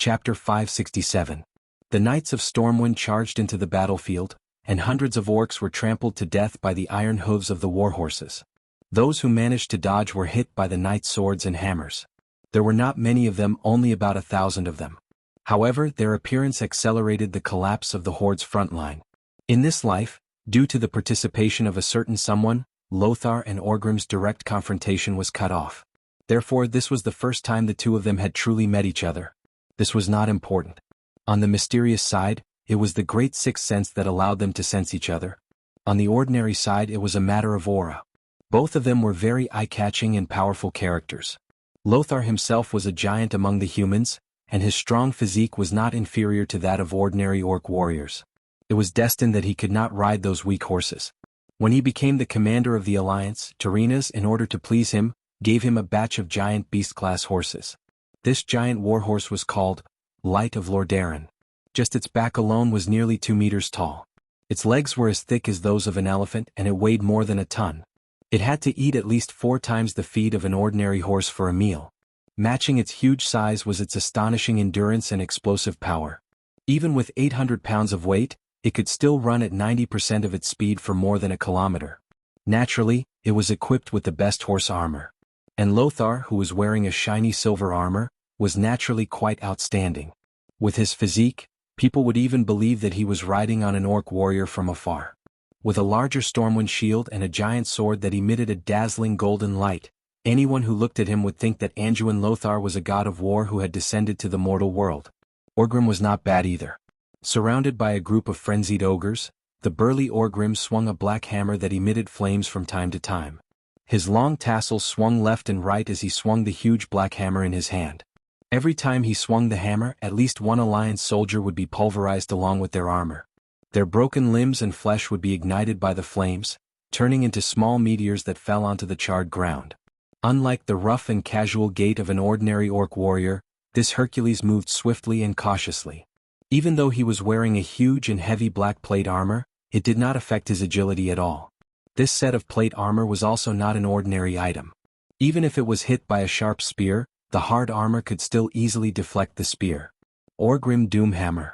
Chapter 567. The knights of Stormwind charged into the battlefield, and hundreds of orcs were trampled to death by the iron hooves of the warhorses. Those who managed to dodge were hit by the knights' swords and hammers. There were not many of them, only about 1,000 of them. However, their appearance accelerated the collapse of the horde's front line. In this life, due to the participation of a certain someone, Lothar and Orgrim's direct confrontation was cut off. Therefore, this was the first time the two of them had truly met each other. This was not important. On the mysterious side, it was the great sixth sense that allowed them to sense each other. On the ordinary side, it was a matter of aura. Both of them were very eye-catching and powerful characters. Lothar himself was a giant among the humans, and his strong physique was not inferior to that of ordinary orc warriors. It was destined that he could not ride those weak horses. When he became the commander of the alliance, Tyrrhenas, in order to please him, gave him a batch of giant beast-class horses. This giant warhorse was called Light of Lordaeron. Just its back alone was nearly 2 meters tall. Its legs were as thick as those of an elephant, and it weighed more than a ton. It had to eat at least 4 times the feed of an ordinary horse for a meal. Matching its huge size was its astonishing endurance and explosive power. Even with 800 pounds of weight, it could still run at 90% of its speed for more than a kilometer. Naturally, it was equipped with the best horse armor. And Lothar, who was wearing a shiny silver armor, was naturally quite outstanding. With his physique, people would even believe that he was riding on an orc warrior from afar. With a larger Stormwind shield and a giant sword that emitted a dazzling golden light, anyone who looked at him would think that Anduin Lothar was a god of war who had descended to the mortal world. Orgrim was not bad either. Surrounded by a group of frenzied ogres, the burly Orgrim swung a black hammer that emitted flames from time to time. His long tassels swung left and right as he swung the huge black hammer in his hand. Every time he swung the hammer, at least one alliance soldier would be pulverized along with their armor. Their broken limbs and flesh would be ignited by the flames, turning into small meteors that fell onto the charred ground. Unlike the rough and casual gait of an ordinary orc warrior, this Hercules moved swiftly and cautiously. Even though he was wearing a huge and heavy black plate armor, it did not affect his agility at all. This set of plate armor was also not an ordinary item. Even if it was hit by a sharp spear, the hard armor could still easily deflect the spear. Orgrim Doomhammer.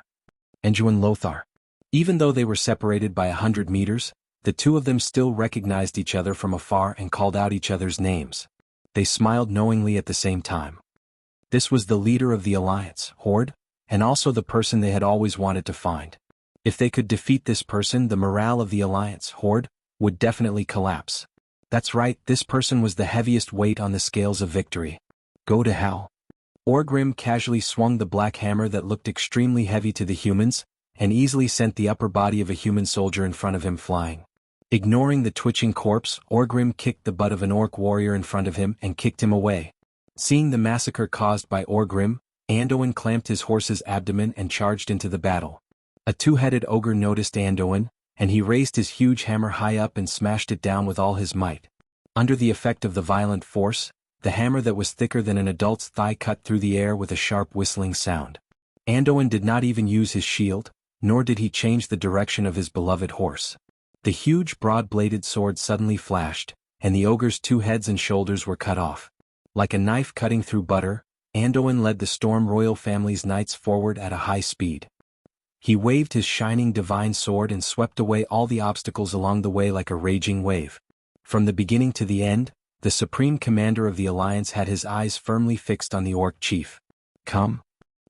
Anduin Lothar. Even though they were separated by 100 meters, the two of them still recognized each other from afar and called out each other's names. They smiled knowingly at the same time. This was the leader of the alliance, Horde, and also the person they had always wanted to find. If they could defeat this person, the morale of the alliance, Horde, would definitely collapse. That's right, this person was the heaviest weight on the scales of victory. Go to hell. Orgrim casually swung the black hammer that looked extremely heavy to the humans, and easily sent the upper body of a human soldier in front of him flying. Ignoring the twitching corpse, Orgrim kicked the butt of an orc warrior in front of him and kicked him away. Seeing the massacre caused by Orgrim, Anduin clamped his horse's abdomen and charged into the battle. A two-headed ogre noticed Anduin, and he raised his huge hammer high up and smashed it down with all his might. Under the effect of the violent force, the hammer that was thicker than an adult's thigh cut through the air with a sharp whistling sound. Anduin did not even use his shield, nor did he change the direction of his beloved horse. The huge broad-bladed sword suddenly flashed, and the ogre's 2 heads and shoulders were cut off. Like a knife cutting through butter, Anduin led the Storm royal family's knights forward at a high speed. He waved his shining divine sword and swept away all the obstacles along the way like a raging wave. From the beginning to the end, the supreme commander of the alliance had his eyes firmly fixed on the orc chief. Come.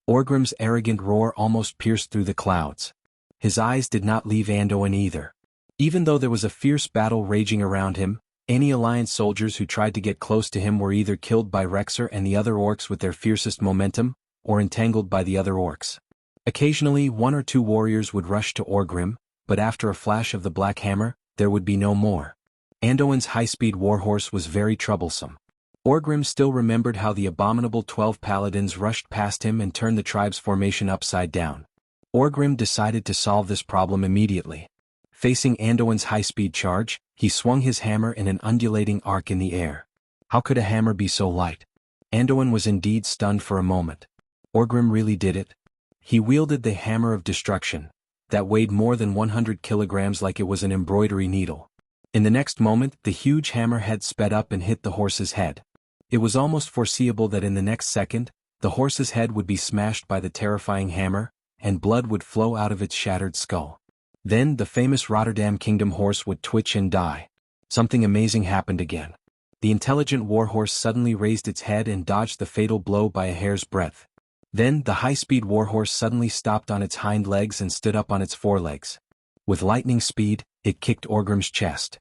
Orgrim's arrogant roar almost pierced through the clouds. His eyes did not leave Anduin either. Even though there was a fierce battle raging around him, any alliance soldiers who tried to get close to him were either killed by Rexer and the other orcs with their fiercest momentum, or entangled by the other orcs. Occasionally 1 or 2 warriors would rush to Orgrim, but after a flash of the black hammer, there would be no more. Anduin's high-speed warhorse was very troublesome. Orgrim still remembered how the abominable 12 paladins rushed past him and turned the tribe's formation upside down. Orgrim decided to solve this problem immediately. Facing Anduin's high-speed charge, he swung his hammer in an undulating arc in the air. How could a hammer be so light? Anduin was indeed stunned for a moment. Orgrim really did it. He wielded the hammer of destruction, that weighed more than 100 kilograms like it was an embroidery needle. In the next moment, the huge hammer head sped up and hit the horse's head. It was almost foreseeable that in the next second, the horse's head would be smashed by the terrifying hammer, and blood would flow out of its shattered skull. Then the famous Rotterdam Kingdom horse would twitch and die. Something amazing happened again. The intelligent warhorse suddenly raised its head and dodged the fatal blow by a hair's breadth. Then the high-speed warhorse suddenly stopped on its hind legs and stood up on its forelegs. With lightning speed, it kicked Orgrim's chest.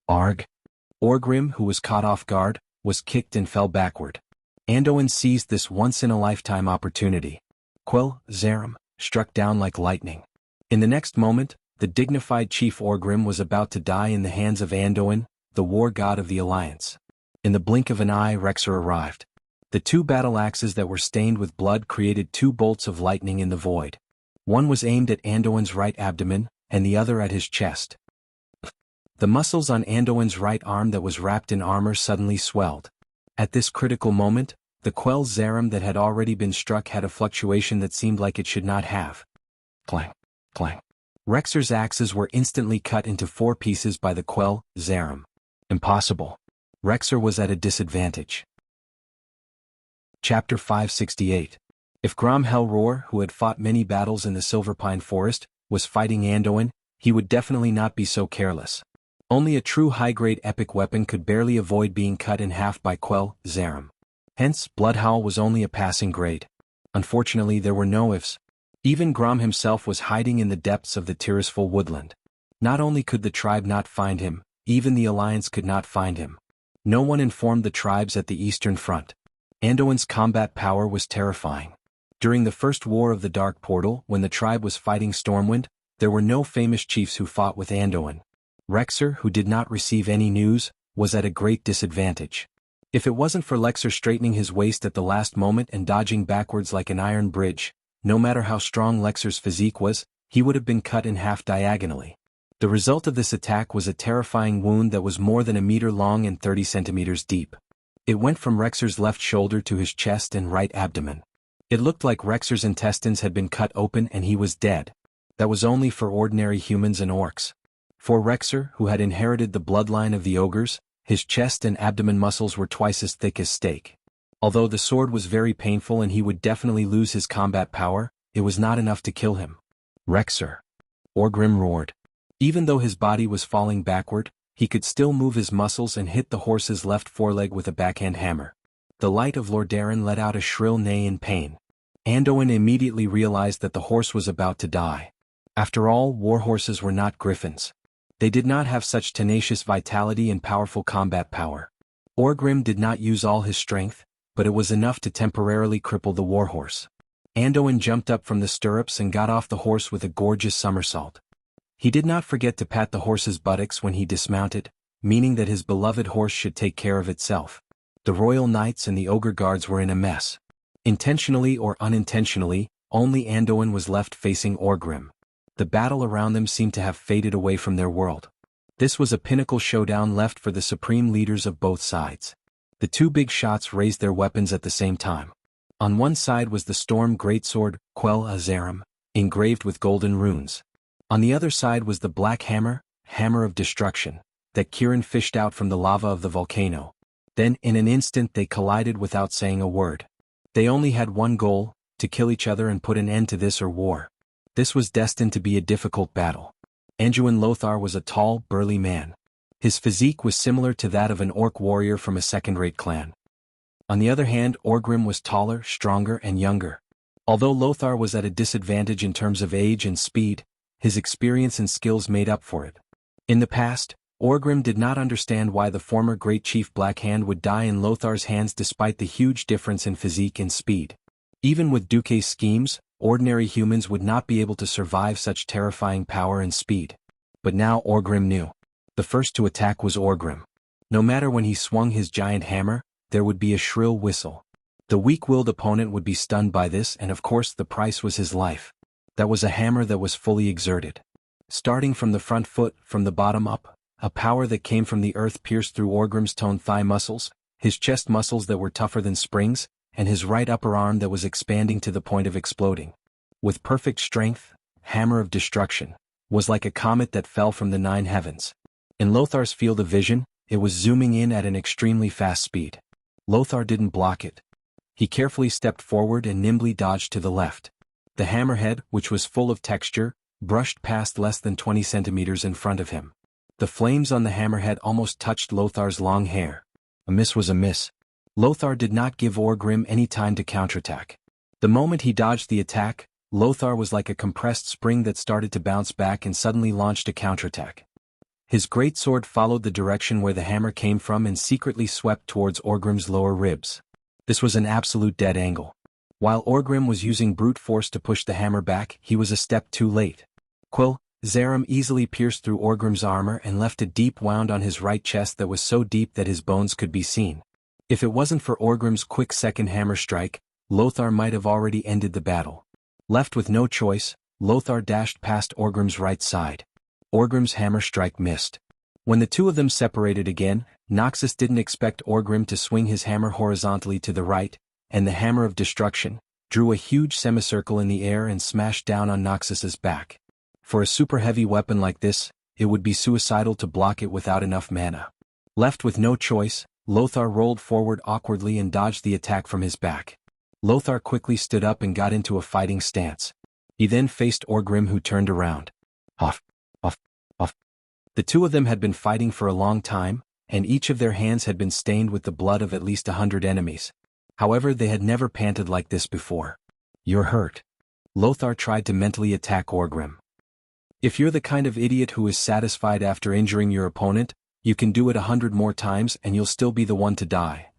Arg! Orgrim, who was caught off guard, was kicked and fell backward. Anduin seized this once-in-a-lifetime opportunity. Quell Zarum struck down like lightning. In the next moment, the dignified chief Orgrim was about to die in the hands of Anduin, the war god of the Alliance. In the blink of an eye, Rexer arrived. The two battle axes that were stained with blood created two bolts of lightning in the void. One was aimed at Anduin's right abdomen, and the other at his chest. The muscles on Anduin's right arm that was wrapped in armor suddenly swelled. At this critical moment, the Quell Zarum that had already been struck had a fluctuation that seemed like it should not have. Clang, clang. Rexer's axes were instantly cut into 4 pieces by the Quell Zarum. Impossible. Rexer was at a disadvantage. Chapter 568. If Grom Hellroar, who had fought many battles in the Silverpine Forest, was fighting Anduin, he would definitely not be so careless. Only a true high-grade epic weapon could barely avoid being cut in half by Quell Zarum. Hence, Bloodhowl was only a passing grade. Unfortunately, there were no ifs. Even Grom himself was hiding in the depths of the Tirisful woodland. Not only could the tribe not find him, even the Alliance could not find him. No one informed the tribes at the Eastern Front. Anduin's combat power was terrifying. During the First War of the Dark Portal, when the tribe was fighting Stormwind, there were no famous chiefs who fought with Anduin. Rexer, who did not receive any news, was at a great disadvantage. If it wasn't for Lexer straightening his waist at the last moment and dodging backwards like an iron bridge, no matter how strong Lexer's physique was, he would have been cut in half diagonally. The result of this attack was a terrifying wound that was more than a meter long and 30 centimeters deep. It went from Rexer's left shoulder to his chest and right abdomen. It looked like Rexer's intestines had been cut open and he was dead. That was only for ordinary humans and orcs. For Rexer, who had inherited the bloodline of the ogres, his chest and abdomen muscles were twice as thick as steak. Although the sword was very painful and he would definitely lose his combat power, it was not enough to kill him. Rexer! Orgrim roared. Even though his body was falling backward, he could still move his muscles and hit the horse's left foreleg with a backhand hammer. The light of Lordaeron let out a shrill neigh in pain. Anduin immediately realized that the horse was about to die. After all, warhorses were not griffins. They did not have such tenacious vitality and powerful combat power. Orgrim did not use all his strength, but it was enough to temporarily cripple the warhorse. Anduin jumped up from the stirrups and got off the horse with a gorgeous somersault. He did not forget to pat the horse's buttocks when he dismounted, meaning that his beloved horse should take care of itself. The royal knights and the ogre guards were in a mess. Intentionally or unintentionally, only Anduin was left facing Orgrim. The battle around them seemed to have faded away from their world. This was a pinnacle showdown left for the supreme leaders of both sides. The two big shots raised their weapons at the same time. On one side was the Storm Greatsword, Quell Zarum, engraved with golden runes. On the other side was the Black Hammer, Hammer of Destruction, that Kieran fished out from the lava of the volcano. Then, in an instant, they collided without saying a word. They only had one goal, to kill each other and put an end to this or war. This was destined to be a difficult battle. Anduin Lothar was a tall, burly man. His physique was similar to that of an orc warrior from a second-rate clan. On the other hand, Orgrim was taller, stronger, and younger. Although Lothar was at a disadvantage in terms of age and speed, his experience and skills made up for it. In the past, Orgrim did not understand why the former Great Chief Blackhand would die in Lothar's hands despite the huge difference in physique and speed. Even with Duque's schemes, ordinary humans would not be able to survive such terrifying power and speed. But now Orgrim knew. The first to attack was Orgrim. No matter when he swung his giant hammer, there would be a shrill whistle. The weak-willed opponent would be stunned by this, and of course the price was his life. That was a hammer that was fully exerted. Starting from the front foot, from the bottom up, a power that came from the earth pierced through Orgrim's toned thigh muscles, his chest muscles that were tougher than springs, and his right upper arm that was expanding to the point of exploding. With perfect strength, Hammer of Destruction was like a comet that fell from the 9 heavens. In Lothar's field of vision, it was zooming in at an extremely fast speed. Lothar didn't block it. He carefully stepped forward and nimbly dodged to the left. The hammerhead, which was full of texture, brushed past less than 20 centimeters in front of him. The flames on the hammerhead almost touched Lothar's long hair. A miss was a miss. Lothar did not give Orgrim any time to counterattack. The moment he dodged the attack, Lothar was like a compressed spring that started to bounce back and suddenly launched a counterattack. His great sword followed the direction where the hammer came from and secretly swept towards Orgrim's lower ribs. This was an absolute dead angle. While Orgrim was using brute force to push the hammer back, he was a step too late. Quill Zarum easily pierced through Orgrim's armor and left a deep wound on his right chest that was so deep that his bones could be seen. If it wasn't for Orgrim's quick second hammer strike, Lothar might have already ended the battle. Left with no choice, Lothar dashed past Orgrim's right side. Orgrim's hammer strike missed. When the two of them separated again, Noxus didn't expect Orgrim to swing his hammer horizontally to the right, and the hammer of destruction drew a huge semicircle in the air and smashed down on Noxus's back. For a super heavy weapon like this, it would be suicidal to block it without enough mana. Left with no choice, Lothar rolled forward awkwardly and dodged the attack from his back. Lothar quickly stood up and got into a fighting stance. He then faced Orgrim, who turned around. Off. The two of them had been fighting for a long time, and each of their hands had been stained with the blood of at least 100 enemies. However, they had never panted like this before. You're hurt. Lothar tried to mentally attack Orgrim. If you're the kind of idiot who is satisfied after injuring your opponent, you can do it 100 more times and you'll still be the one to die.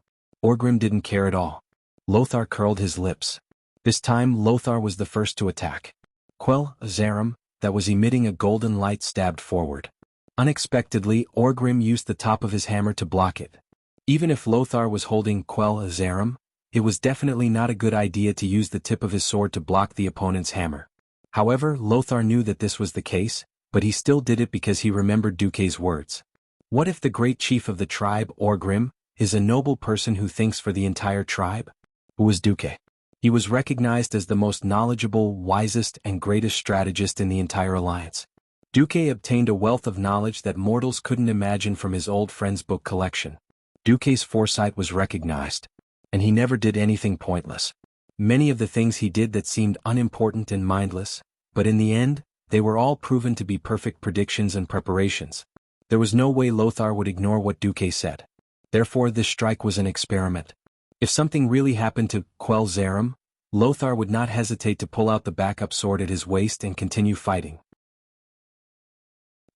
Orgrim didn't care at all. Lothar curled his lips. This time Lothar was the first to attack. Quell Zarum, that was emitting a golden light, stabbed forward. Unexpectedly, Orgrim used the top of his hammer to block it. Even if Lothar was holding Quell Zarum, it was definitely not a good idea to use the tip of his sword to block the opponent's hammer. However, Lothar knew that this was the case, but he still did it because he remembered Duque's words. What if the great chief of the tribe, Orgrim, is a noble person who thinks for the entire tribe? Who was Duque? He was recognized as the most knowledgeable, wisest, and greatest strategist in the entire alliance. Duque obtained a wealth of knowledge that mortals couldn't imagine from his old friend's book collection. Duque's foresight was recognized. And he never did anything pointless. Many of the things he did that seemed unimportant and mindless, but in the end, they were all proven to be perfect predictions and preparations. There was no way Lothar would ignore what Duque said. Therefore, this strike was an experiment. If something really happened to Quell Zarum, Lothar would not hesitate to pull out the backup sword at his waist and continue fighting.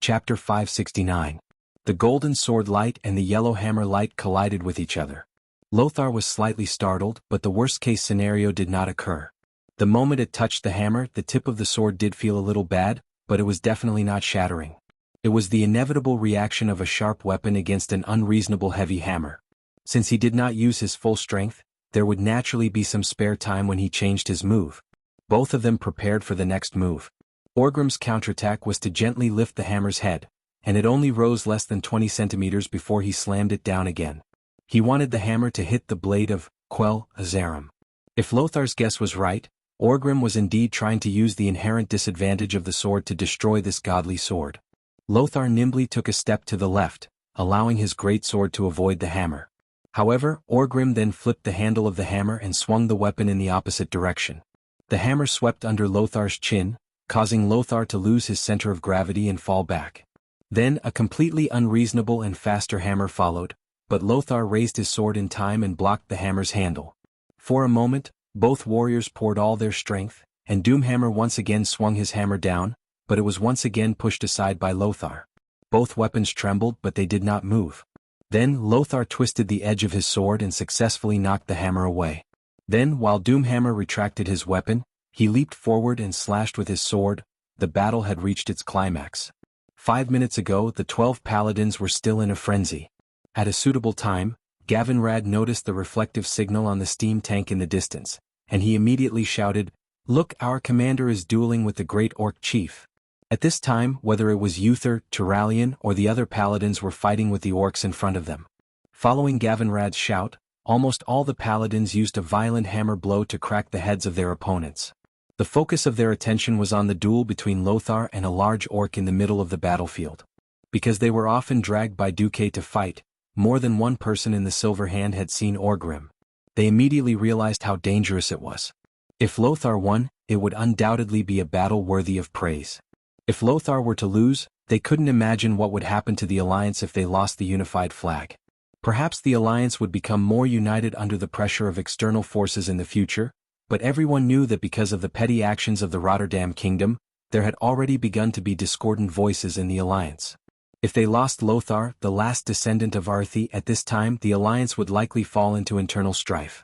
Chapter 569. The golden sword light and the yellow hammer light collided with each other. Lothar was slightly startled, but the worst-case scenario did not occur. The moment it touched the hammer, the tip of the sword did feel a little bad, but it was definitely not shattering. It was the inevitable reaction of a sharp weapon against an unreasonable heavy hammer. Since he did not use his full strength, there would naturally be some spare time when he changed his move. Both of them prepared for the next move. Orgrim's counterattack was to gently lift the hammer's head, and it only rose less than 20 centimeters before he slammed it down again. He wanted the hammer to hit the blade of Quell Zarum. If Lothar's guess was right, Orgrim was indeed trying to use the inherent disadvantage of the sword to destroy this godly sword. Lothar nimbly took a step to the left, allowing his great sword to avoid the hammer. However, Orgrim then flipped the handle of the hammer and swung the weapon in the opposite direction. The hammer swept under Lothar's chin, causing Lothar to lose his center of gravity and fall back. Then a completely unreasonable and faster hammer followed, but Lothar raised his sword in time and blocked the hammer's handle. For a moment, both warriors poured all their strength, and Doomhammer once again swung his hammer down, but it was once again pushed aside by Lothar. Both weapons trembled, but they did not move. Then Lothar twisted the edge of his sword and successfully knocked the hammer away. Then, while Doomhammer retracted his weapon, he leaped forward and slashed with his sword. The battle had reached its climax. 5 minutes ago, the 12 paladins were still in a frenzy. At a suitable time, Gavinrad noticed the reflective signal on the steam tank in the distance, and he immediately shouted, "Look, our commander is dueling with the great orc chief." At this time, whether it was Uther, Turalian, or the other paladins were fighting with the orcs in front of them. Following Gavinrad's shout, almost all the paladins used a violent hammer blow to crack the heads of their opponents. The focus of their attention was on the duel between Lothar and a large orc in the middle of the battlefield. Because they were often dragged by Duque to fight, more than one person in the Silver Hand had seen Orgrim. They immediately realized how dangerous it was. If Lothar won, it would undoubtedly be a battle worthy of praise. If Lothar were to lose, they couldn't imagine what would happen to the alliance if they lost the unified flag. Perhaps the alliance would become more united under the pressure of external forces in the future, but everyone knew that because of the petty actions of the Rotterdam kingdom, there had already begun to be discordant voices in the alliance. If they lost Lothar, the last descendant of Arthi, at this time the alliance would likely fall into internal strife.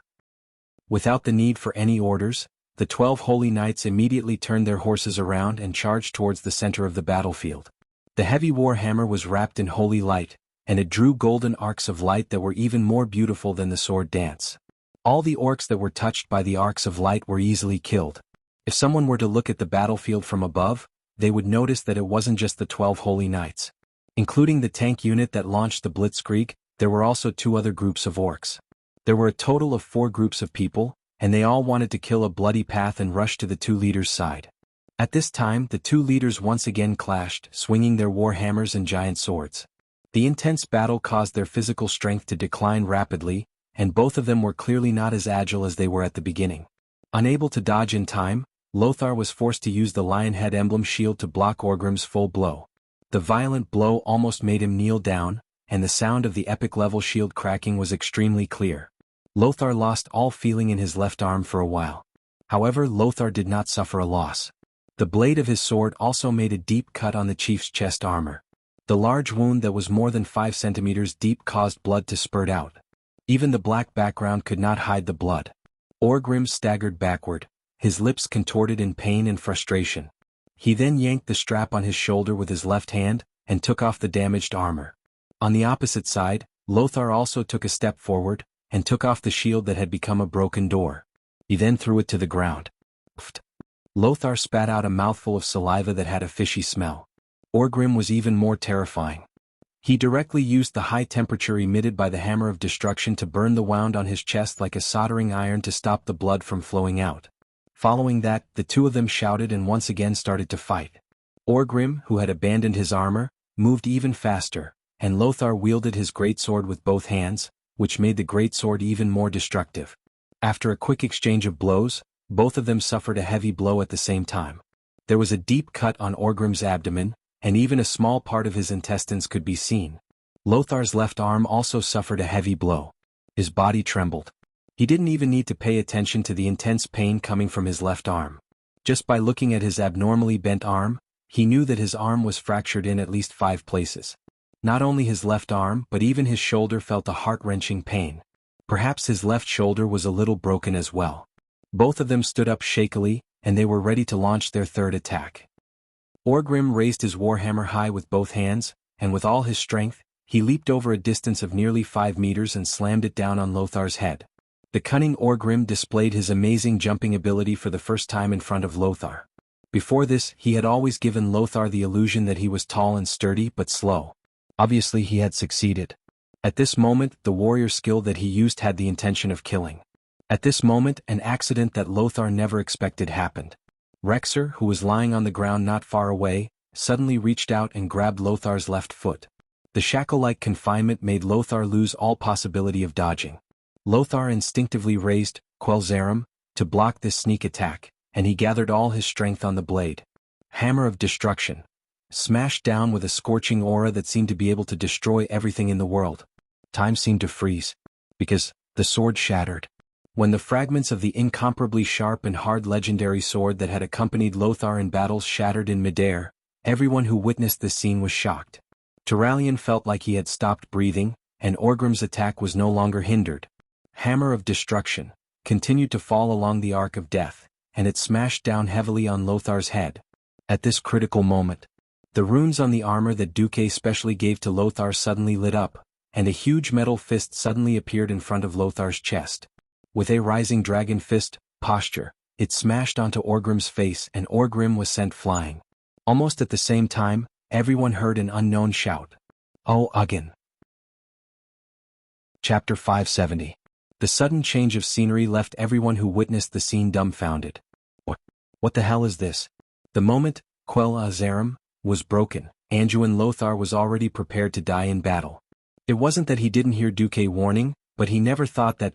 Without the need for any orders, the 12 holy knights immediately turned their horses around and charged towards the center of the battlefield. The heavy war hammer was wrapped in holy light, and it drew golden arcs of light that were even more beautiful than the sword dance. All the orcs that were touched by the arcs of light were easily killed. If someone were to look at the battlefield from above, they would notice that it wasn't just the 12 holy knights. Including the tank unit that launched the blitzkrieg, there were also 2 other groups of orcs. There were a total of 4 groups of people, and they all wanted to kill a bloody path and rush to the 2 leaders' side. At this time the 2 leaders once again clashed, swinging their war hammers and giant swords. The intense battle caused their physical strength to decline rapidly, and both of them were clearly not as agile as they were at the beginning. Unable to dodge in time, Lothar was forced to use the lion head emblem shield to block Orgrim's full blow. The violent blow almost made him kneel down, and the sound of the epic level shield cracking was extremely clear. Lothar lost all feeling in his left arm for a while. However, Lothar did not suffer a loss. The blade of his sword also made a deep cut on the chief's chest armor. The large wound that was more than 5 centimeters deep caused blood to spurt out. Even the black background could not hide the blood. Orgrim staggered backward, his lips contorted in pain and frustration. He then yanked the strap on his shoulder with his left hand, and took off the damaged armor. On the opposite side, Lothar also took a step forward, and took off the shield that had become a broken door. He then threw it to the ground. Pfft. Lothar spat out a mouthful of saliva that had a fishy smell. Orgrim was even more terrifying. He directly used the high temperature emitted by the hammer of destruction to burn the wound on his chest like a soldering iron to stop the blood from flowing out. Following that, the 2 of them shouted and once again started to fight. Orgrim, who had abandoned his armor, moved even faster, and Lothar wielded his greatsword with both hands, which made the greatsword even more destructive. After a quick exchange of blows, both of them suffered a heavy blow at the same time. There was a deep cut on Orgrim's abdomen, and even a small part of his intestines could be seen. Lothar's left arm also suffered a heavy blow. His body trembled. He didn't even need to pay attention to the intense pain coming from his left arm. Just by looking at his abnormally bent arm, he knew that his arm was fractured in at least 5 places. Not only his left arm but even his shoulder felt a heart-wrenching pain. Perhaps his left shoulder was a little broken as well. Both of them stood up shakily, and they were ready to launch their third attack. Orgrim raised his warhammer high with both hands, and with all his strength, he leaped over a distance of nearly 5 meters and slammed it down on Lothar's head. The cunning Orgrim displayed his amazing jumping ability for the first time in front of Lothar. Before this, he had always given Lothar the illusion that he was tall and sturdy but slow. Obviously he had succeeded. At this moment, the warrior skill that he used had the intention of killing. At this moment, an accident that Lothar never expected happened. Rexer, who was lying on the ground not far away, suddenly reached out and grabbed Lothar's left foot. The shackle-like confinement made Lothar lose all possibility of dodging. Lothar instinctively raised Quelzarum to block this sneak attack, and he gathered all his strength on the blade. Hammer of Destruction. Smashed down with a scorching aura that seemed to be able to destroy everything in the world. Time seemed to freeze, because the sword shattered. When the fragments of the incomparably sharp and hard legendary sword that had accompanied Lothar in battles shattered in midair, everyone who witnessed this scene was shocked. Turalyon felt like he had stopped breathing, and Orgrim's attack was no longer hindered. Hammer of Destruction continued to fall along the arc of death, and it smashed down heavily on Lothar's head. At this critical moment, the runes on the armor that Duque specially gave to Lothar suddenly lit up, and a huge metal fist suddenly appeared in front of Lothar's chest. With a rising dragon fist posture, it smashed onto Orgrim's face and Orgrim was sent flying. Almost at the same time, everyone heard an unknown shout. "Oh, Ugin!" Chapter 570. The sudden change of scenery left everyone who witnessed the scene dumbfounded. What the hell is this? The moment Quelzarum was broken, Anduin Lothar was already prepared to die in battle. It wasn't that he didn't hear Duque warning, but he never thought that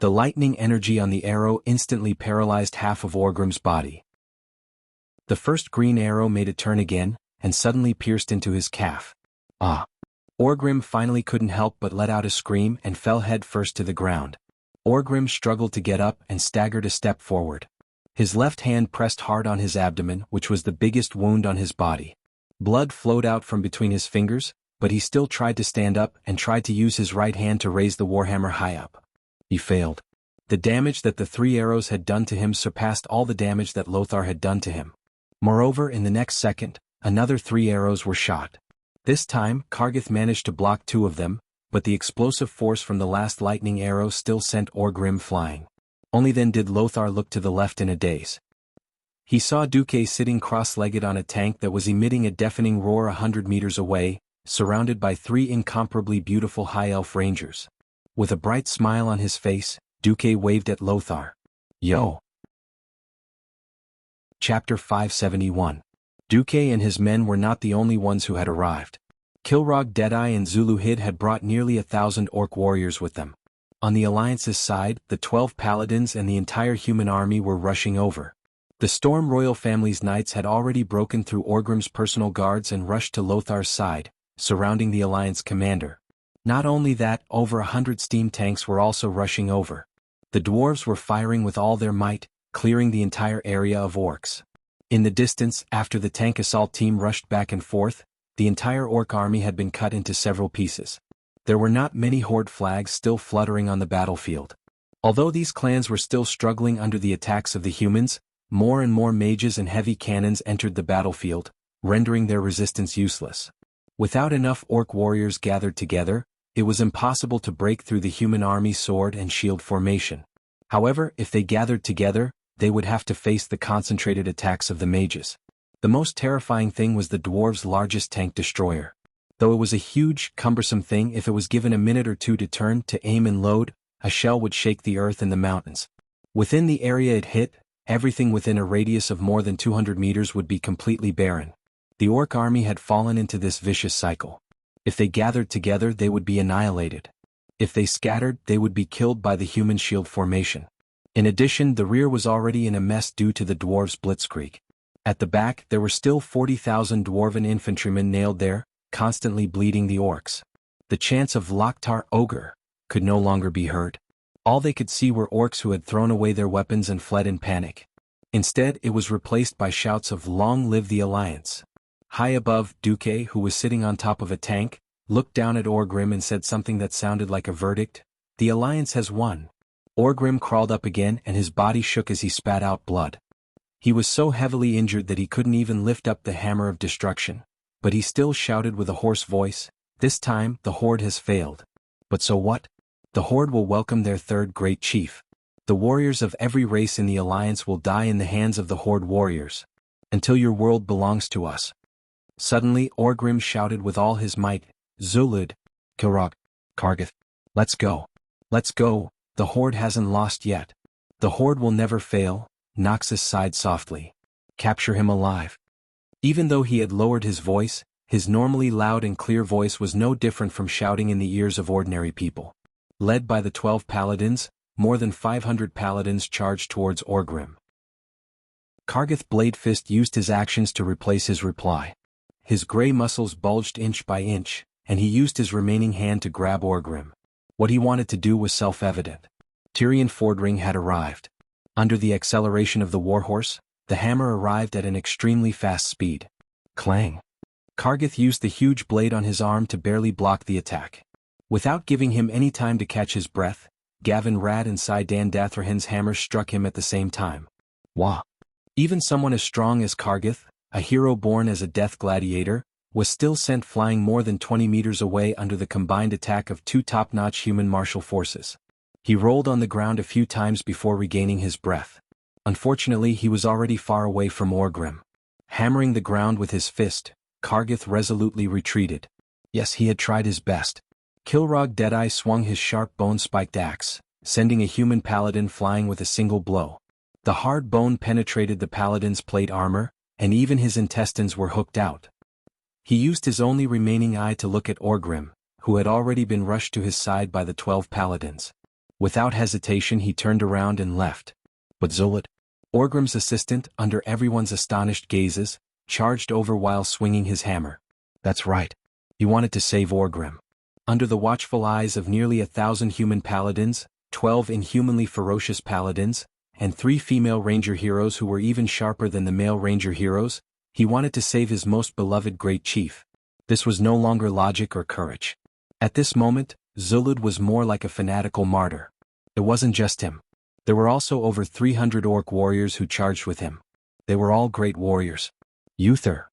The lightning energy on the arrow instantly paralyzed half of Orgrim's body. The first green arrow made a turn again, and suddenly pierced into his calf. Ah! Orgrim finally couldn't help but let out a scream and fell head first to the ground. Orgrim struggled to get up and staggered a step forward. His left hand pressed hard on his abdomen, which was the biggest wound on his body. Blood flowed out from between his fingers, but he still tried to stand up and tried to use his right hand to raise the warhammer high up. He failed. The damage that the 3 arrows had done to him surpassed all the damage that Lothar had done to him. Moreover, in the next second, another 3 arrows were shot. This time, Kargith managed to block 2 of them, but the explosive force from the last lightning arrow still sent Orgrim flying. Only then did Lothar look to the left in a daze. He saw Duque sitting cross-legged on a tank that was emitting a deafening roar 100 meters away, surrounded by 3 incomparably beautiful high elf rangers. With a bright smile on his face, Duque waved at Lothar. Yo! Chapter 571. Duque and his men were not the only ones who had arrived. Kilrog, Deadeye and Zuluhid had brought nearly 1,000 orc warriors with them. On the Alliance's side, the 12 paladins and the entire human army were rushing over. The Storm royal family's knights had already broken through Orgrim's personal guards and rushed to Lothar's side, surrounding the Alliance commander. Not only that, over 100 steam tanks were also rushing over. The dwarves were firing with all their might, clearing the entire area of orcs. In the distance, after the tank assault team rushed back and forth, the entire orc army had been cut into several pieces. There were not many horde flags still fluttering on the battlefield. Although these clans were still struggling under the attacks of the humans, more and more mages and heavy cannons entered the battlefield, rendering their resistance useless. Without enough orc warriors gathered together, it was impossible to break through the human army's sword and shield formation. However, if they gathered together, they would have to face the concentrated attacks of the mages. The most terrifying thing was the dwarves' largest tank destroyer. Though it was a huge, cumbersome thing, if it was given a minute or two to turn, to aim and load, a shell would shake the earth and the mountains. Within the area it hit, everything within a radius of more than 200 meters would be completely barren. The orc army had fallen into this vicious cycle. If they gathered together, they would be annihilated. If they scattered, they would be killed by the human shield formation. In addition, the rear was already in a mess due to the dwarves' blitzkrieg. At the back, there were still 40,000 dwarven infantrymen nailed there, constantly bleeding the orcs. The chants of Loktar Ogre could no longer be heard. All they could see were orcs who had thrown away their weapons and fled in panic. Instead, it was replaced by shouts of "Long live the Alliance." High above, Duque, who was sitting on top of a tank, looked down at Orgrim and said something that sounded like a verdict. "The Alliance has won." Orgrim crawled up again and his body shook as he spat out blood. He was so heavily injured that he couldn't even lift up the hammer of destruction. But he still shouted with a hoarse voice, "This time, the Horde has failed. But so what? The Horde will welcome their third great chief. The warriors of every race in the Alliance will die in the hands of the Horde warriors. Until your world belongs to us." Suddenly, Orgrim shouted with all his might, "Zulud, Kilrog, Kargith, let's go. Let's go, the Horde hasn't lost yet. The Horde will never fail." Noxus sighed softly. "Capture him alive." Even though he had lowered his voice, his normally loud and clear voice was no different from shouting in the ears of ordinary people. Led by the 12 paladins, more than 500 paladins charged towards Orgrim. Kargith Bladefist used his actions to replace his reply. His grey muscles bulged inch by inch, and he used his remaining hand to grab Orgrim. What he wanted to do was self-evident. Tyrion Fordring had arrived. Under the acceleration of the warhorse, the hammer arrived at an extremely fast speed. Clang! Kargith used the huge blade on his arm to barely block the attack. Without giving him any time to catch his breath, Gavin Rad and Saidan Dathrahan's hammers struck him at the same time. Wah! Even someone as strong as Kargith, a hero born as a death gladiator, was still sent flying more than 20 meters away under the combined attack of 2 top-notch human martial forces. He rolled on the ground a few times before regaining his breath. Unfortunately, he was already far away from Orgrim. Hammering the ground with his fist, Kargith resolutely retreated. Yes, he had tried his best. Kilrog Deadeye swung his sharp bone-spiked axe, sending a human paladin flying with a single blow. The hard bone penetrated the paladin's plate armor, and even his intestines were hooked out. He used his only remaining eye to look at Orgrim, who had already been rushed to his side by the 12 paladins. Without hesitation he turned around and left. But Zulud, Orgrim's assistant, under everyone's astonished gazes, charged over while swinging his hammer. That's right. He wanted to save Orgrim. Under the watchful eyes of nearly 1,000 human paladins, 12 inhumanly ferocious paladins, and 3 female ranger heroes who were even sharper than the male ranger heroes, he wanted to save his most beloved great chief. This was no longer logic or courage. At this moment, Zulud was more like a fanatical martyr. It wasn't just him. There were also over 300 orc warriors who charged with him. They were all great warriors. Uther.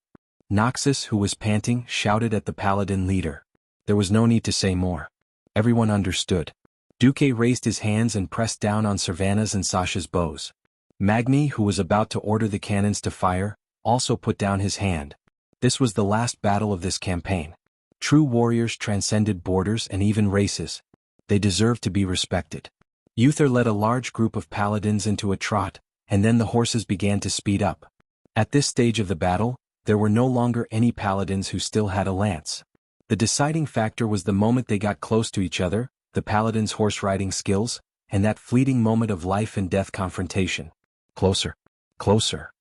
Noxus, who was panting, shouted at the paladin leader. There was no need to say more. Everyone understood. Duque raised his hands and pressed down on Servana's and Sasha's bows. Magni, who was about to order the cannons to fire, also put down his hand. This was the last battle of this campaign. True warriors transcended borders and even races. They deserved to be respected. Uther led a large group of paladins into a trot, and then the horses began to speed up. At this stage of the battle, there were no longer any paladins who still had a lance. The deciding factor was the moment they got close to each other, the paladins' horse-riding skills, and that fleeting moment of life and death confrontation. Closer. Closer.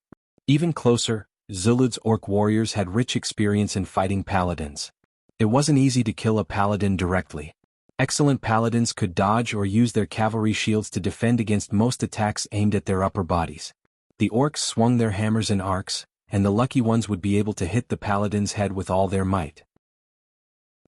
Even closer, Zulud's orc warriors had rich experience in fighting paladins. It wasn't easy to kill a paladin directly. Excellent paladins could dodge or use their cavalry shields to defend against most attacks aimed at their upper bodies. The orcs swung their hammers in arcs, and the lucky ones would be able to hit the paladin's head with all their might.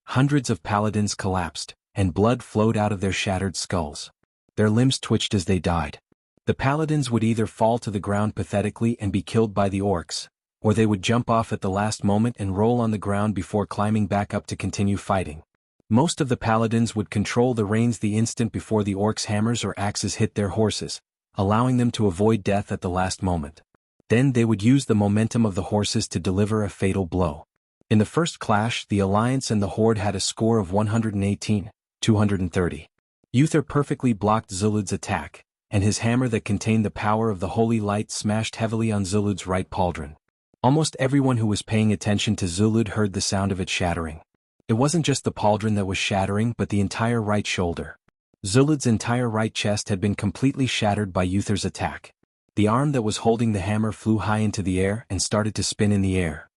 Hundreds of paladins collapsed, and blood flowed out of their shattered skulls. Their limbs twitched as they died. The paladins would either fall to the ground pathetically and be killed by the orcs, or they would jump off at the last moment and roll on the ground before climbing back up to continue fighting. Most of the paladins would control the reins the instant before the orcs' hammers or axes hit their horses, allowing them to avoid death at the last moment. Then they would use the momentum of the horses to deliver a fatal blow. In the first clash, the Alliance and the Horde had a score of 118, 230. Uther perfectly blocked Zulud's attack, and his hammer that contained the power of the holy light smashed heavily on Zulud's right pauldron. Almost everyone who was paying attention to Zulud heard the sound of it shattering. It wasn't just the pauldron that was shattering but the entire right shoulder. Zulud's entire right chest had been completely shattered by Uther's attack. The arm that was holding the hammer flew high into the air and started to spin in the air.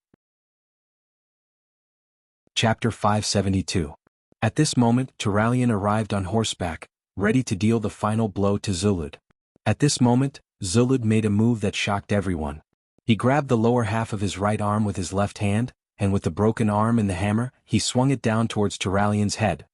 Chapter 572. At this moment, Turalian arrived on horseback, ready to deal the final blow to Zulud. At this moment, Zulud made a move that shocked everyone. He grabbed the lower half of his right arm with his left hand, and with the broken arm and the hammer, he swung it down towards Turalian's head.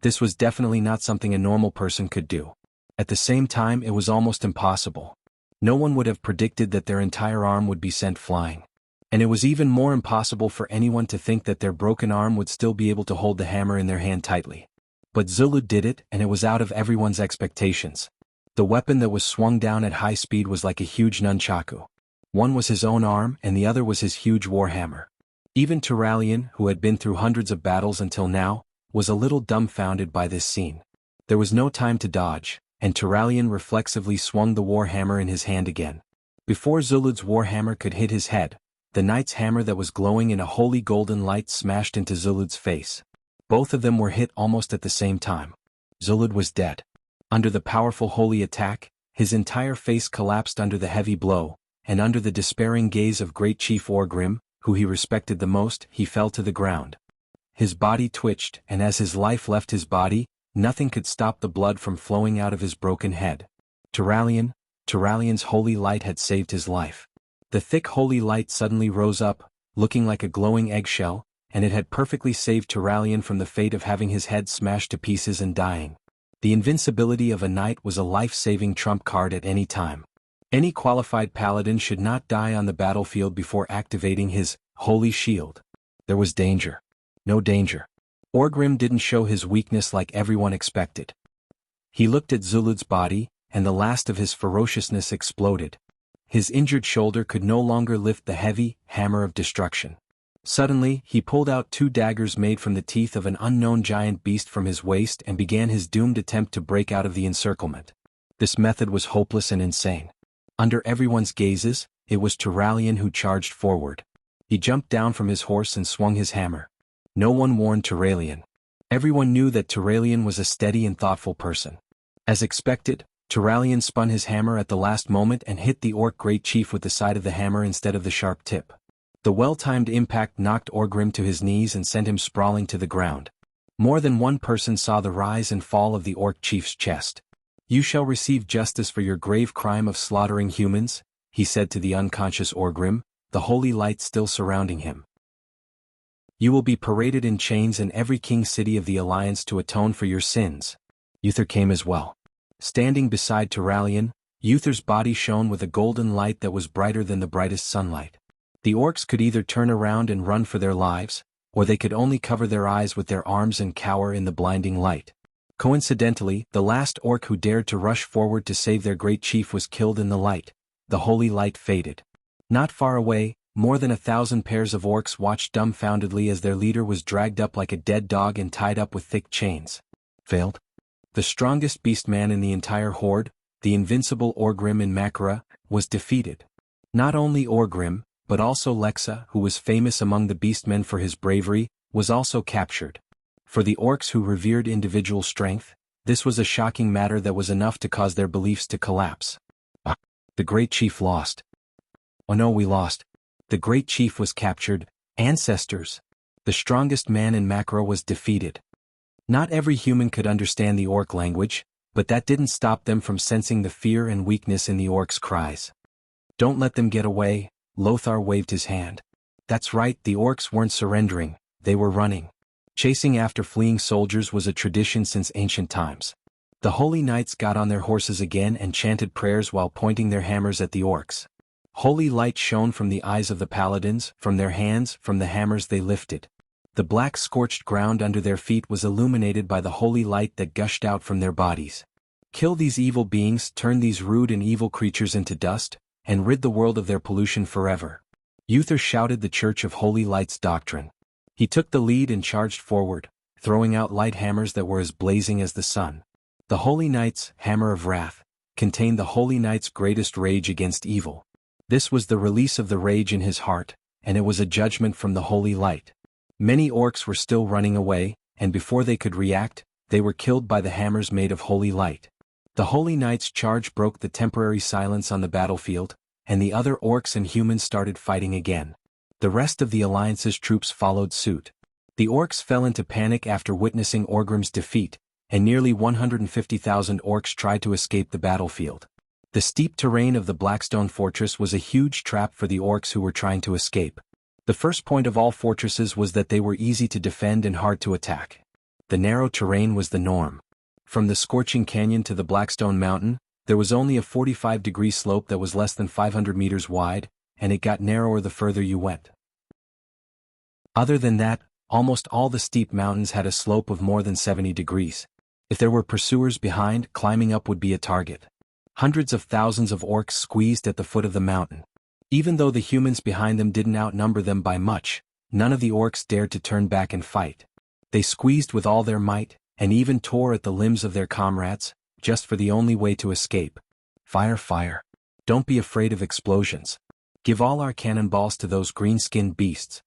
This was definitely not something a normal person could do. At the same time, it was almost impossible. No one would have predicted that their entire arm would be sent flying. And it was even more impossible for anyone to think that their broken arm would still be able to hold the hammer in their hand tightly. But Zulud did it, and it was out of everyone's expectations. The weapon that was swung down at high speed was like a huge nunchaku. One was his own arm and the other was his huge warhammer. Even Turalian, who had been through hundreds of battles until now, was a little dumbfounded by this scene. There was no time to dodge, and Turalian reflexively swung the warhammer in his hand again. Before Zulud's warhammer could hit his head, the knight's hammer that was glowing in a holy golden light smashed into Zulud's face. Both of them were hit almost at the same time. Zulud was dead. Under the powerful holy attack, his entire face collapsed under the heavy blow, and under the despairing gaze of great Chief Orgrim, who he respected the most, he fell to the ground. His body twitched, and as his life left his body, nothing could stop the blood from flowing out of his broken head. Turalian's holy light had saved his life. The thick holy light suddenly rose up, looking like a glowing eggshell, and it had perfectly saved Turalian from the fate of having his head smashed to pieces and dying. The invincibility of a knight was a life-saving trump card at any time. Any qualified paladin should not die on the battlefield before activating his holy shield. There was danger. No danger. Orgrim didn't show his weakness like everyone expected. He looked at Zulud's body, and the last of his ferociousness exploded. His injured shoulder could no longer lift the heavy hammer of destruction. Suddenly, he pulled out 2 daggers made from the teeth of an unknown giant beast from his waist and began his doomed attempt to break out of the encirclement. This method was hopeless and insane. Under everyone's gazes, it was Turalian who charged forward. He jumped down from his horse and swung his hammer. No one warned Turalian. Everyone knew that Turalian was a steady and thoughtful person. As expected, Turalian spun his hammer at the last moment and hit the orc great chief with the side of the hammer instead of the sharp tip. The well-timed impact knocked Orgrim to his knees and sent him sprawling to the ground. More than one person saw the rise and fall of the orc chief's chest. "You shall receive justice for your grave crime of slaughtering humans," he said to the unconscious Orgrim, the holy light still surrounding him. "You will be paraded in chains in every king city of the Alliance to atone for your sins." Uther came as well. Standing beside Turalian, Uther's body shone with a golden light that was brighter than the brightest sunlight. The orcs could either turn around and run for their lives, or they could only cover their eyes with their arms and cower in the blinding light. Coincidentally, the last orc who dared to rush forward to save their great chief was killed in the light. The holy light faded. Not far away, more than 1,000 pairs of orcs watched dumbfoundedly as their leader was dragged up like a dead dog and tied up with thick chains. Failed? The strongest beastman in the entire horde, the invincible Orgrim in Makara, was defeated. Not only Orgrim, but also Lexa, who was famous among the beastmen for his bravery, was also captured. For the orcs who revered individual strength, this was a shocking matter that was enough to cause their beliefs to collapse. The great chief lost. Oh no, we lost. The great chief was captured. Ancestors. The strongest man in Makara was defeated. Not every human could understand the orc language, but that didn't stop them from sensing the fear and weakness in the orcs' cries. "Don't let them get away," Lothar waved his hand. That's right, the orcs weren't surrendering, they were running. Chasing after fleeing soldiers was a tradition since ancient times. The holy knights got on their horses again and chanted prayers while pointing their hammers at the orcs. Holy light shone from the eyes of the paladins, from their hands, from the hammers they lifted. The black scorched ground under their feet was illuminated by the holy light that gushed out from their bodies. Kill these evil beings, turn these rude and evil creatures into dust, and rid the world of their pollution forever. Uther shouted the Church of Holy Light's doctrine. He took the lead and charged forward, throwing out light hammers that were as blazing as the sun. The Holy Knight's Hammer of Wrath contained the Holy Knight's greatest rage against evil. This was the release of the rage in his heart, and it was a judgment from the Holy Light. Many orcs were still running away, and before they could react, they were killed by the hammers made of Holy Light. The Holy Knight's charge broke the temporary silence on the battlefield, and the other orcs and humans started fighting again. The rest of the Alliance's troops followed suit. The orcs fell into panic after witnessing Orgrim's defeat, and nearly 150,000 orcs tried to escape the battlefield. The steep terrain of the Blackstone Fortress was a huge trap for the orcs who were trying to escape. The first point of all fortresses was that they were easy to defend and hard to attack. The narrow terrain was the norm. From the scorching canyon to the Blackstone Mountain, there was only a 45-degree slope that was less than 500 meters wide, and it got narrower the further you went. Other than that, almost all the steep mountains had a slope of more than 70 degrees. If there were pursuers behind, climbing up would be a target. Hundreds of thousands of orcs squeezed at the foot of the mountain. Even though the humans behind them didn't outnumber them by much, none of the orcs dared to turn back and fight. They squeezed with all their might, and even tore at the limbs of their comrades, just for the only way to escape. Fire, fire. Don't be afraid of explosions. Give all our cannonballs to those green-skinned beasts.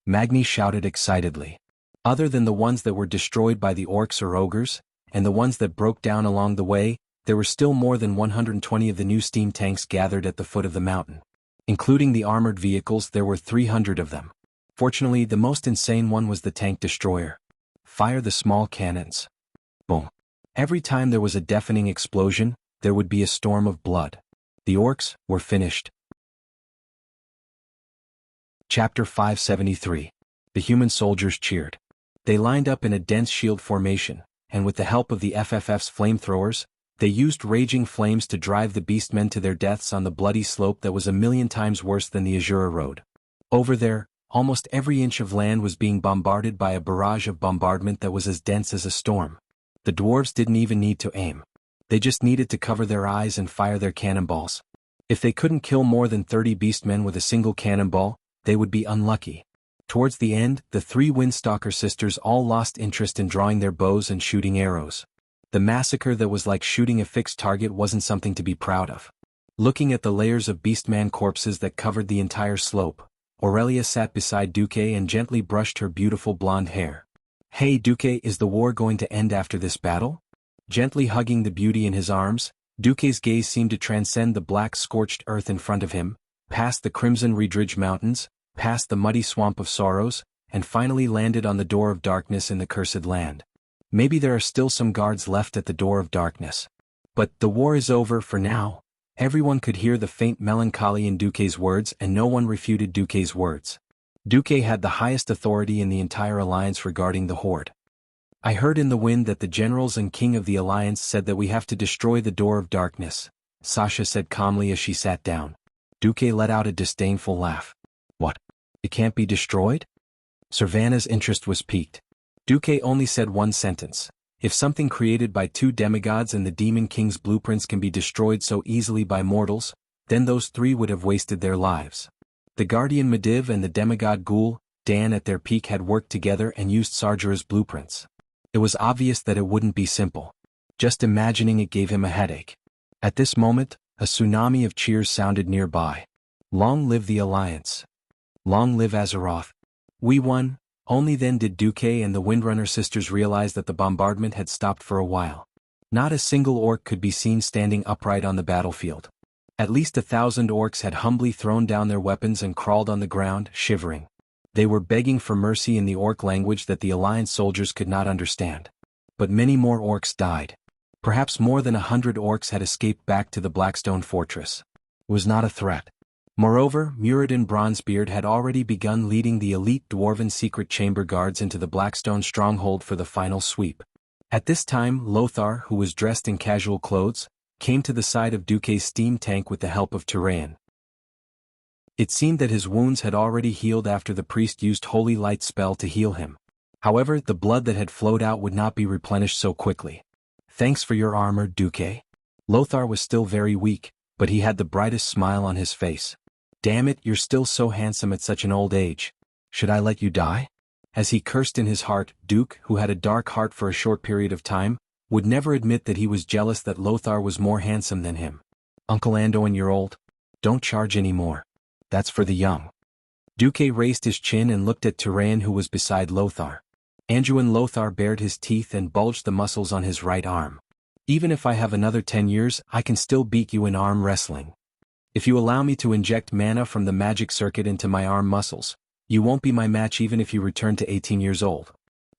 Magni shouted excitedly. Other than the ones that were destroyed by the orcs or ogres, and the ones that broke down along the way, there were still more than 120 of the new steam tanks gathered at the foot of the mountain. Including the armored vehicles, there were 300 of them. Fortunately, the most insane one was the tank destroyer. Fire the small cannons. Boom. Every time there was a deafening explosion, there would be a storm of blood. The orcs were finished. Chapter 573. The human soldiers cheered. They lined up in a dense shield formation, and with the help of the FFF's flamethrowers, they used raging flames to drive the beastmen to their deaths on the bloody slope that was 1,000,000 times worse than the Azura Road. Over there, almost every inch of land was being bombarded by a barrage of bombardment that was as dense as a storm. The dwarves didn't even need to aim. They just needed to cover their eyes and fire their cannonballs. If they couldn't kill more than 30 beastmen with a single cannonball, they would be unlucky. Towards the end, the 3 Windstalker sisters all lost interest in drawing their bows and shooting arrows. The massacre that was like shooting a fixed target wasn't something to be proud of. Looking at the layers of beastman corpses that covered the entire slope, Aurelia sat beside Duque and gently brushed her beautiful blonde hair. "Hey Duque, is the war going to end after this battle?" Gently hugging the beauty in his arms, Duque's gaze seemed to transcend the black scorched earth in front of him, past the crimson Redridge Mountains, past the muddy swamp of sorrows, and finally landed on the door of darkness in the cursed land. Maybe there are still some guards left at the door of darkness. But the war is over for now. Everyone could hear the faint melancholy in Duque's words, and no one refuted Duque's words. Duque had the highest authority in the entire alliance regarding the Horde. I heard in the wind that the generals and king of the alliance said that we have to destroy the door of darkness, Sasha said calmly as she sat down. Duque let out a disdainful laugh. What? It can't be destroyed? Servana's interest was piqued. Duque only said one sentence. If something created by two demigods and the Demon King's blueprints can be destroyed so easily by mortals, then those three would have wasted their lives. The Guardian Medivh and the demigod Ghoul, Dan at their peak had worked together and used Sargera's blueprints. It was obvious that it wouldn't be simple. Just imagining it gave him a headache. At this moment, a tsunami of cheers sounded nearby. Long live the Alliance. Long live Azeroth. We won. Only then did Duque and the Windrunner sisters realize that the bombardment had stopped for a while. Not a single orc could be seen standing upright on the battlefield. At least 1,000 orcs had humbly thrown down their weapons and crawled on the ground, shivering. They were begging for mercy in the orc language that the Alliance soldiers could not understand. But many more orcs died. Perhaps more than 100 orcs had escaped back to the Blackstone Fortress. It was not a threat. Moreover, Muradin Bronzebeard had already begun leading the elite Dwarven secret chamber guards into the Blackstone stronghold for the final sweep. At this time, Lothar, who was dressed in casual clothes, came to the side of Duque's steam tank with the help of Tyraean. It seemed that his wounds had already healed after the priest used Holy Light spell to heal him. However, the blood that had flowed out would not be replenished so quickly. Thanks for your armor, Duque. Lothar was still very weak, but he had the brightest smile on his face. Damn it, you're still so handsome at such an old age. Should I let you die? As he cursed in his heart, Duke, who had a dark heart for a short period of time, would never admit that he was jealous that Lothar was more handsome than him. Uncle Anduin, you're old. Don't charge any more. That's for the young. Duque raised his chin and looked at Tyraean, who was beside Lothar. Anduin Lothar bared his teeth and bulged the muscles on his right arm. Even if I have another 10 years, I can still beat you in arm wrestling. If you allow me to inject mana from the magic circuit into my arm muscles, you won't be my match even if you return to 18 years old.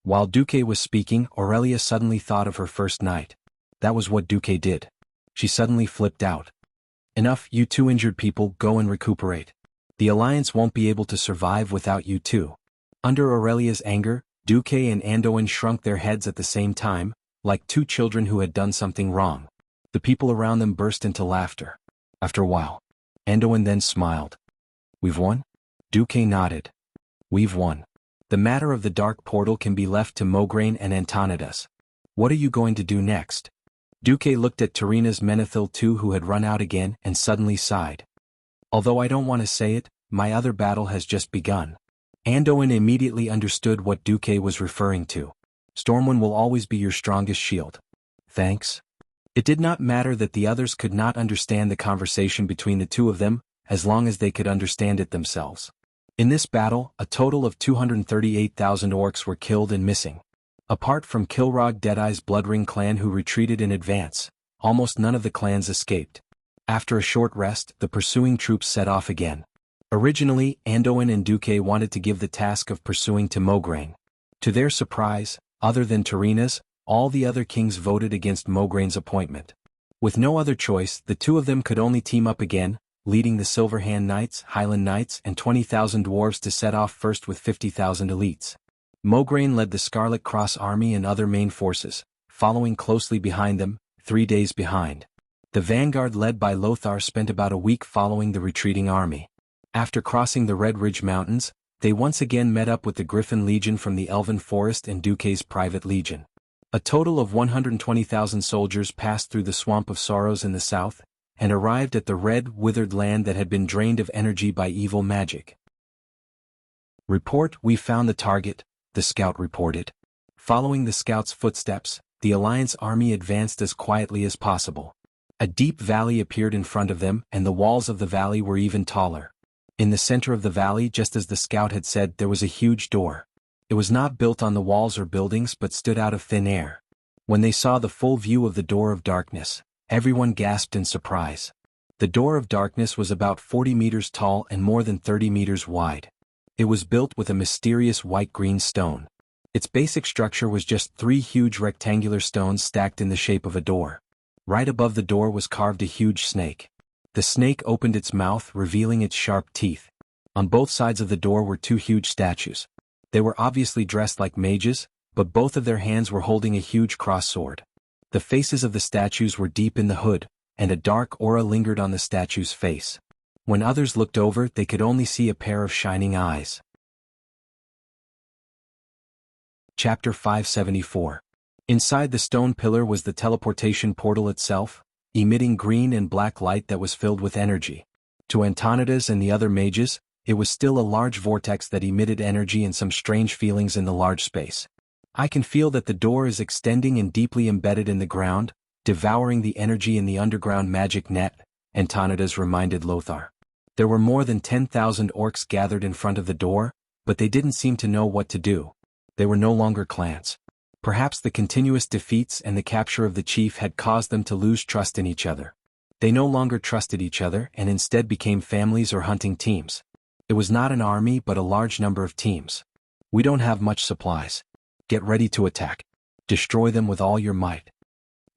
While Duque was speaking, Aurelia suddenly thought of her first night. That was what Duque did. She suddenly flipped out. Enough, you two injured people, go and recuperate. The Alliance won't be able to survive without you two. Under Aurelia's anger, Duque and Anduin shrunk their heads at the same time, like two children who had done something wrong. The people around them burst into laughter. After a while, Anduin then smiled. We've won? Duque nodded. We've won. The matter of the Dark Portal can be left to Mograine and Antonidas. What are you going to do next? Duque looked at Tarina's Menethil II, who had run out again, and suddenly sighed. Although I don't want to say it, my other battle has just begun. Anduin immediately understood what Duque was referring to. Stormwind will always be your strongest shield. Thanks. It did not matter that the others could not understand the conversation between the two of them, as long as they could understand it themselves. In this battle, a total of 238,000 orcs were killed and missing. Apart from Kilrog Deadeye's Bloodring clan, who retreated in advance, almost none of the clans escaped. After a short rest, the pursuing troops set off again. Originally, Anduin and Duque wanted to give the task of pursuing to Mograine. To their surprise, other than Tarina's, all the other kings voted against Mograine's appointment. With no other choice, the two of them could only team up again, leading the Silverhand Knights, Highland Knights, and 20,000 dwarves to set off first with 50,000 elites. Mograine led the Scarlet Cross Army and other main forces, following closely behind them, 3 days behind. The vanguard led by Lothar spent about a week following the retreating army. After crossing the Red Ridge Mountains, they once again met up with the Griffin Legion from the Elven Forest and Duque's private legion. A total of 120,000 soldiers passed through the Swamp of Sorrows in the south, and arrived at the red, withered land that had been drained of energy by evil magic. Report, we found the target, the scout reported. Following the scout's footsteps, the Alliance army advanced as quietly as possible. A deep valley appeared in front of them, and the walls of the valley were even taller. In the center of the valley, just as the scout had said, there was a huge door. It was not built on the walls or buildings but stood out of thin air. When they saw the full view of the Door of Darkness, everyone gasped in surprise. The Door of Darkness was about 40 meters tall and more than 30 meters wide. It was built with a mysterious white-green stone. Its basic structure was just 3 huge rectangular stones stacked in the shape of a door. Right above the door was carved a huge snake. The snake opened its mouth, revealing its sharp teeth. On both sides of the door were 2 huge statues. They were obviously dressed like mages, but both of their hands were holding a huge cross sword. The faces of the statues were deep in the hood, and a dark aura lingered on the statue's face. When others looked over, they could only see a pair of shining eyes. Chapter 574. Inside the stone pillar was the teleportation portal itself, emitting green and black light that was filled with energy. To Antonidas and the other mages, it was still a large vortex that emitted energy and some strange feelings in the large space. I can feel that the door is extending and deeply embedded in the ground, devouring the energy in the underground magic net, Antonidas reminded Lothar. There were more than 10,000 orcs gathered in front of the door, but they didn't seem to know what to do. They were no longer clans. Perhaps the continuous defeats and the capture of the chief had caused them to lose trust in each other. They no longer trusted each other and instead became families or hunting teams. It was not an army but a large number of teams. We don't have much supplies. Get ready to attack. Destroy them with all your might.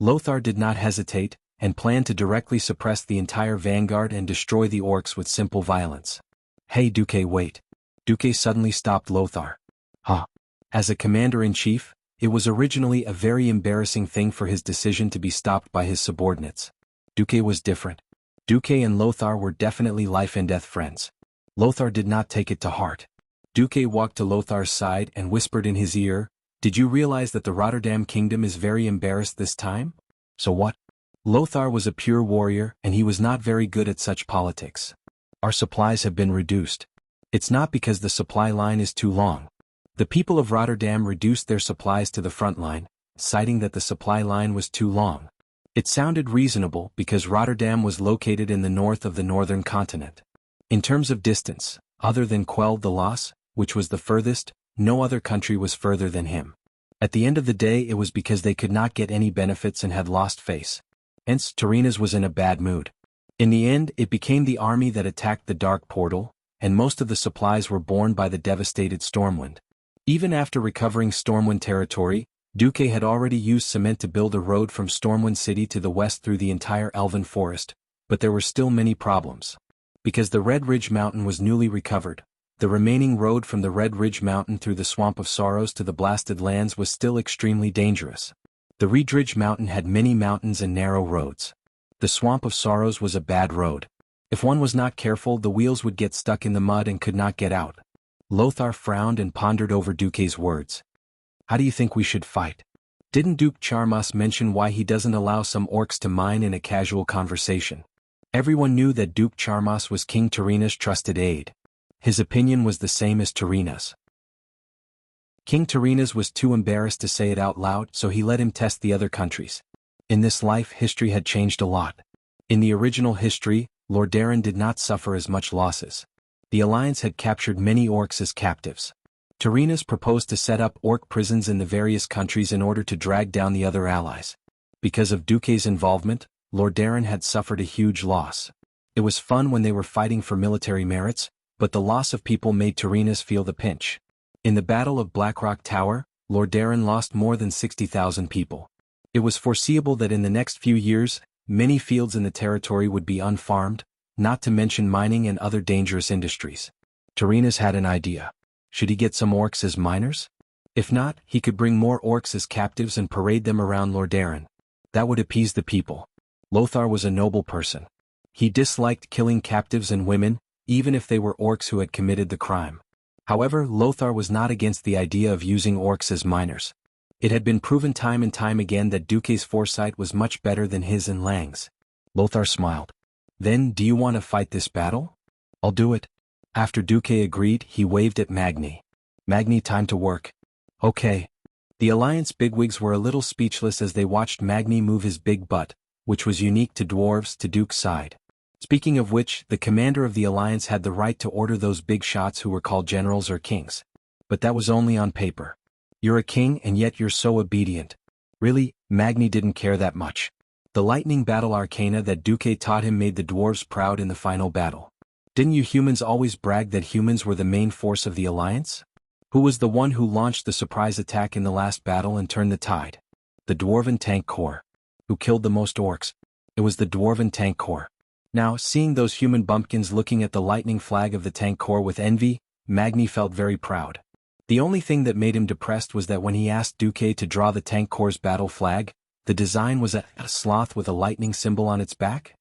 Lothar did not hesitate, and planned to directly suppress the entire vanguard and destroy the orcs with simple violence. Hey Duque, wait. Duque suddenly stopped Lothar. Huh. As a commander-in-chief, it was originally a very embarrassing thing for his decision to be stopped by his subordinates. Duque was different. Duque and Lothar were definitely life-and-death friends. Lothar did not take it to heart. Duque walked to Lothar's side and whispered in his ear, "Did you realize that the Rotterdam kingdom is very embarrassed this time?" So what? Lothar was a pure warrior and he was not very good at such politics. Our supplies have been reduced. It's not because the supply line is too long. The people of Rotterdam reduced their supplies to the front line, citing that the supply line was too long. It sounded reasonable because Rotterdam was located in the north of the northern continent. In terms of distance, other than Quell the Loss, which was the furthest, no other country was further than him. At the end of the day it was because they could not get any benefits and had lost face. Hence, Turinas was in a bad mood. In the end, it became the army that attacked the Dark Portal, and most of the supplies were borne by the devastated Stormwind. Even after recovering Stormwind territory, Duque had already used cement to build a road from Stormwind City to the west through the entire Elven Forest, but there were still many problems. Because the Red Ridge Mountain was newly recovered, the remaining road from the Red Ridge Mountain through the Swamp of Sorrows to the Blasted Lands was still extremely dangerous. The Red Ridge Mountain had many mountains and narrow roads. The Swamp of Sorrows was a bad road. If one was not careful, the wheels would get stuck in the mud and could not get out. Lothar frowned and pondered over Duque's words. How do you think we should fight? Didn't Duke Charmas mention why he doesn't allow some orcs to mine in a casual conversation? Everyone knew that Duke Charmas was King Turinas' trusted aide. His opinion was the same as Turinas. King Turinas was too embarrassed to say it out loud, so he let him test the other countries. In this life, history had changed a lot. In the original history, Lordaeron did not suffer as much losses. The Alliance had captured many orcs as captives. Turinas proposed to set up orc prisons in the various countries in order to drag down the other allies. Because of Duque's involvement, Lordaeron had suffered a huge loss. It was fun when they were fighting for military merits, but the loss of people made Turinas feel the pinch. In the Battle of Blackrock Tower, Lordaeron lost more than 60,000 people. It was foreseeable that in the next few years, many fields in the territory would be unfarmed, not to mention mining and other dangerous industries. Turinas had an idea. Should he get some orcs as miners? If not, he could bring more orcs as captives and parade them around Lordaeron. That would appease the people. Lothar was a noble person. He disliked killing captives and women, even if they were orcs who had committed the crime. However, Lothar was not against the idea of using orcs as miners. It had been proven time and time again that Duque's foresight was much better than his and Lang's. Lothar smiled. Then, do you want to fight this battle? I'll do it. After Duque agreed, he waved at Magni. Magni, time to work. Okay. The Alliance bigwigs were a little speechless as they watched Magni move his big butt, which was unique to dwarves, to Duke's side. Speaking of which, the commander of the Alliance had the right to order those big shots who were called generals or kings. But that was only on paper. You're a king and yet you're so obedient. Really, Magni didn't care that much. The lightning battle arcana that Duque taught him made the dwarves proud in the final battle. Didn't you humans always brag that humans were the main force of the alliance? Who was the one who launched the surprise attack in the last battle and turned the tide? The Dwarven Tank Corps. Who killed the most orcs? It was the Dwarven Tank Corps. Now, seeing those human bumpkins looking at the lightning flag of the Tank Corps with envy, Magni felt very proud. The only thing that made him depressed was that when he asked Duque to draw the Tank Corps' battle flag, the design was a sloth with a lightning symbol on its back.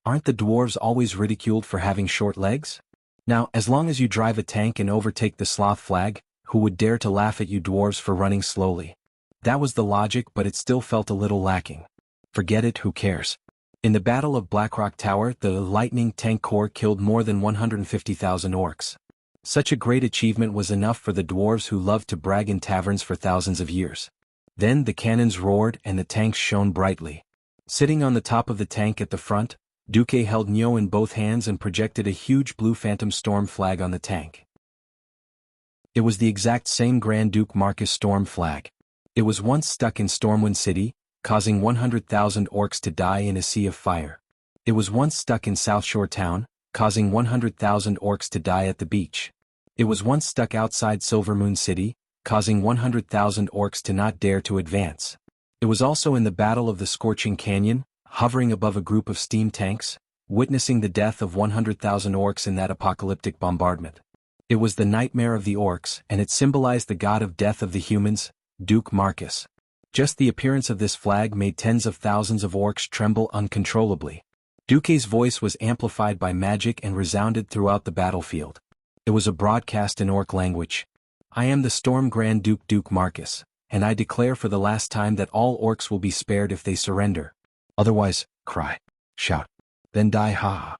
Aren't the dwarves always ridiculed for having short legs? Now, as long as you drive a tank and overtake the sloth flag, who would dare to laugh at you dwarves for running slowly? That was the logic, but it still felt a little lacking. Forget it, who cares? In the Battle of Blackrock Tower, the Lightning Tank Corps killed more than 150,000 orcs. Such a great achievement was enough for the dwarves who loved to brag in taverns for thousands of years. Then the cannons roared and the tanks shone brightly. Sitting on the top of the tank at the front, Duque held Nyo in both hands and projected a huge blue Phantom Storm flag on the tank. It was the exact same Grand Duke Marcus Storm flag. It was once stuck in Stormwind City, causing 100,000 orcs to die in a sea of fire. It was once stuck in South Shore Town, causing 100,000 orcs to die at the beach. It was once stuck outside Silvermoon City, causing 100,000 orcs to not dare to advance. It was also in the Battle of the Scorching Canyon, hovering above a group of steam tanks, witnessing the death of 100,000 orcs in that apocalyptic bombardment. It was the nightmare of the orcs, and it symbolized the god of death of the humans, Duke Marcus. Just the appearance of this flag made tens of thousands of orcs tremble uncontrollably. Duque's voice was amplified by magic and resounded throughout the battlefield. It was a broadcast in orc language. I am the Storm Grand Duke Duke Marcus, and I declare for the last time that all orcs will be spared if they surrender. Otherwise, cry, shout, then die, ha.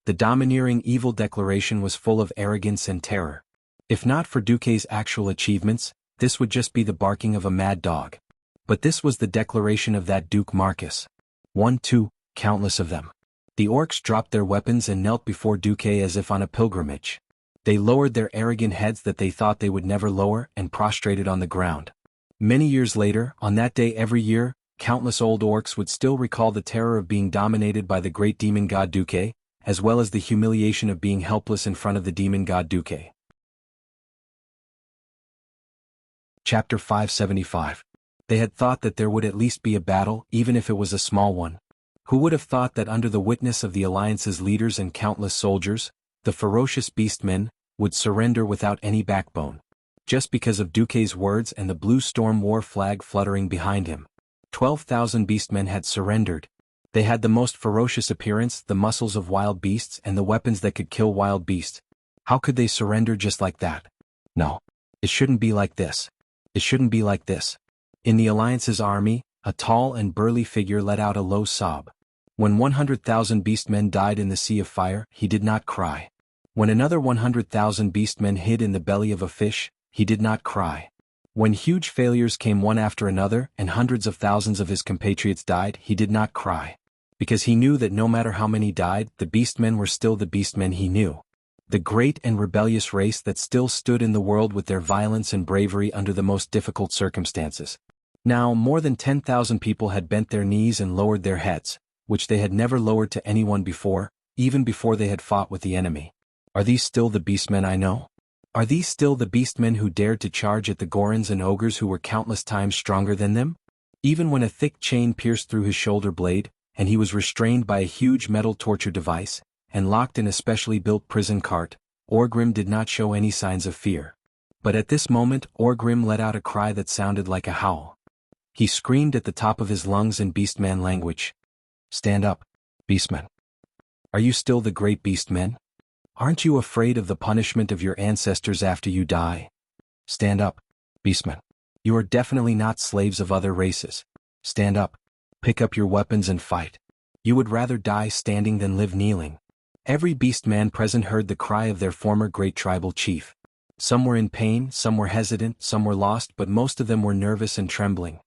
The domineering evil declaration was full of arrogance and terror. If not for Duque's actual achievements, this would just be the barking of a mad dog. But this was the declaration of that Duke Marcus. 1, 2, countless of them. The orcs dropped their weapons and knelt before Duque as if on a pilgrimage. They lowered their arrogant heads that they thought they would never lower and prostrated on the ground. Many years later, on that day every year, countless old orcs would still recall the terror of being dominated by the great demon god Duque, as well as the humiliation of being helpless in front of the demon god Duque. Chapter 575. They had thought that there would at least be a battle, even if it was a small one. Who would have thought that under the witness of the Alliance's leaders and countless soldiers, the ferocious beastmen, would surrender without any backbone? Just because of Duque's words and the blue storm war flag fluttering behind him. 12,000 beastmen had surrendered. They had the most ferocious appearance, the muscles of wild beasts and the weapons that could kill wild beasts. How could they surrender just like that? No. It shouldn't be like this. It shouldn't be like this. In the Alliance's army, a tall and burly figure let out a low sob. When 100,000 beastmen died in the sea of fire, he did not cry. When another 100,000 beastmen hid in the belly of a fish, he did not cry. When huge failures came one after another and hundreds of thousands of his compatriots died, he did not cry. Because he knew that no matter how many died, the beastmen were still the beastmen he knew. The great and rebellious race that still stood in the world with their violence and bravery under the most difficult circumstances. Now, more than 10,000 people had bent their knees and lowered their heads, which they had never lowered to anyone before, even before they had fought with the enemy. Are these still the beastmen I know? Are these still the beastmen who dared to charge at the Gorons and ogres who were countless times stronger than them? Even when a thick chain pierced through his shoulder blade, and he was restrained by a huge metal torture device, and locked in a specially built prison cart, Orgrim did not show any signs of fear. But at this moment Orgrim let out a cry that sounded like a howl. He screamed at the top of his lungs in beastman language. Stand up, beastmen. Are you still the great beastmen? Aren't you afraid of the punishment of your ancestors after you die? Stand up, beastmen. You are definitely not slaves of other races. Stand up, pick up your weapons and fight. You would rather die standing than live kneeling. Every beastman present heard the cry of their former great tribal chief. Some were in pain, some were hesitant, some were lost, but most of them were nervous and trembling.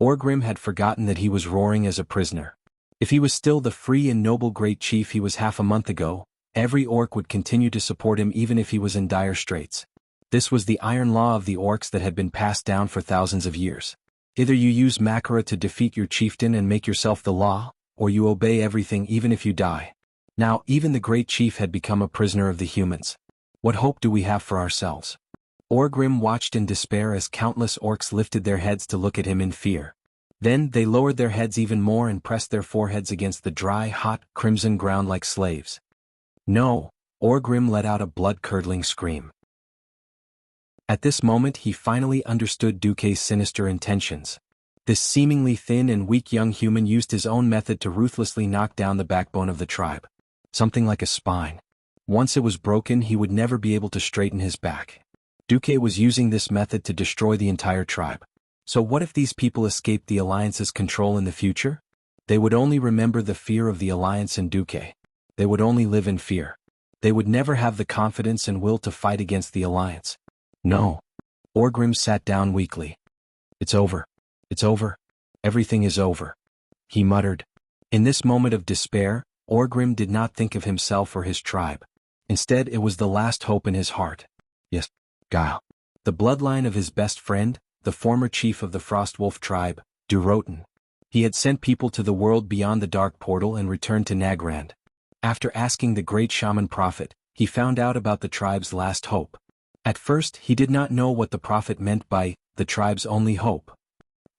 Orgrim had forgotten that he was roaring as a prisoner. If he was still the free and noble great chief he was half a month ago, every orc would continue to support him even if he was in dire straits. This was the iron law of the orcs that had been passed down for thousands of years. Either you use Makara to defeat your chieftain and make yourself the law, or you obey everything even if you die. Now, even the great chief had become a prisoner of the humans. What hope do we have for ourselves? Orgrim watched in despair as countless orcs lifted their heads to look at him in fear. Then they lowered their heads even more and pressed their foreheads against the dry, hot, crimson ground like slaves. No, Orgrim let out a blood-curdling scream. At this moment he finally understood Duque's sinister intentions. This seemingly thin and weak young human used his own method to ruthlessly knock down the backbone of the tribe. Something like a spine. Once it was broken, he would never be able to straighten his back. Duque was using this method to destroy the entire tribe. So what if these people escaped the Alliance's control in the future? They would only remember the fear of the Alliance and Duque. They would only live in fear. They would never have the confidence and will to fight against the Alliance. No. Orgrim sat down weakly. It's over. It's over. Everything is over. He muttered. In this moment of despair, Orgrim did not think of himself or his tribe. Instead, it was the last hope in his heart. Yes, Gael. The bloodline of his best friend, the former chief of the Frostwolf tribe, Durotan. He had sent people to the world beyond the Dark Portal and returned to Nagrand. After asking the great shaman prophet, he found out about the tribe's last hope. At first, he did not know what the prophet meant by the tribe's only hope.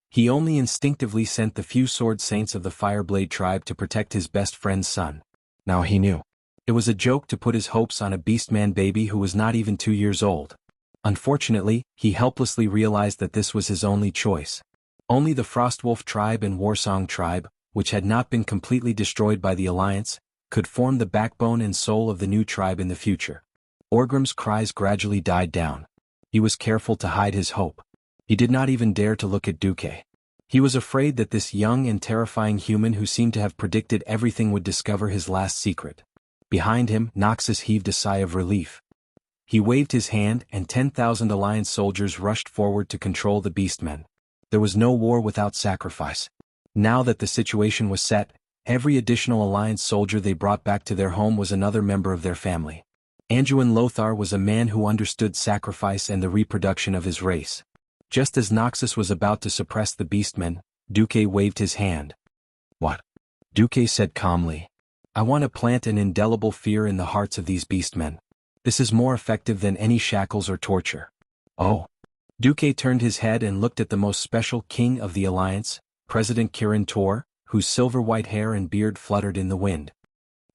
He only instinctively sent the few sword saints of the Fireblade tribe to protect his best friend's son. Now he knew. It was a joke to put his hopes on a beastman baby who was not even 2 years old. Unfortunately, he helplessly realized that this was his only choice. Only the Frostwolf tribe and Warsong tribe, which had not been completely destroyed by the Alliance, could form the backbone and soul of the new tribe in the future. Orgrim's cries gradually died down. He was careful to hide his hope. He did not even dare to look at Duque. He was afraid that this young and terrifying human who seemed to have predicted everything would discover his last secret. Behind him, Noxus heaved a sigh of relief. He waved his hand and 10,000 Alliance soldiers rushed forward to control the beastmen. There was no war without sacrifice. Now that the situation was set, every additional Alliance soldier they brought back to their home was another member of their family. Anduin Lothar was a man who understood sacrifice and the reproduction of his race. Just as Noxus was about to suppress the beastmen, Duque waved his hand. What? Duque said calmly. I want to plant an indelible fear in the hearts of these beastmen. This is more effective than any shackles or torture. Oh. Duque turned his head and looked at the most special king of the Alliance, President Kirin Tor, whose silver-white hair and beard fluttered in the wind.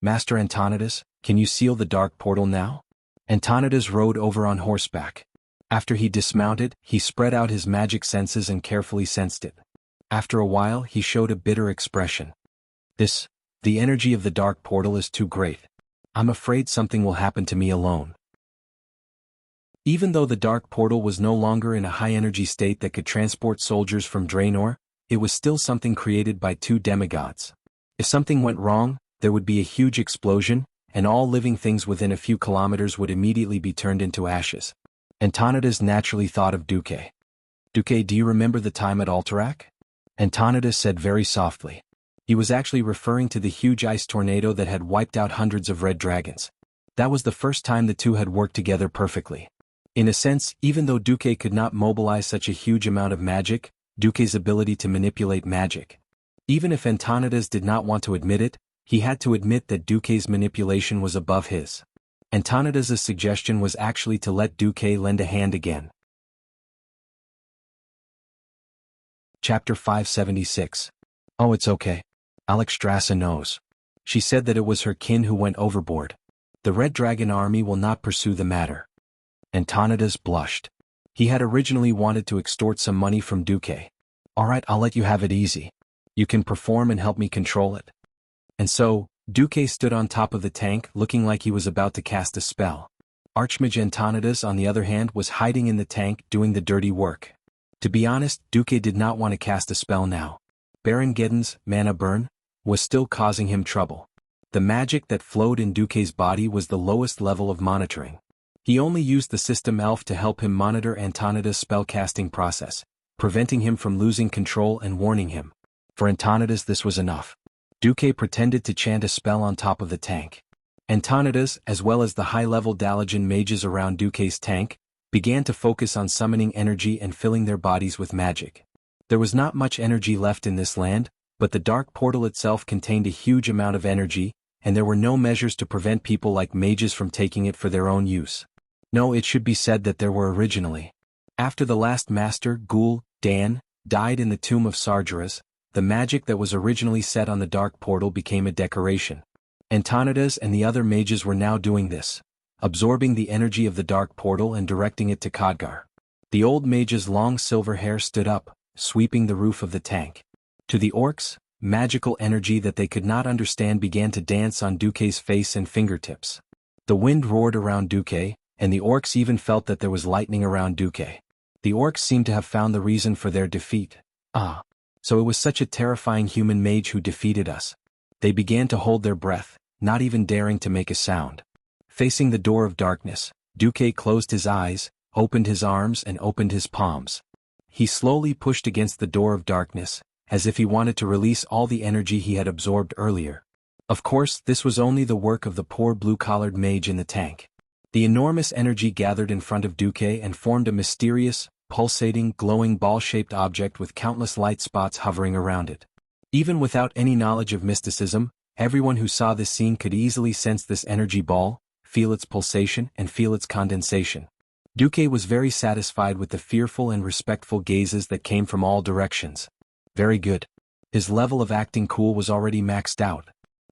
Master Antonidas, can you seal the Dark Portal now? Antonidas rode over on horseback. After he dismounted, he spread out his magic senses and carefully sensed it. After a while, he showed a bitter expression. The energy of the Dark Portal is too great. I'm afraid something will happen to me alone. Even though the Dark Portal was no longer in a high-energy state that could transport soldiers from Draenor, it was still something created by 2 demigods. If something went wrong, there would be a huge explosion, and all living things within a few kilometers would immediately be turned into ashes. Antonidas naturally thought of Duque. Duque, do you remember the time at Alterac? Antonidas said very softly. He was actually referring to the huge ice tornado that had wiped out hundreds of red dragons. That was the first time the two had worked together perfectly. In a sense, even though Duque could not mobilize such a huge amount of magic, Duque's ability to manipulate magic. Even if Antonidas did not want to admit it, he had to admit that Duque's manipulation was above his. Antonidas's suggestion was actually to let Duque lend a hand again. Chapter 576. Oh, it's okay. Alexstrasza knows. She said that it was her kin who went overboard. The Red Dragon army will not pursue the matter. Antonidas blushed. He had originally wanted to extort some money from Duque. Alright, I'll let you have it easy. You can perform and help me control it. And so, Duque stood on top of the tank looking like he was about to cast a spell. Archmage Antonidas, on the other hand, was hiding in the tank doing the dirty work. To be honest, Duque did not want to cast a spell now. Baron Geddon's mana burn was still causing him trouble. The magic that flowed in Duque's body was the lowest level of monitoring. He only used the system elf to help him monitor Antonidas' spellcasting process, preventing him from losing control and warning him. For Antonidas this was enough. Duque pretended to chant a spell on top of the tank. Antonidas, as well as the high-level Dalajan mages around Duque's tank, began to focus on summoning energy and filling their bodies with magic. There was not much energy left in this land, but the dark portal itself contained a huge amount of energy, and there were no measures to prevent people like mages from taking it for their own use. No, it should be said that there were originally. After the last master, Ghoul, Dan, died in the tomb of Sargeras, the magic that was originally set on the dark portal became a decoration. Antonidas and the other mages were now doing this, absorbing the energy of the dark portal and directing it to Khadgar. The old mage's long silver hair stood up, sweeping the roof of the tank. To the orcs, magical energy that they could not understand began to dance on Duque's face and fingertips. The wind roared around Duque, and the orcs even felt that there was lightning around Duque. The orcs seemed to have found the reason for their defeat. Ah, so it was such a terrifying human mage who defeated us. They began to hold their breath, not even daring to make a sound. Facing the door of darkness, Duque closed his eyes, opened his arms and opened his palms. He slowly pushed against the door of darkness, as if he wanted to release all the energy he had absorbed earlier. Of course, this was only the work of the poor blue-collared mage in the tank. The enormous energy gathered in front of Duque and formed a mysterious, pulsating, glowing ball-shaped object with countless light spots hovering around it. Even without any knowledge of mysticism, everyone who saw this scene could easily sense this energy ball, feel its pulsation and feel its condensation. Duque was very satisfied with the fearful and respectful gazes that came from all directions. Very good. His level of acting cool was already maxed out.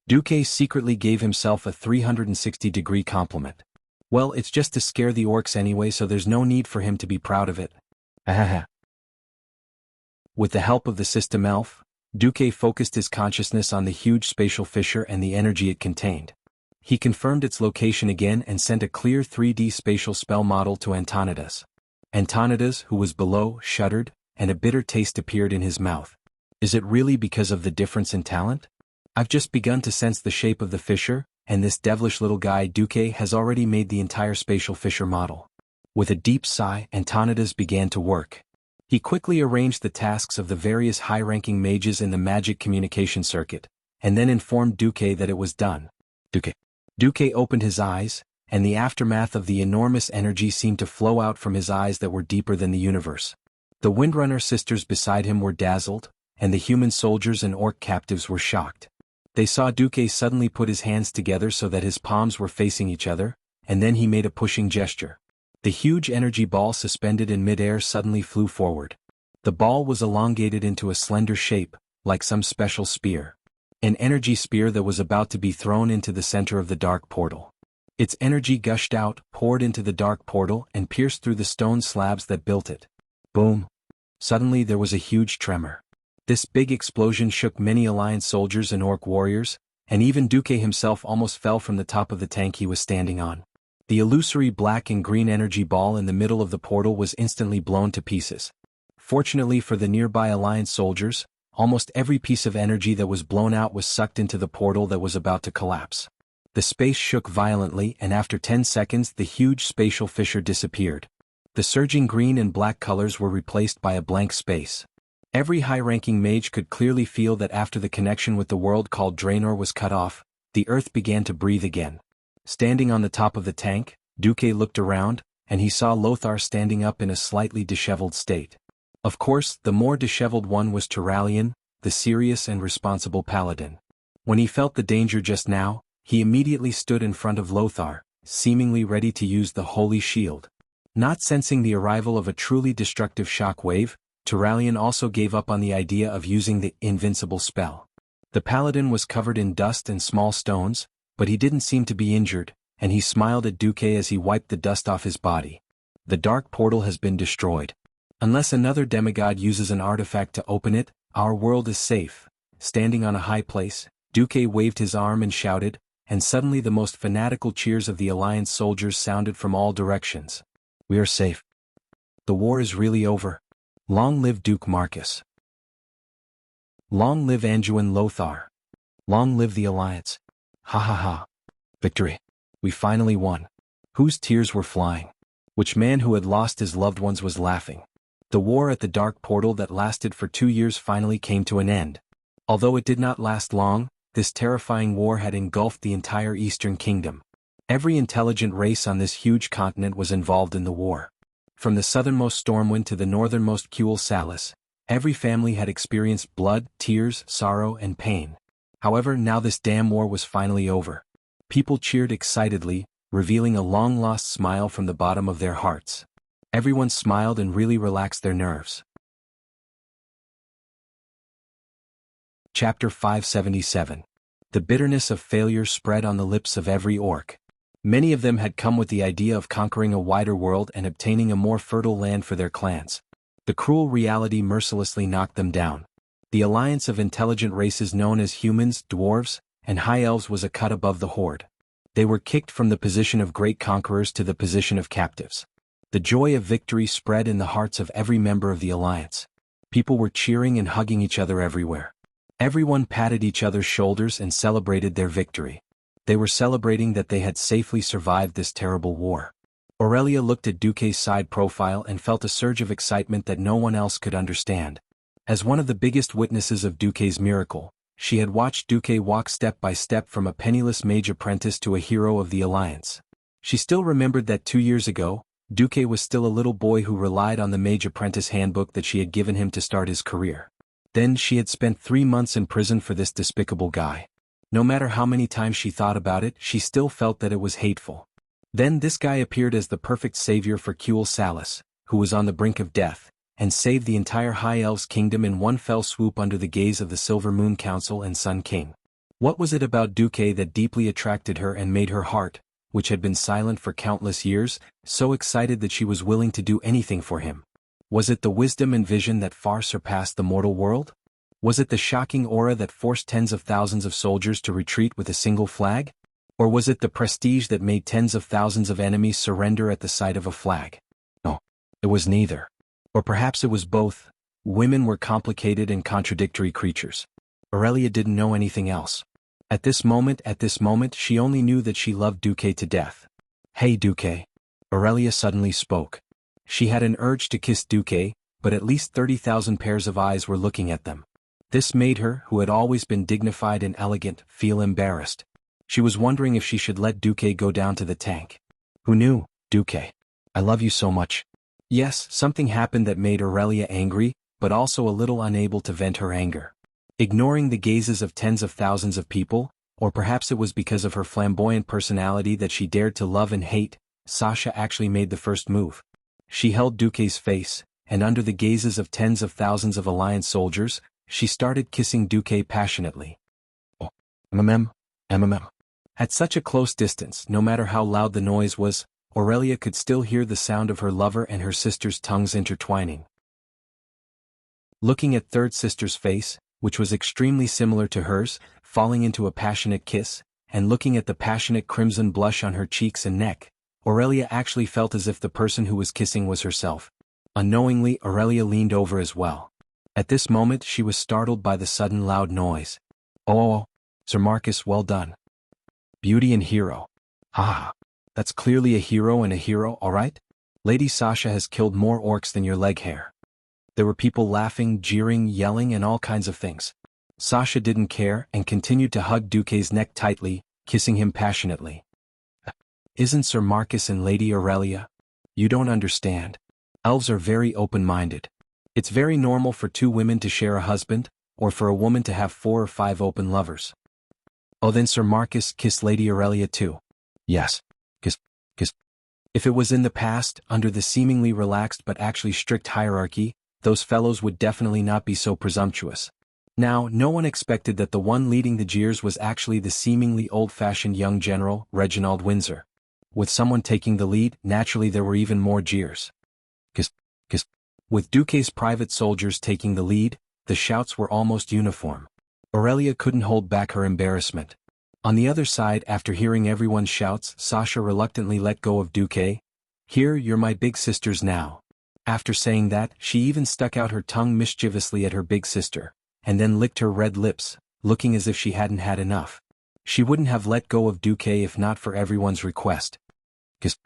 Duque secretly gave himself a 360-degree compliment. Well, it's just to scare the orcs anyway, so there's no need for him to be proud of it. Ahaha. With the help of the system elf, Duque focused his consciousness on the huge spatial fissure and the energy it contained. He confirmed its location again and sent a clear 3D spatial spell model to Antonidas. Antonidas, who was below, shuddered, and a bitter taste appeared in his mouth. Is it really because of the difference in talent? I've just begun to sense the shape of the fissure, and this devilish little guy Duque has already made the entire spatial fissure model. With a deep sigh, Antonidas began to work. He quickly arranged the tasks of the various high-ranking mages in the magic communication circuit, and then informed Duque that it was done. Duque opened his eyes, and the aftermath of the enormous energy seemed to flow out from his eyes that were deeper than the universe. The Windrunner sisters beside him were dazzled, and the human soldiers and orc captives were shocked. They saw Duque suddenly put his hands together so that his palms were facing each other, and then he made a pushing gesture. The huge energy ball suspended in midair suddenly flew forward. The ball was elongated into a slender shape, like some special spear. An energy spear that was about to be thrown into the center of the dark portal. Its energy gushed out, poured into the dark portal and pierced through the stone slabs that built it. Boom! Suddenly there was a huge tremor. This big explosion shook many Alliance soldiers and orc warriors, and even Duque himself almost fell from the top of the tank he was standing on. The illusory black and green energy ball in the middle of the portal was instantly blown to pieces. Fortunately for the nearby Alliance soldiers, almost every piece of energy that was blown out was sucked into the portal that was about to collapse. The space shook violently, and after 10 seconds the huge spatial fissure disappeared. The surging green and black colors were replaced by a blank space. Every high-ranking mage could clearly feel that after the connection with the world called Draenor was cut off, the earth began to breathe again. Standing on the top of the tank, Duque looked around, and he saw Lothar standing up in a slightly disheveled state. Of course, the more disheveled one was Turalian, the serious and responsible paladin. When he felt the danger just now, he immediately stood in front of Lothar, seemingly ready to use the holy shield. Not sensing the arrival of a truly destructive shock wave, Turalian also gave up on the idea of using the invincible spell. The paladin was covered in dust and small stones, but he didn't seem to be injured, and he smiled at Duque as he wiped the dust off his body. The dark portal has been destroyed. Unless another demigod uses an artifact to open it, our world is safe. Standing on a high place, Duque waved his arm and shouted, and suddenly the most fanatical cheers of the Alliance soldiers sounded from all directions. We are safe. The war is really over. Long live Duke Marcus. Long live Anduin Lothar. Long live the Alliance. Ha ha ha. Victory. We finally won. Whose tears were flying? Which man who had lost his loved ones was laughing? The war at the dark portal that lasted for 2 years finally came to an end. Although it did not last long, this terrifying war had engulfed the entire Eastern Kingdom. Every intelligent race on this huge continent was involved in the war. From the southernmost Stormwind to the northernmost Kuel Salis, Every family had experienced blood, tears, sorrow, and pain. However, now this damn war was finally over. People cheered excitedly, revealing a long-lost smile from the bottom of their hearts. Everyone smiled and really relaxed their nerves. Chapter 577. The bitterness of failure spread on the lips of every orc. Many of them had come with the idea of conquering a wider world and obtaining a more fertile land for their clans. The cruel reality mercilessly knocked them down. The alliance of intelligent races known as humans, dwarves, and high elves was a cut above the horde. They were kicked from the position of great conquerors to the position of captives. The joy of victory spread in the hearts of every member of the alliance. People were cheering and hugging each other everywhere. Everyone patted each other's shoulders and celebrated their victory. They were celebrating that they had safely survived this terrible war. Aurelia looked at Duque's side profile and felt a surge of excitement that no one else could understand. As one of the biggest witnesses of Duque's miracle, she had watched Duque walk step by step from a penniless mage apprentice to a hero of the alliance. She still remembered that 2 years ago, Duque was still a little boy who relied on the mage apprentice handbook that she had given him to start his career. Then she had spent 3 months in prison for this despicable guy. No matter how many times she thought about it, she still felt that it was hateful. Then this guy appeared as the perfect savior for Kuel Salas, who was on the brink of death, and saved the entire High Elves kingdom in one fell swoop under the gaze of the Silver Moon Council and Sun King. What was it about Duque that deeply attracted her and made her heart, which had been silent for countless years, so excited that she was willing to do anything for him? Was it the wisdom and vision that far surpassed the mortal world? Was it the shocking aura that forced tens of thousands of soldiers to retreat with a single flag? Or was it the prestige that made tens of thousands of enemies surrender at the sight of a flag? No, it was neither. Or perhaps it was both. Women were complicated and contradictory creatures. Aurelia didn't know anything else. At this moment, she only knew that she loved Duque to death. "Hey Duque." Aurelia suddenly spoke. She had an urge to kiss Duque, but at least 30,000 pairs of eyes were looking at them. This made her, who had always been dignified and elegant, feel embarrassed. She was wondering if she should let Duque go down to the tank. Who knew? "Duque, I love you so much." Yes, something happened that made Aurelia angry, but also a little unable to vent her anger. Ignoring the gazes of tens of thousands of people, or perhaps it was because of her flamboyant personality that she dared to love and hate, Sasha actually made the first move. She held Duque's face, and under the gazes of tens of thousands of Alliance soldiers, she started kissing Duque passionately. Oh, mm. At such a close distance, no matter how loud the noise was, Aurelia could still hear the sound of her lover and her sister's tongues intertwining. Looking at third sister's face, which was extremely similar to hers, falling into a passionate kiss, and looking at the passionate crimson blush on her cheeks and neck, Aurelia actually felt as if the person who was kissing was herself. Unknowingly, Aurelia leaned over as well. At this moment she was startled by the sudden loud noise. "Oh, Sir Marcus, well done. Beauty and hero. Ah, that's clearly a hero and a hero, alright? Lady Sasha has killed more orcs than your leg hair." There were people laughing, jeering, yelling, and all kinds of things. Sasha didn't care and continued to hug Duque's neck tightly, kissing him passionately. "Isn't Sir Marcus and Lady Aurelia? You don't understand. Elves are very open-minded. It's very normal for 2 women to share a husband, or for a woman to have 4 or 5 open lovers." "Oh, then Sir Marcus kissed Lady Aurelia too?" "Yes. Kiss. If it was in the past, under the seemingly relaxed but actually strict hierarchy, those fellows would definitely not be so presumptuous. Now, no one expected that the one leading the jeers was actually the seemingly old-fashioned young general, Reginald Windsor. With someone taking the lead, naturally there were even more jeers. Kiss. With Duque's private soldiers taking the lead, the shouts were almost uniform. Aurelia couldn't hold back her embarrassment. On the other side, after hearing everyone's shouts, Sasha reluctantly let go of Duque. "Here, you're my big sisters now." After saying that, she even stuck out her tongue mischievously at her big sister, and then licked her red lips, looking as if she hadn't had enough. She wouldn't have let go of Duque if not for everyone's request. Kiss.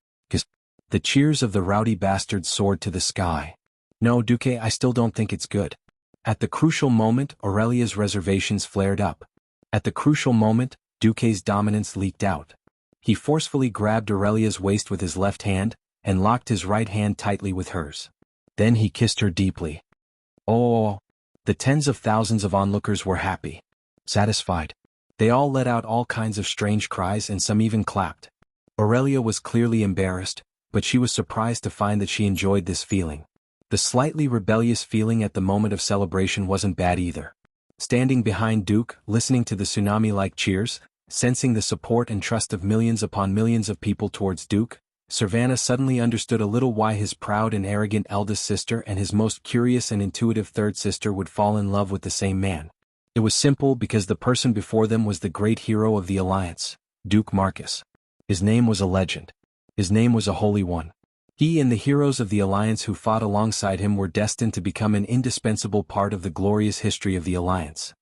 The cheers of the rowdy bastards soared to the sky. "No, Duque, I still don't think it's good." At the crucial moment, Aurelia's reservations flared up. At the crucial moment, Duque's dominance leaked out. He forcefully grabbed Aurelia's waist with his left hand, and locked his right hand tightly with hers. Then he kissed her deeply. Oh! The tens of thousands of onlookers were happy. Satisfied. They all let out all kinds of strange cries and some even clapped. Aurelia was clearly embarrassed, but she was surprised to find that she enjoyed this feeling. The slightly rebellious feeling at the moment of celebration wasn't bad either. Standing behind Duke, listening to the tsunami-like cheers, sensing the support and trust of millions upon millions of people towards Duke, Savannah suddenly understood a little why his proud and arrogant eldest sister and his most curious and intuitive third sister would fall in love with the same man. It was simple because the person before them was the great hero of the Alliance, Duke Marcus. His name was a legend. His name was a holy one. He and the heroes of the Alliance who fought alongside him were destined to become an indispensable part of the glorious history of the Alliance.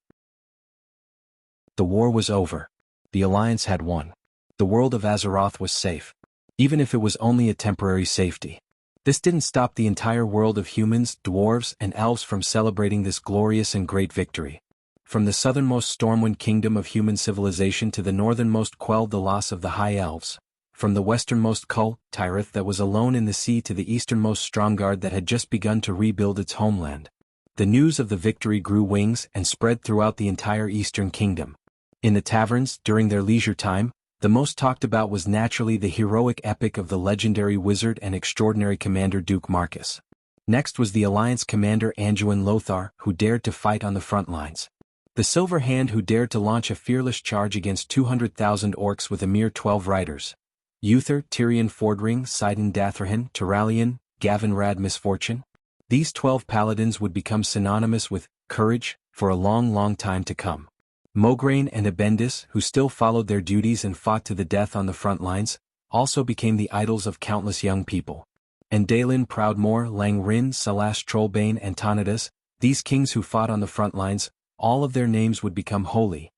The war was over. The Alliance had won. The world of Azeroth was safe. Even if it was only a temporary safety. This didn't stop the entire world of humans, dwarves, and elves from celebrating this glorious and great victory. From the southernmost Stormwind kingdom of human civilization to the northernmost quelled the loss of the High Elves. From the westernmost Kull, Tyrith that was alone in the sea to the easternmost Stromgarde that had just begun to rebuild its homeland. The news of the victory grew wings and spread throughout the entire eastern kingdom. In the taverns, during their leisure time, the most talked about was naturally the heroic epic of the legendary wizard and extraordinary commander Duke Marcus. Next was the Alliance commander Anduin Lothar, who dared to fight on the front lines. The Silver Hand who dared to launch a fearless charge against 200,000 orcs with a mere 12 riders. Uther, Tyrion Fordring, Sidon Dathrahyn, Turalion, Gavin Rad Misfortune. These 12 paladins would become synonymous with courage for a long time to come. Mograine and Abendis, who still followed their duties and fought to the death on the front lines, also became the idols of countless young people. And Dalen Proudmoore, Langrin, Salash Trollbane and Tonidas, these kings who fought on the front lines, all of their names would become holy.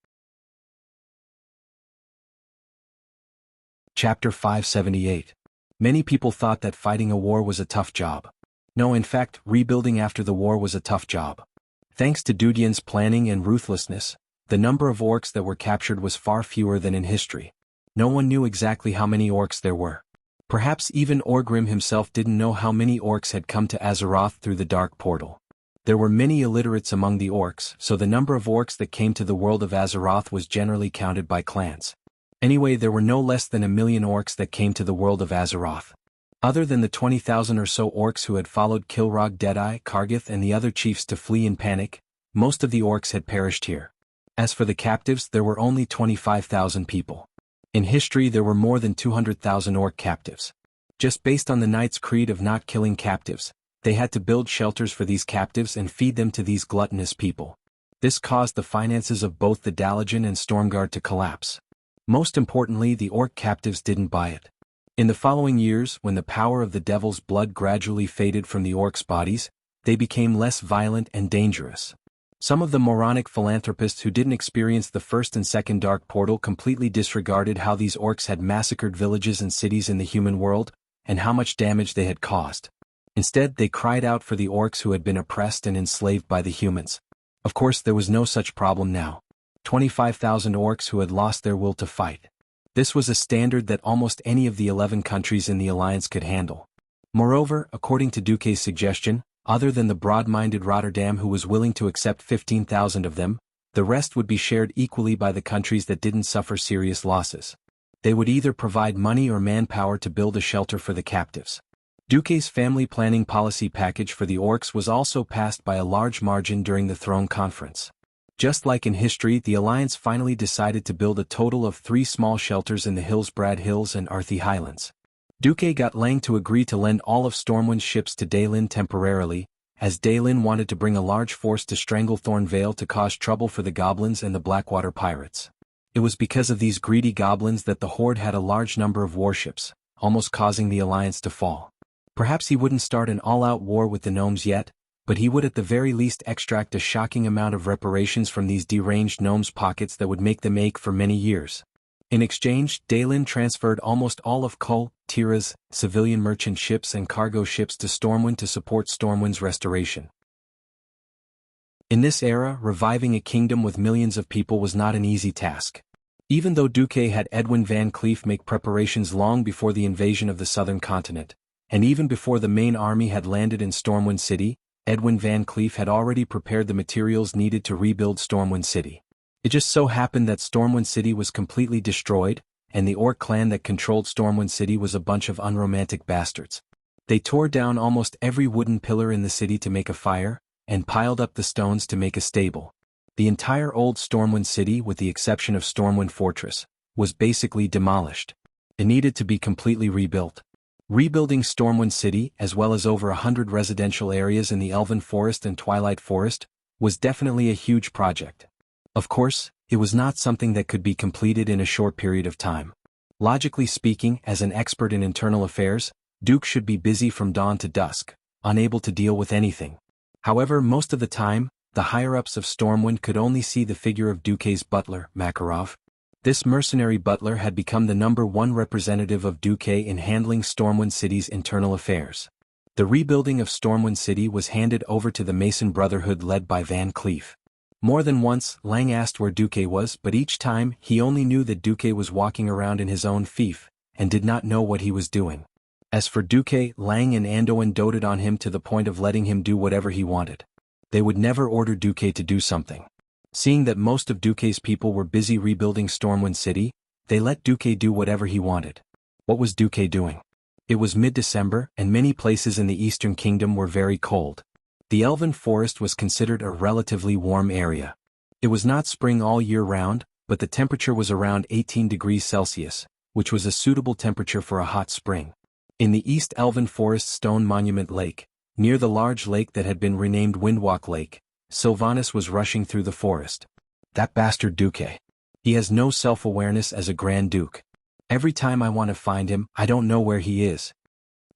Chapter 578. Many people thought that fighting a war was a tough job. No, in fact, rebuilding after the war was a tough job. Thanks to Dudian's planning and ruthlessness, the number of orcs that were captured was far fewer than in history. No one knew exactly how many orcs there were. Perhaps even Orgrim himself didn't know how many orcs had come to Azeroth through the Dark Portal. There were many illiterates among the orcs, so the number of orcs that came to the world of Azeroth was generally counted by clans. Anyway, there were no less than 1 million orcs that came to the world of Azeroth. Other than the 20,000 or so orcs who had followed Kilrog, Deadeye, Kargith and the other chiefs to flee in panic, most of the orcs had perished here. As for the captives, there were only 25,000 people. In history there were more than 200,000 orc captives. Just based on the Knight's creed of not killing captives, they had to build shelters for these captives and feed them to these gluttonous people. This caused the finances of both the Dalajan and Stormguard to collapse. Most importantly, the orc captives didn't buy it. In the following years, when the power of the devil's blood gradually faded from the orcs' bodies, they became less violent and dangerous. Some of the moronic philanthropists who didn't experience the first and second Dark Portal completely disregarded how these orcs had massacred villages and cities in the human world, and how much damage they had caused. Instead, they cried out for the orcs who had been oppressed and enslaved by the humans. Of course, there was no such problem now. 25,000 orcs who had lost their will to fight. This was a standard that almost any of the 11 countries in the Alliance could handle. Moreover, according to Duque's suggestion, other than the broad-minded Rotterdam who was willing to accept 15,000 of them, the rest would be shared equally by the countries that didn't suffer serious losses. They would either provide money or manpower to build a shelter for the captives. Duque's family planning policy package for the orcs was also passed by a large margin during the Throne Conference. Just like in history, the Alliance finally decided to build a total of 3 small shelters in the Hillsbrad Hills and Arthy Highlands. Duque got Lang to agree to lend all of Stormwind's ships to Daelin temporarily, as Daelin wanted to bring a large force to Stranglethorn Vale to cause trouble for the goblins and the Blackwater pirates. It was because of these greedy goblins that the Horde had a large number of warships, almost causing the Alliance to fall. Perhaps he wouldn't start an all-out war with the gnomes yet, but he would at the very least extract a shocking amount of reparations from these deranged gnomes' pockets that would make them ache for many years. In exchange, Daelin transferred almost all of Kull, Tira's, civilian merchant ships and cargo ships to Stormwind to support Stormwind's restoration. In this era, reviving a kingdom with millions of people was not an easy task. Even though Duque had Edwin Van Cleef make preparations long before the invasion of the southern continent, and even before the main army had landed in Stormwind City, Edwin Van Cleef had already prepared the materials needed to rebuild Stormwind City. It just so happened that Stormwind City was completely destroyed, and the orc clan that controlled Stormwind City was a bunch of unromantic bastards. They tore down almost every wooden pillar in the city to make a fire, and piled up the stones to make a stable. The entire old Stormwind City, with the exception of Stormwind Fortress, was basically demolished. It needed to be completely rebuilt. Rebuilding Stormwind City, as well as over 100 residential areas in the Elven Forest and Twilight Forest, was definitely a huge project. Of course, it was not something that could be completed in a short period of time. Logically speaking, as an expert in internal affairs, Duke should be busy from dawn to dusk, unable to deal with anything. However, most of the time, the higher-ups of Stormwind could only see the figure of Duke's butler, Makarov. This mercenary butler had become the #1 representative of Duke in handling Stormwind City's internal affairs. The rebuilding of Stormwind City was handed over to the Mason Brotherhood led by Van Cleef. More than once, Lang asked where Duque was, but each time, he only knew that Duque was walking around in his own fief, and did not know what he was doing. As for Duque, Lang and Anduin doted on him to the point of letting him do whatever he wanted. They would never order Duque to do something. Seeing that most of Duque's people were busy rebuilding Stormwind City, they let Duque do whatever he wanted. What was Duque doing? It was mid-December, and many places in the Eastern Kingdom were very cold. The Elven Forest was considered a relatively warm area. It was not spring all year round, but the temperature was around 18 degrees Celsius, which was a suitable temperature for a hot spring. In the East Elven Forest Stone Monument Lake, near the large lake that had been renamed Windwalk Lake, Sylvanas was rushing through the forest. That bastard Duque. He has no self-awareness as a Grand Duke. Every time I want to find him, I don't know where he is.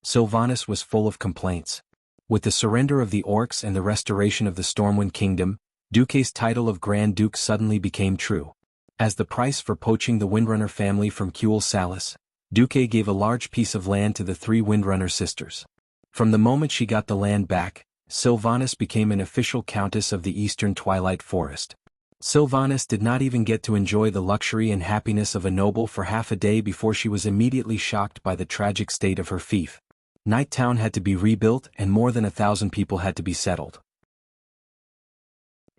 Sylvanas was full of complaints. With the surrender of the orcs and the restoration of the Stormwind Kingdom, Duque's title of Grand Duke suddenly became true. As the price for poaching the Windrunner family from Kuel Salis, Duque gave a large piece of land to the 3 Windrunner sisters. From the moment she got the land back, Sylvanas became an official countess of the Eastern Twilight Forest. Sylvanas did not even get to enjoy the luxury and happiness of a noble for half a day before she was immediately shocked by the tragic state of her fief. Night Town had to be rebuilt and more than 1,000 people had to be settled.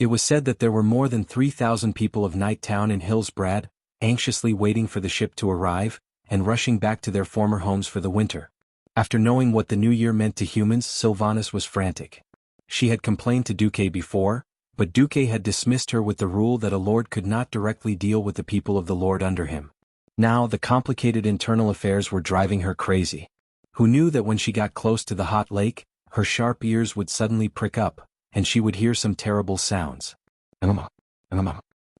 It was said that there were more than 3,000 people of Night Town in Hillsbrad, anxiously waiting for the ship to arrive, and rushing back to their former homes for the winter. After knowing what the new year meant to humans, Sylvanas was frantic. She had complained to Duque before, but Duque had dismissed her with the rule that a lord could not directly deal with the people of the lord under him. Now the complicated internal affairs were driving her crazy. Who knew that when she got close to the hot lake, her sharp ears would suddenly prick up, and she would hear some terrible sounds.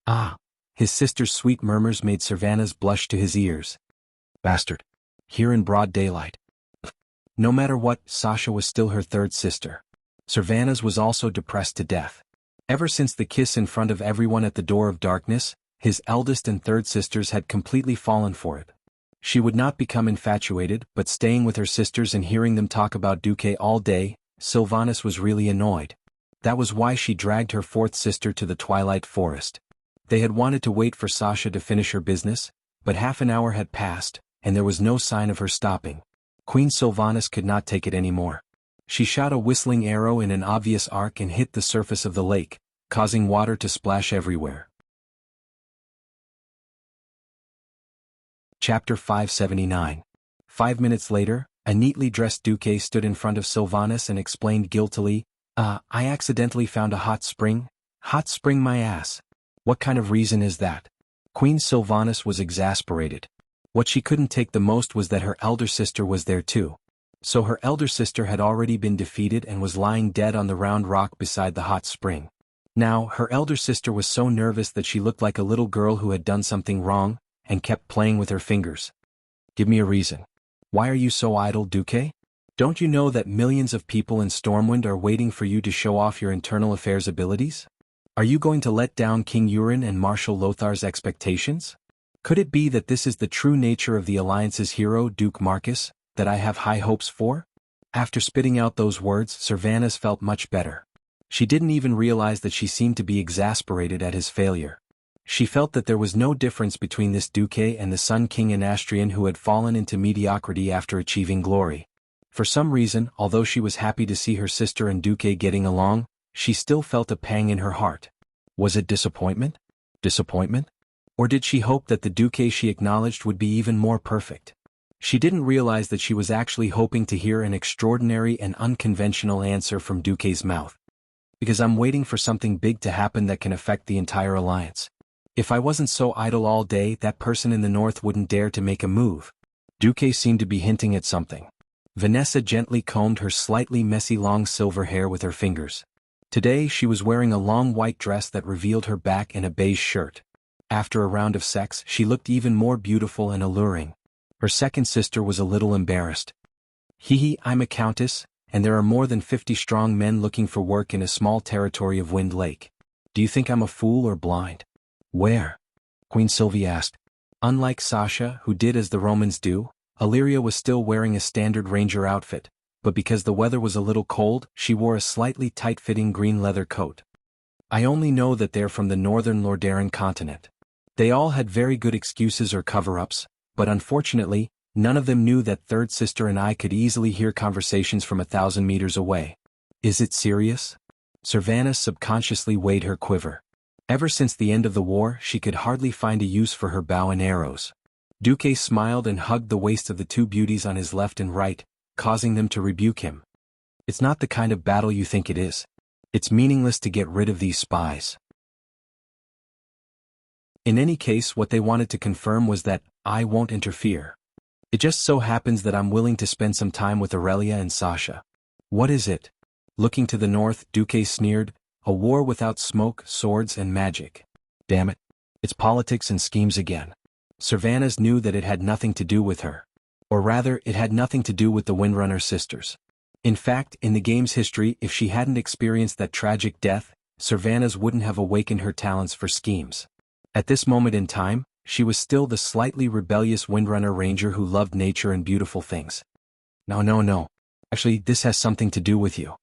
Ah! His sister's sweet murmurs made Sylvanas blush to his ears. Bastard! Here in broad daylight. No matter what, Sasha was still her 3rd sister. Sylvanas was also depressed to death. Ever since the kiss in front of everyone at the Door of Darkness, his eldest and 3rd sisters had completely fallen for it. She would not become infatuated, but staying with her sisters and hearing them talk about Duque all day, Sylvanas was really annoyed. That was why she dragged her 4th sister to the Twilight Forest. They had wanted to wait for Sasha to finish her business, but half an hour had passed, and there was no sign of her stopping. Queen Sylvanas could not take it anymore. She shot a whistling arrow in an obvious arc and hit the surface of the lake, causing water to splash everywhere. Chapter 579. 5 minutes later, a neatly dressed Duque stood in front of Sylvanas and explained guiltily, I accidentally found a hot spring. Hot spring my ass. What kind of reason is that? Queen Sylvanas was exasperated. What she couldn't take the most was that her elder sister was there too. So her elder sister had already been defeated and was lying dead on the round rock beside the hot spring. Now, her elder sister was so nervous that she looked like a little girl who had done something wrong, and kept playing with her fingers. Give me a reason. Why are you so idle, Duque? Don't you know that millions of people in Stormwind are waiting for you to show off your internal affairs abilities? Are you going to let down King Euron and Marshal Lothar's expectations? Could it be that this is the true nature of the Alliance's hero, Duke Marcus, that I have high hopes for? After spitting out those words, Sylvanas felt much better. She didn't even realize that she seemed to be exasperated at his failure. She felt that there was no difference between this Duque and the Sun King Anastrian who had fallen into mediocrity after achieving glory. For some reason, although she was happy to see her sister and Duque getting along, she still felt a pang in her heart. Was it disappointment? Disappointment? Or did she hope that the Duque she acknowledged would be even more perfect? She didn't realize that she was actually hoping to hear an extraordinary and unconventional answer from Duque's mouth. Because I'm waiting for something big to happen that can affect the entire alliance. If I wasn't so idle all day, that person in the north wouldn't dare to make a move. Duque seemed to be hinting at something. Vanessa gently combed her slightly messy long silver hair with her fingers. Today she was wearing a long white dress that revealed her back and a beige shirt. After a round of sex, she looked even more beautiful and alluring. Her second sister was a little embarrassed. Hee, I'm a countess, and there are more than 50 strong men looking for work in a small territory of Wind Lake. Do you think I'm a fool or blind? Where? Queen Sylvie asked. Unlike Sasha, who did as the Romans do, Illyria was still wearing a standard ranger outfit, but because the weather was a little cold, she wore a slightly tight-fitting green leather coat. I only know that they're from the northern Lordaeron continent. They all had very good excuses or cover-ups, but unfortunately, none of them knew that third sister and I could easily hear conversations from 1,000 meters away. Is it serious? Servana subconsciously weighed her quiver. Ever since the end of the war, she could hardly find a use for her bow and arrows. Duque smiled and hugged the waist of the two beauties on his left and right, causing them to rebuke him. It's not the kind of battle you think it is. It's meaningless to get rid of these spies. In any case, what they wanted to confirm was that I won't interfere. It just so happens that I'm willing to spend some time with Aurelia and Sasha. What is it? Looking to the north, Duque sneered, a war without smoke, swords and magic. Damn it. It's politics and schemes again. Servanas knew that it had nothing to do with her. Or rather, it had nothing to do with the Windrunner sisters. In fact, in the game's history, if she hadn't experienced that tragic death, Servanas wouldn't have awakened her talents for schemes. At this moment in time, she was still the slightly rebellious Windrunner ranger who loved nature and beautiful things. No. Actually, this has something to do with you.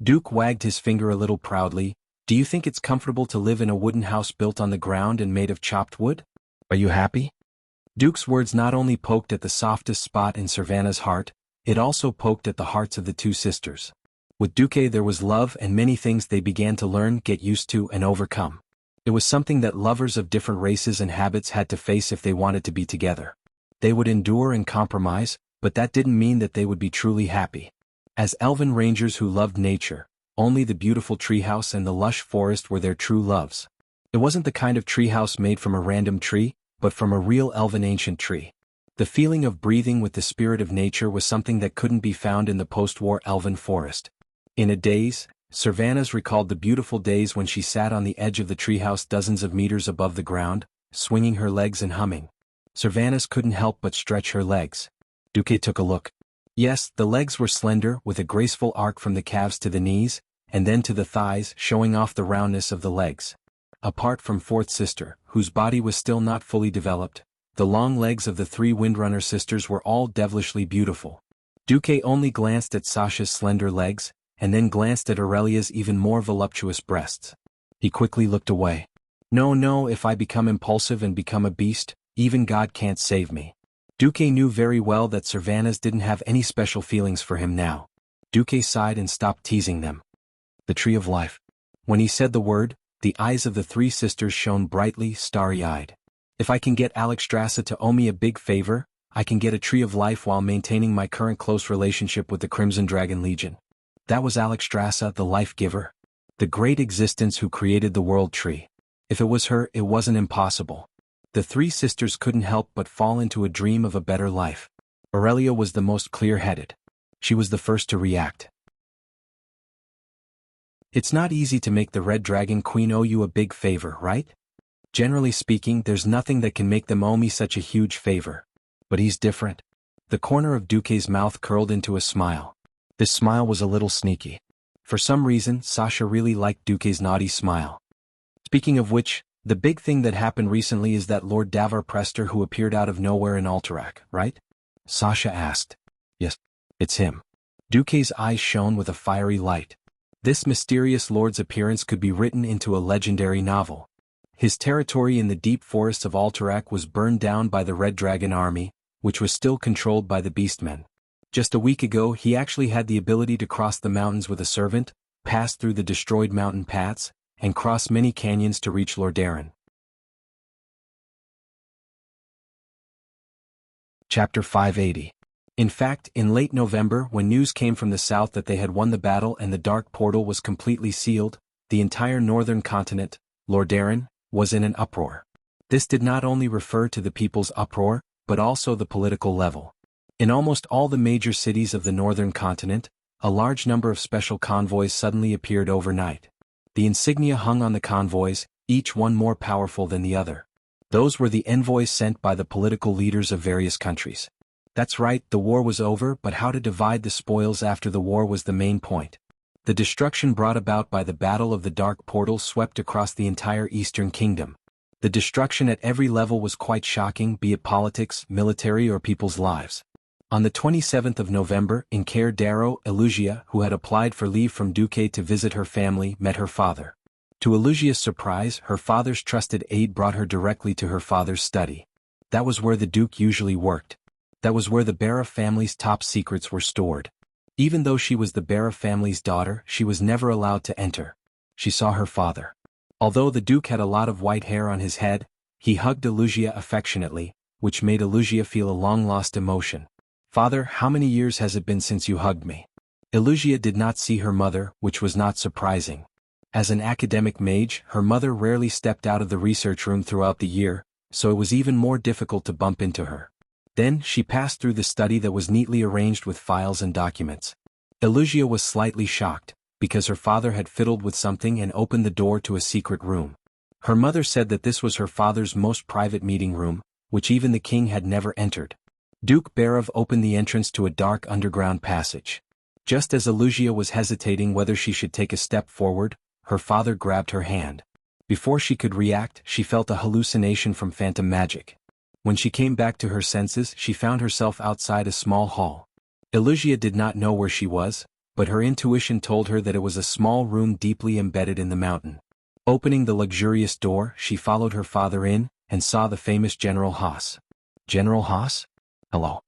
Duke wagged his finger a little proudly. Do you think it's comfortable to live in a wooden house built on the ground and made of chopped wood? Are you happy? Duke's words not only poked at the softest spot in Servana's heart, it also poked at the hearts of the two sisters. With Duque there was love and many things they began to learn, get used to and overcome. It was something that lovers of different races and habits had to face if they wanted to be together. They would endure and compromise, but that didn't mean that they would be truly happy. As elven rangers who loved nature, only the beautiful treehouse and the lush forest were their true loves. It wasn't the kind of treehouse made from a random tree, but from a real elven ancient tree. The feeling of breathing with the spirit of nature was something that couldn't be found in the post-war elven forest. In a daze, Servanas recalled the beautiful days when she sat on the edge of the treehouse dozens of meters above the ground, swinging her legs and humming. Servanas couldn't help but stretch her legs. Duque took a look. Yes, the legs were slender, with a graceful arc from the calves to the knees, and then to the thighs, showing off the roundness of the legs. Apart from fourth sister, whose body was still not fully developed, the long legs of the three Windrunner sisters were all devilishly beautiful. Duque only glanced at Sasha's slender legs, and then glanced at Aurelia's even more voluptuous breasts. He quickly looked away. No, if I become impulsive and become a beast, even God can't save me. Duque knew very well that Servanas didn't have any special feelings for him now. Duque sighed and stopped teasing them. The tree of life. When he said the word, the eyes of the three sisters shone brightly, starry-eyed. If I can get Alexstrasza to owe me a big favor, I can get a tree of life while maintaining my current close relationship with the Crimson Dragon Legion. That was Alexstrasza, the life giver. The great existence who created the world tree. If it was her, it wasn't impossible. The three sisters couldn't help but fall into a dream of a better life. Aurelia was the most clear-headed. She was the first to react. It's not easy to make the Red Dragon Queen owe you a big favor, right? Generally speaking, there's nothing that can make them owe me such a huge favor. But he's different. The corner of Duque's mouth curled into a smile. This smile was a little sneaky. For some reason, Sasha really liked Duque's naughty smile. Speaking of which, the big thing that happened recently is that Lord Davar Prester who appeared out of nowhere in Alterac, right? Sasha asked. Yes, it's him. Duque's eyes shone with a fiery light. This mysterious lord's appearance could be written into a legendary novel. His territory in the deep forests of Alterac was burned down by the Red Dragon army, which was still controlled by the Beastmen. Just a week ago he actually had the ability to cross the mountains with a servant, pass through the destroyed mountain paths, and cross many canyons to reach Lordaeron. Chapter 580. In fact, in late November, when news came from the south that they had won the battle and the dark portal was completely sealed, the entire northern continent, Lordaeron, was in an uproar. This did not only refer to the people's uproar, but also the political level. In almost all the major cities of the northern continent, a large number of special convoys suddenly appeared overnight. The insignia hung on the convoys, each one more powerful than the other. Those were the envoys sent by the political leaders of various countries. That's right, the war was over, but how to divide the spoils after the war was the main point. The destruction brought about by the Battle of the Dark Portal swept across the entire Eastern Kingdom. The destruction at every level was quite shocking, be it politics, military or people's lives. On the 27th of November, in Caer Darrow, Elugia, who had applied for leave from Duque to visit her family, met her father. To Elugia's surprise, her father's trusted aide brought her directly to her father's study. That was where the Duke usually worked. That was where the Barra family's top secrets were stored. Even though she was the Barra family's daughter, she was never allowed to enter. She saw her father. Although the Duke had a lot of white hair on his head, he hugged Elugia affectionately, which made Elugia feel a long-lost emotion. "Father, how many years has it been since you hugged me?" Elugia did not see her mother, which was not surprising. As an academic mage, her mother rarely stepped out of the research room throughout the year, so it was even more difficult to bump into her. Then, she passed through the study that was neatly arranged with files and documents. Elugia was slightly shocked, because her father had fiddled with something and opened the door to a secret room. Her mother said that this was her father's most private meeting room, which even the king had never entered. Duke Barav opened the entrance to a dark underground passage. Just as Elugia was hesitating whether she should take a step forward, her father grabbed her hand. Before she could react, she felt a hallucination from phantom magic. When she came back to her senses, she found herself outside a small hall. Elugia did not know where she was, but her intuition told her that it was a small room deeply embedded in the mountain. Opening the luxurious door, she followed her father in, and saw the famous General Haas. "General Haas? Hello."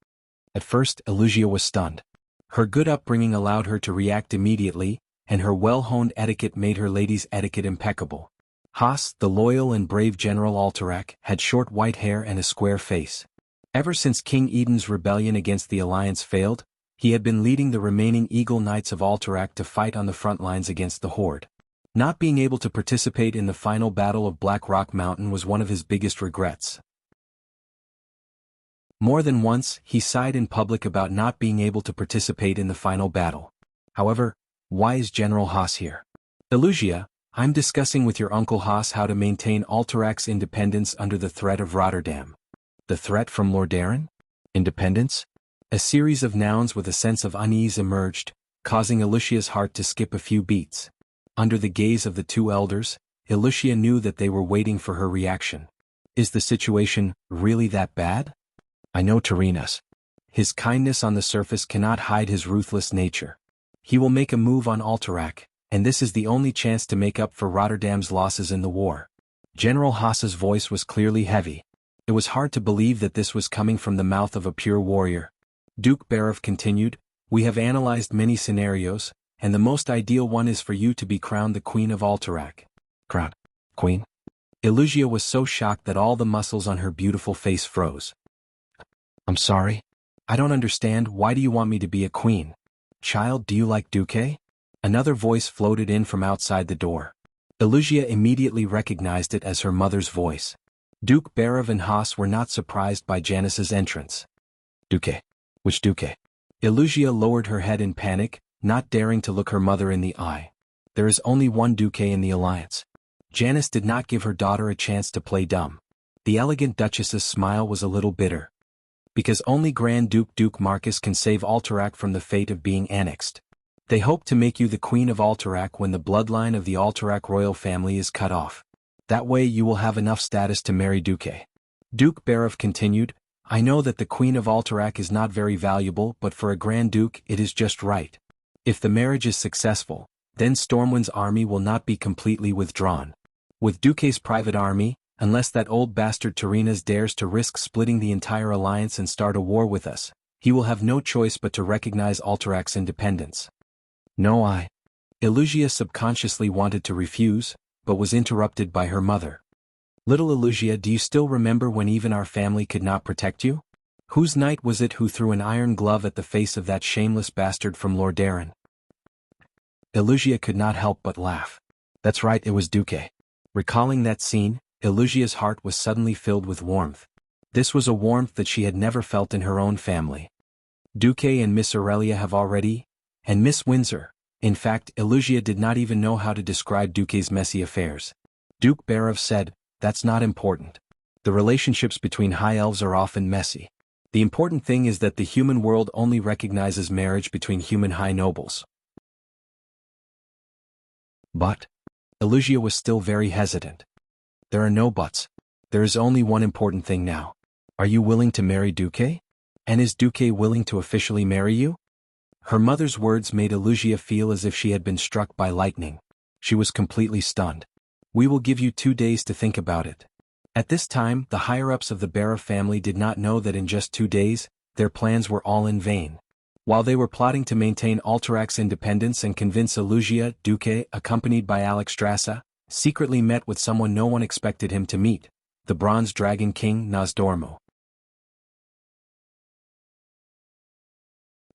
At first, Elugia was stunned. Her good upbringing allowed her to react immediately, and her well-honed etiquette made her lady's etiquette impeccable. Haas, the loyal and brave General Alterac, had short white hair and a square face. Ever since King Eden's rebellion against the Alliance failed, he had been leading the remaining Eagle Knights of Alterac to fight on the front lines against the Horde. Not being able to participate in the final battle of Black Rock Mountain was one of his biggest regrets. More than once, he sighed in public about not being able to participate in the final battle. However, why is General Haas here? "Elugia, I'm discussing with your Uncle Haas how to maintain Alterac's independence under the threat of Rotterdam." "The threat from Lordaeron? Independence?" A series of nouns with a sense of unease emerged, causing Elugia's heart to skip a few beats. Under the gaze of the two elders, Elugia knew that they were waiting for her reaction. Is the situation really that bad? "I know Tyrrhenus. His kindness on the surface cannot hide his ruthless nature. He will make a move on Alterac, and this is the only chance to make up for Rotterdam's losses in the war." General Haas's voice was clearly heavy. It was hard to believe that this was coming from the mouth of a pure warrior. Duke Barav continued, "We have analyzed many scenarios, and the most ideal one is for you to be crowned the Queen of Alterac." "Crowned? Queen?" Elugia was so shocked that all the muscles on her beautiful face froze. "I'm sorry. I don't understand. Why do you want me to be a queen? Child, do you like Duque?" Another voice floated in from outside the door. Elugia immediately recognized it as her mother's voice. Duke Barav and Haas were not surprised by Janice's entrance. "Duque? Which Duque?" Elugia lowered her head in panic, not daring to look her mother in the eye. "There is only one Duque in the Alliance." Janice did not give her daughter a chance to play dumb. The elegant Duchess's smile was a little bitter. "Because only Grand Duke Marcus can save Alterac from the fate of being annexed. They hope to make you the Queen of Alterac when the bloodline of the Alterac royal family is cut off. That way you will have enough status to marry Duque." Duke Barav continued, "I know that the Queen of Alterac is not very valuable, but for a Grand Duke it is just right. If the marriage is successful, then Stormwind's army will not be completely withdrawn. With Duque's private army, unless that old bastard Tyrrhenus dares to risk splitting the entire alliance and start a war with us, he will have no choice but to recognize Alterac's independence. No, Elugia subconsciously wanted to refuse, but was interrupted by her mother. Little Elugia, do you still remember when even our family could not protect you? Whose knight was it who threw an iron glove at the face of that shameless bastard from Lord Darren? Elugia could not help but laugh. That's right, it was Duque. Recalling that scene, Elugia's heart was suddenly filled with warmth. This was a warmth that she had never felt in her own family. Duque and Miss Aurelia have already, and Miss Windsor. In fact, Elugia did not even know how to describe Duque's messy affairs. Duke Barov said, that's not important. The relationships between high elves are often messy. The important thing is that the human world only recognizes marriage between human high nobles. But Elugia was still very hesitant. There are no buts. There is only one important thing now. Are you willing to marry Duque? And is Duque willing to officially marry you? Her mother's words made Elugia feel as if she had been struck by lightning. She was completely stunned. We will give you 2 days to think about it. At this time, the higher-ups of the Barov family did not know that in just 2 days, their plans were all in vain. While they were plotting to maintain Alterac's independence and convince Elugia, Duque, accompanied by Alexstrasza, secretly met with someone no one expected him to meet, the Bronze Dragon King Nosdormu.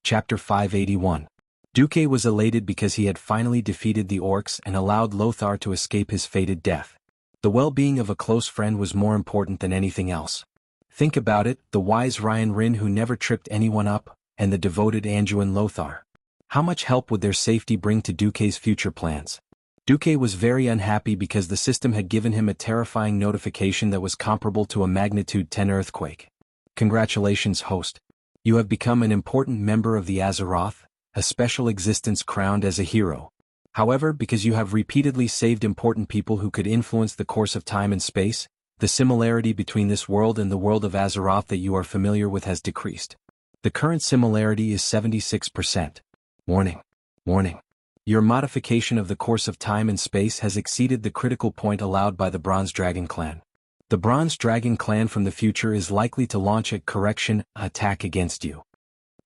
Chapter 581. Duque was elated because he had finally defeated the orcs and allowed Lothar to escape his fated death. The well-being of a close friend was more important than anything else. Think about it, the wise Ryan Rin who never tripped anyone up, and the devoted Anduin Lothar. How much help would their safety bring to Duque's future plans? Duque was very unhappy because the system had given him a terrifying notification that was comparable to a magnitude 10 earthquake. Congratulations, host. You have become an important member of the Azeroth, a special existence crowned as a hero. However, because you have repeatedly saved important people who could influence the course of time and space, the similarity between this world and the world of Azeroth that you are familiar with has decreased. The current similarity is 76%. Warning. Warning. Your modification of the course of time and space has exceeded the critical point allowed by the Bronze Dragon Clan. The Bronze Dragon Clan from the future is likely to launch a correction attack against you.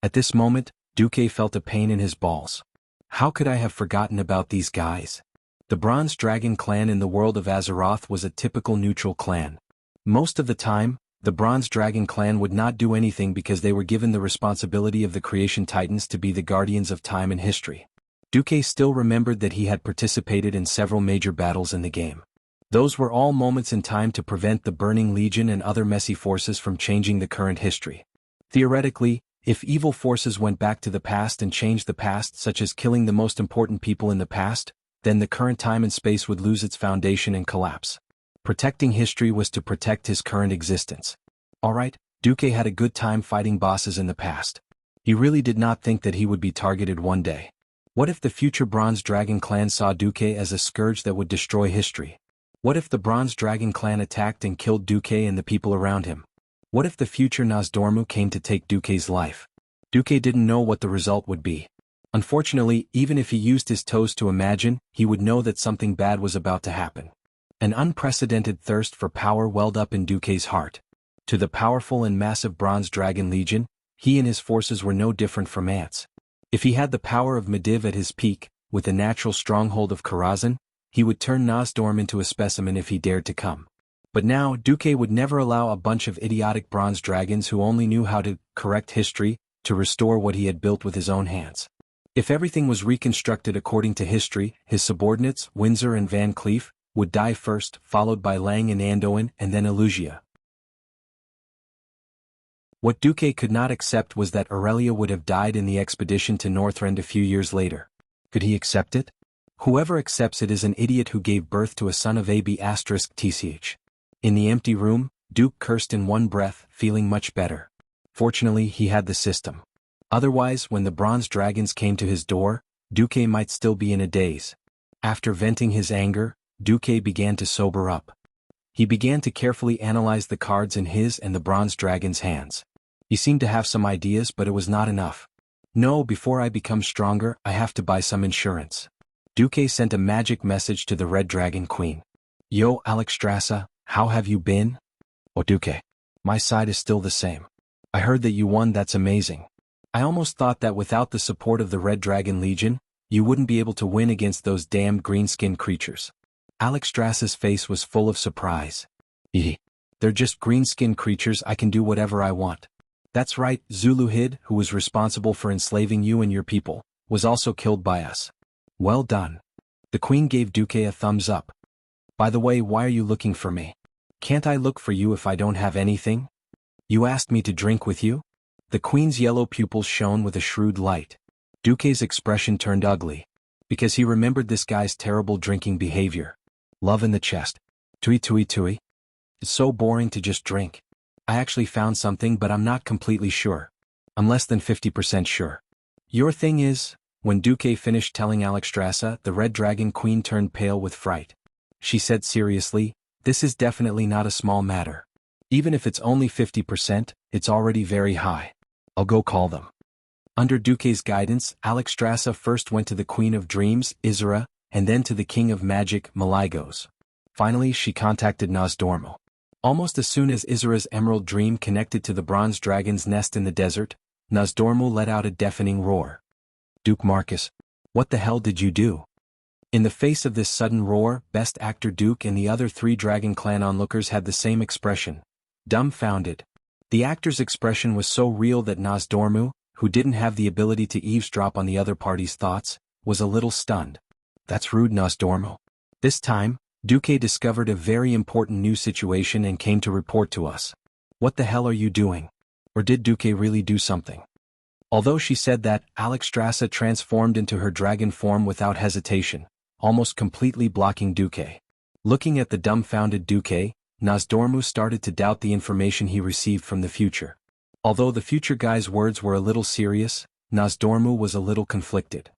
At this moment, Duque felt a pain in his balls. How could I have forgotten about these guys? The Bronze Dragon Clan in the world of Azeroth was a typical neutral clan. Most of the time, the Bronze Dragon Clan would not do anything because they were given the responsibility of the Creation Titans to be the guardians of time and history. Duque still remembered that he had participated in several major battles in the game. Those were all moments in time to prevent the Burning Legion and other messy forces from changing the current history. Theoretically, if evil forces went back to the past and changed the past, such as killing the most important people in the past, then the current time and space would lose its foundation and collapse. Protecting history was to protect his current existence. Alright, Duque had a good time fighting bosses in the past. He really did not think that he would be targeted one day. What if the future Bronze Dragon Clan saw Duque as a scourge that would destroy history? What if the Bronze Dragon Clan attacked and killed Duque and the people around him? What if the future Nosdormu came to take Duque's life? Duque didn't know what the result would be. Unfortunately, even if he used his toes to imagine, he would know that something bad was about to happen. An unprecedented thirst for power welled up in Duque's heart. To the powerful and massive Bronze Dragon Legion, he and his forces were no different from ants. If he had the power of Medivh at his peak, with the natural stronghold of Karazhan, he would turn Nosdorm into a specimen if he dared to come. But now, Duque would never allow a bunch of idiotic bronze dragons who only knew how to correct history, to restore what he had built with his own hands. If everything was reconstructed according to history, his subordinates, Windsor and Van Cleef, would die first, followed by Lang and Anduin, and then Elugia. What Duque could not accept was that Aurelia would have died in the expedition to Northrend a few years later. Could he accept it? Whoever accepts it is an idiot who gave birth to a son of AB*TCH. In the empty room, Duke cursed in one breath, feeling much better. Fortunately, he had the system. Otherwise, when the bronze dragons came to his door, Duque might still be in a daze. After venting his anger, Duque began to sober up. He began to carefully analyze the cards in his and the bronze dragon's hands. He seemed to have some ideas, but it was not enough. No, before I become stronger, I have to buy some insurance. Duque sent a magic message to the Red Dragon Queen. Yo, Alexstrasza, how have you been? Oh, Duque. My side is still the same. I heard that you won, that's amazing. I almost thought that without the support of the Red Dragon Legion, you wouldn't be able to win against those damned green-skinned creatures. Alexstrasza's face was full of surprise. They're just green-skinned creatures, I can do whatever I want. That's right, Zuluhid, who was responsible for enslaving you and your people, was also killed by us. Well done. The queen gave Duque a thumbs up. By the way, why are you looking for me? Can't I look for you if I don't have anything? You asked me to drink with you? The queen's yellow pupils shone with a shrewd light. Duque's expression turned ugly, because he remembered this guy's terrible drinking behavior. Love in the chest. Tui tui tui. It's so boring to just drink. I actually found something, but I'm not completely sure. I'm less than 50% sure. Your thing is, when Duque finished telling Alexstrasza, the Red Dragon Queen turned pale with fright. She said seriously, this is definitely not a small matter. Even if it's only 50%, it's already very high. I'll go call them. Under Duque's guidance, Alexstrasza first went to the Queen of Dreams, Isra, and then to the King of Magic, Maligos. Finally, she contacted Nosdormu. Almost as soon as Isra's emerald dream connected to the bronze dragon's nest in the desert, Nosdormu let out a deafening roar. Duke Marcus, what the hell did you do? In the face of this sudden roar, Best Actor Duke and the other 3 Dragon Clan onlookers had the same expression. Dumbfounded. The actor's expression was so real that Nosdormu, who didn't have the ability to eavesdrop on the other party's thoughts, was a little stunned. That's rude, Nosdormu. This time, Duque discovered a very important new situation and came to report to us. What the hell are you doing? Or did Duque really do something? Although she said that, Alexstrasza transformed into her dragon form without hesitation, almost completely blocking Duque. Looking at the dumbfounded Duque, Nosdormu started to doubt the information he received from the future. Although the future guy's words were a little serious, Nosdormu was a little conflicted.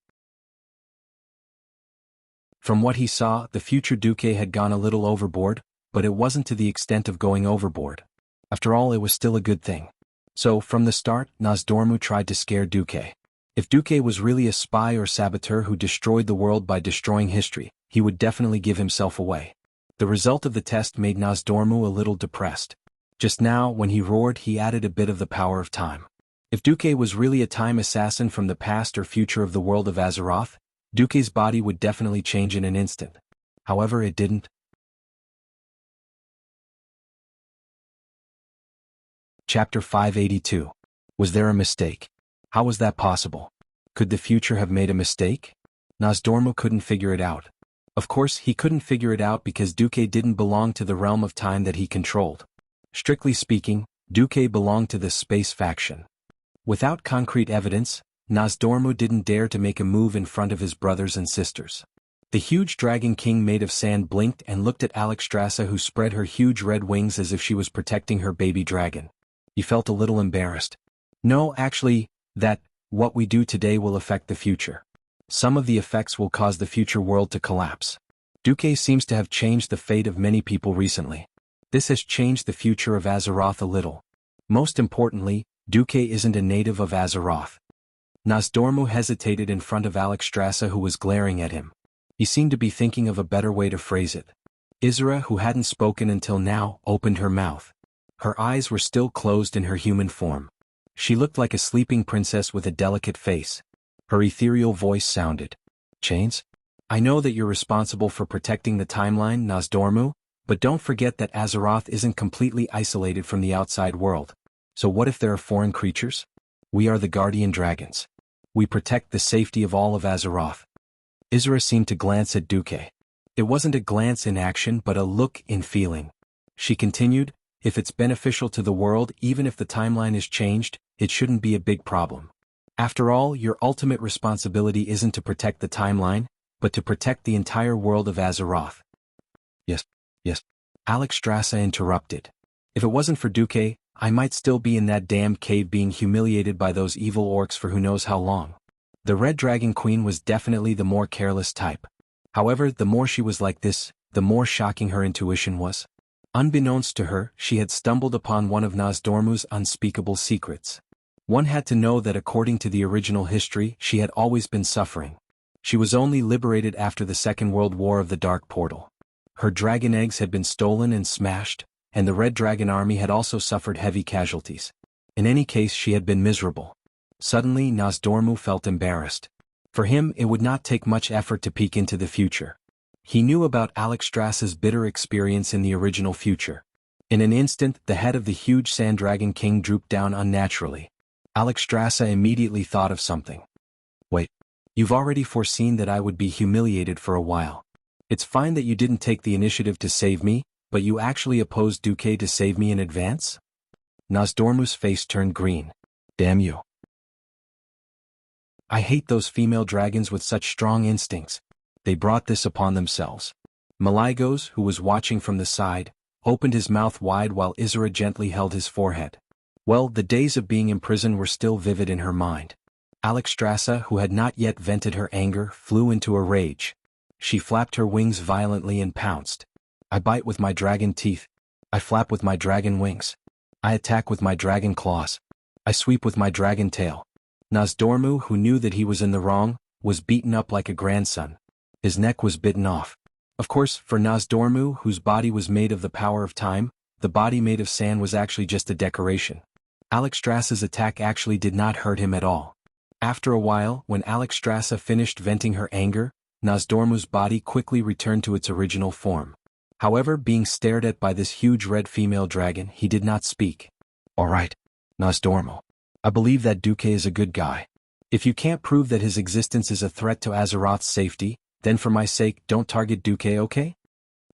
From what he saw, the future Duque had gone a little overboard, but it wasn't to the extent of going overboard. After all, it was still a good thing. So, from the start, Nosdormu tried to scare Duque. If Duque was really a spy or saboteur who destroyed the world by destroying history, he would definitely give himself away. The result of the test made Nosdormu a little depressed. Just now, when he roared, he added a bit of the power of time. If Duque was really a time assassin from the past or future of the world of Azeroth, Duque's body would definitely change in an instant. However, it didn't. Chapter 582. Was there a mistake? How was that possible? Could the future have made a mistake? Nosdormu couldn't figure it out. Of course, he couldn't figure it out because Duque didn't belong to the realm of time that he controlled. Strictly speaking, Duque belonged to the space faction. Without concrete evidence, Nosdormu didn't dare to make a move in front of his brothers and sisters. The huge Dragon King made of sand blinked and looked at Alexstrasza, who spread her huge red wings as if she was protecting her baby dragon. He felt a little embarrassed. No, actually, what we do today will affect the future. Some of the effects will cause the future world to collapse. Duque seems to have changed the fate of many people recently. This has changed the future of Azeroth a little. Most importantly, Duque isn't a native of Azeroth. Nosdormu hesitated in front of Alexstrasza, who was glaring at him. He seemed to be thinking of a better way to phrase it. Isra, who hadn't spoken until now, opened her mouth. Her eyes were still closed in her human form. She looked like a sleeping princess with a delicate face. Her ethereal voice sounded. Chains? I know that you're responsible for protecting the timeline, Nosdormu, but don't forget that Azeroth isn't completely isolated from the outside world. So what if there are foreign creatures? We are the Guardian Dragons. We protect the safety of all of Azeroth. Isra seemed to glance at Duque. It wasn't a glance in action but a look in feeling. She continued, if it's beneficial to the world, even if the timeline is changed, it shouldn't be a big problem. After all, your ultimate responsibility isn't to protect the timeline, but to protect the entire world of Azeroth. Yes. Alexstrasza interrupted. If it wasn't for Duque, I might still be in that damn cave being humiliated by those evil orcs for who knows how long. The Red Dragon Queen was definitely the more careless type. However, the more she was like this, the more shocking her intuition was. Unbeknownst to her, she had stumbled upon one of Nosdormu's unspeakable secrets. One had to know that according to the original history, she had always been suffering. She was only liberated after the Second World War of the Dark Portal. Her dragon eggs had been stolen and smashed, and the Red Dragon army had also suffered heavy casualties. In any case, she had been miserable. Suddenly Nosdormu felt embarrassed. For him it would not take much effort to peek into the future. He knew about Alexstrasza's bitter experience in the original future. In an instant the head of the huge Sand Dragon King drooped down unnaturally. Alexstrasza immediately thought of something. Wait. You've already foreseen that I would be humiliated for a while. It's fine that you didn't take the initiative to save me, but you actually opposed Duque to save me in advance? Nosdormu's face turned green. Damn you. I hate those female dragons with such strong instincts. They brought this upon themselves. Maligos, who was watching from the side, opened his mouth wide while Isra gently held his forehead. Well, the days of being imprisoned were still vivid in her mind. Alexstrasza, who had not yet vented her anger, flew into a rage. She flapped her wings violently and pounced. I bite with my dragon teeth. I flap with my dragon wings. I attack with my dragon claws. I sweep with my dragon tail. Nosdormu, who knew that he was in the wrong, was beaten up like a grandson. His neck was bitten off. Of course, for Nosdormu, whose body was made of the power of time, the body made of sand was actually just a decoration. Alexstrasza's attack actually did not hurt him at all. After a while, when Alexstrasza finished venting her anger, Nosdormu's body quickly returned to its original form. However, being stared at by this huge red female dragon, he did not speak. All right, Nosdormu. I believe that Duque is a good guy. If you can't prove that his existence is a threat to Azeroth's safety, then for my sake, don't target Duque, okay?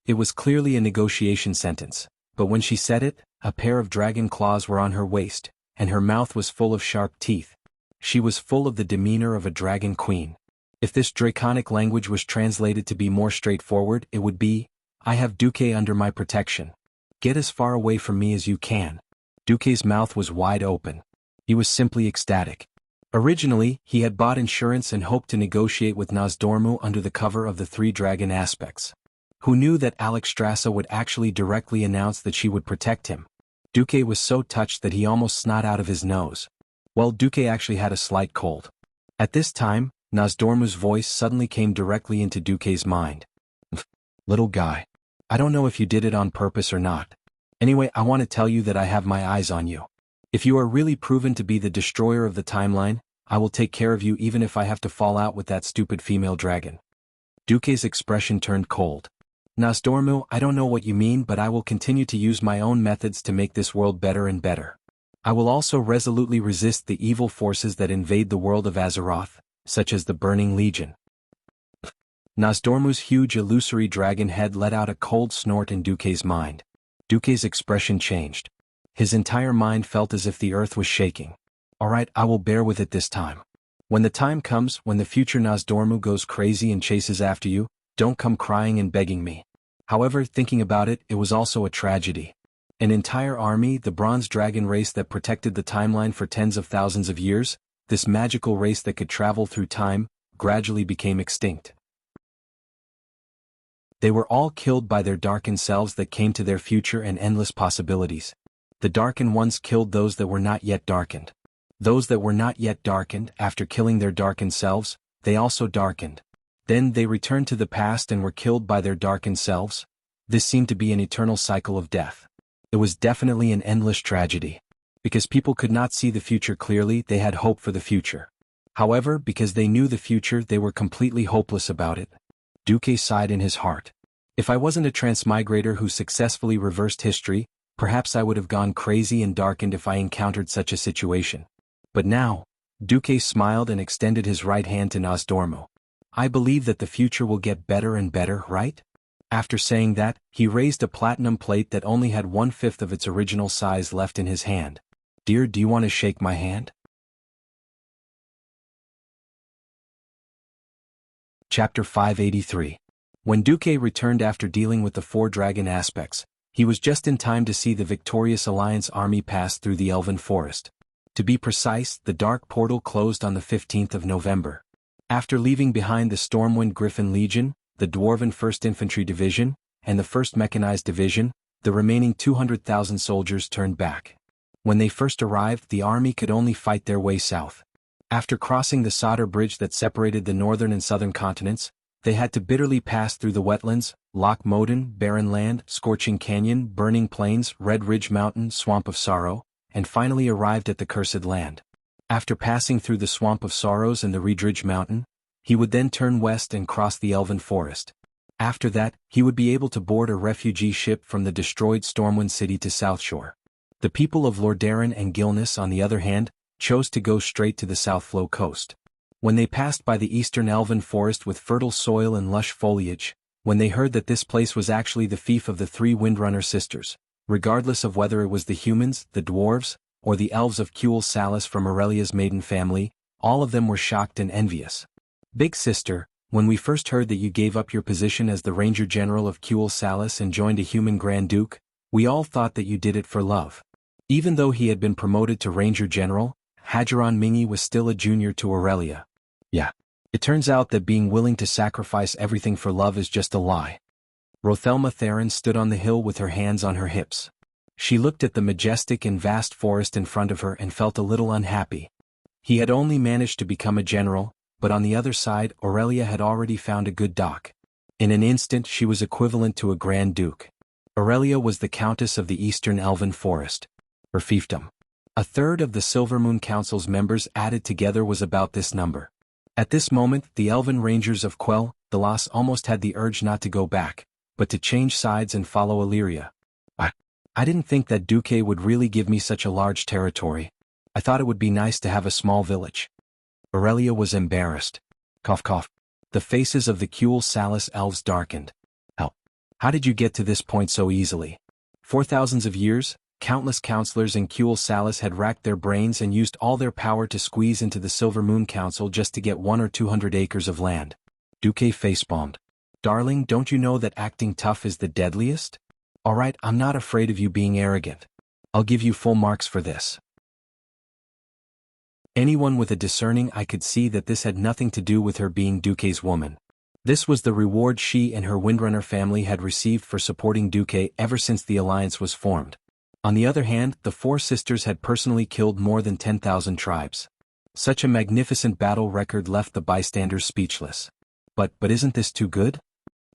It was clearly a negotiation sentence, but when she said it, a pair of dragon claws were on her waist, and her mouth was full of sharp teeth. She was full of the demeanor of a dragon queen. If this draconic language was translated to be more straightforward, it would be, I have Duque under my protection. Get as far away from me as you can. Duque's mouth was wide open. He was simply ecstatic. Originally, he had bought insurance and hoped to negotiate with Nosdormu under the cover of the three dragon aspects. Who knew that Alexstrasza would actually directly announce that she would protect him? Duque was so touched that he almost snot out of his nose. Well, Duque actually had a slight cold. At this time, Nosdormu's voice suddenly came directly into Duque's mind. Little guy. I don't know if you did it on purpose or not. Anyway, I want to tell you that I have my eyes on you. If you are really proven to be the destroyer of the timeline, I will take care of you even if I have to fall out with that stupid female dragon. Duque's expression turned cold. Nosdormu, I don't know what you mean, but I will continue to use my own methods to make this world better and better. I will also resolutely resist the evil forces that invade the world of Azeroth, such as the Burning Legion. Nosdormu's huge illusory dragon head let out a cold snort in Duque's mind. Duque's expression changed. His entire mind felt as if the earth was shaking. Alright, I will bear with it this time. When the time comes, when the future Nosdormu goes crazy and chases after you, don't come crying and begging me. However, thinking about it, it was also a tragedy. An entire army, the Bronze Dragon race that protected the timeline for tens of thousands of years, this magical race that could travel through time, gradually became extinct. They were all killed by their darkened selves that came to their future and endless possibilities. The darkened ones killed those that were not yet darkened. Those that were not yet darkened, after killing their darkened selves, they also darkened. Then they returned to the past and were killed by their darkened selves. This seemed to be an eternal cycle of death. It was definitely an endless tragedy. Because people could not see the future clearly, they had hope for the future. However, because they knew the future, they were completely hopeless about it. Duque sighed in his heart. If I wasn't a transmigrator who successfully reversed history, perhaps I would have gone crazy and darkened if I encountered such a situation. But now, Duque smiled and extended his right hand to Nosdormu. I believe that the future will get better and better, right? After saying that, he raised a platinum plate that only had 1/5 of its original size left in his hand. Dear, do you want to shake my hand? Chapter 583. When Duque returned after dealing with the 4 dragon aspects, he was just in time to see the victorious Alliance army pass through the Elven Forest. To be precise, the Dark Portal closed on the 15th of November. After leaving behind the Stormwind Griffin Legion, the Dwarven 1st Infantry Division, and the 1st Mechanized Division, the remaining 200,000 soldiers turned back. When they first arrived, the army could only fight their way south. After crossing the Solder Bridge that separated the northern and southern continents, they had to bitterly pass through the wetlands, Loch Moden, Barren Land, Scorching Canyon, Burning Plains, Red Ridge Mountain, Swamp of Sorrow, and finally arrived at the Cursed Land. After passing through the Swamp of Sorrows and the Redridge Mountain, he would then turn west and cross the Elven Forest. After that, he would be able to board a refugee ship from the destroyed Stormwind city to South Shore. The people of Lordaeron and Gilnis, on the other hand, chose to go straight to the Southflow coast. When they passed by the eastern Elven Forest with fertile soil and lush foliage, when they heard that this place was actually the fief of the three Windrunner sisters, regardless of whether it was the humans, the dwarves, or the elves of Kuel Salis from Aurelia's maiden family, all of them were shocked and envious. Big sister, when we first heard that you gave up your position as the Ranger General of Kuel Salis and joined a human Grand Duke, we all thought that you did it for love. Even though he had been promoted to Ranger General, Hadgeron Mingi was still a junior to Aurelia. Yeah. It turns out that being willing to sacrifice everything for love is just a lie. Rothelma Theron stood on the hill with her hands on her hips. She looked at the majestic and vast forest in front of her and felt a little unhappy. He had only managed to become a general, but on the other side Aurelia had already found a good doc. In an instant she was equivalent to a Grand Duke. Aurelia was the Countess of the Eastern Elven Forest. Her fiefdom. A third of the Silvermoon Council's members added together was about this number. At this moment the Elven Rangers of Quell, the Loss almost had the urge not to go back, but to change sides and follow Illyria. I didn't think that Duque would really give me such a large territory. I thought it would be nice to have a small village. Aurelia was embarrassed. Cough cough. The faces of the Kuel Salis elves darkened. How did you get to this point so easily? For thousands of years, countless counselors in Kuel Salis had racked their brains and used all their power to squeeze into the Silver Moon Council just to get 100 or 200 acres of land. Duque facepalmed. Darling, don't you know that acting tough is the deadliest? Alright, I'm not afraid of you being arrogant. I'll give you full marks for this. Anyone with a discerning eye could see that this had nothing to do with her being Duque's woman. This was the reward she and her Windrunner family had received for supporting Duque ever since the alliance was formed. On the other hand, the four sisters had personally killed more than 10,000 tribes. Such a magnificent battle record left the bystanders speechless. But isn't this too good?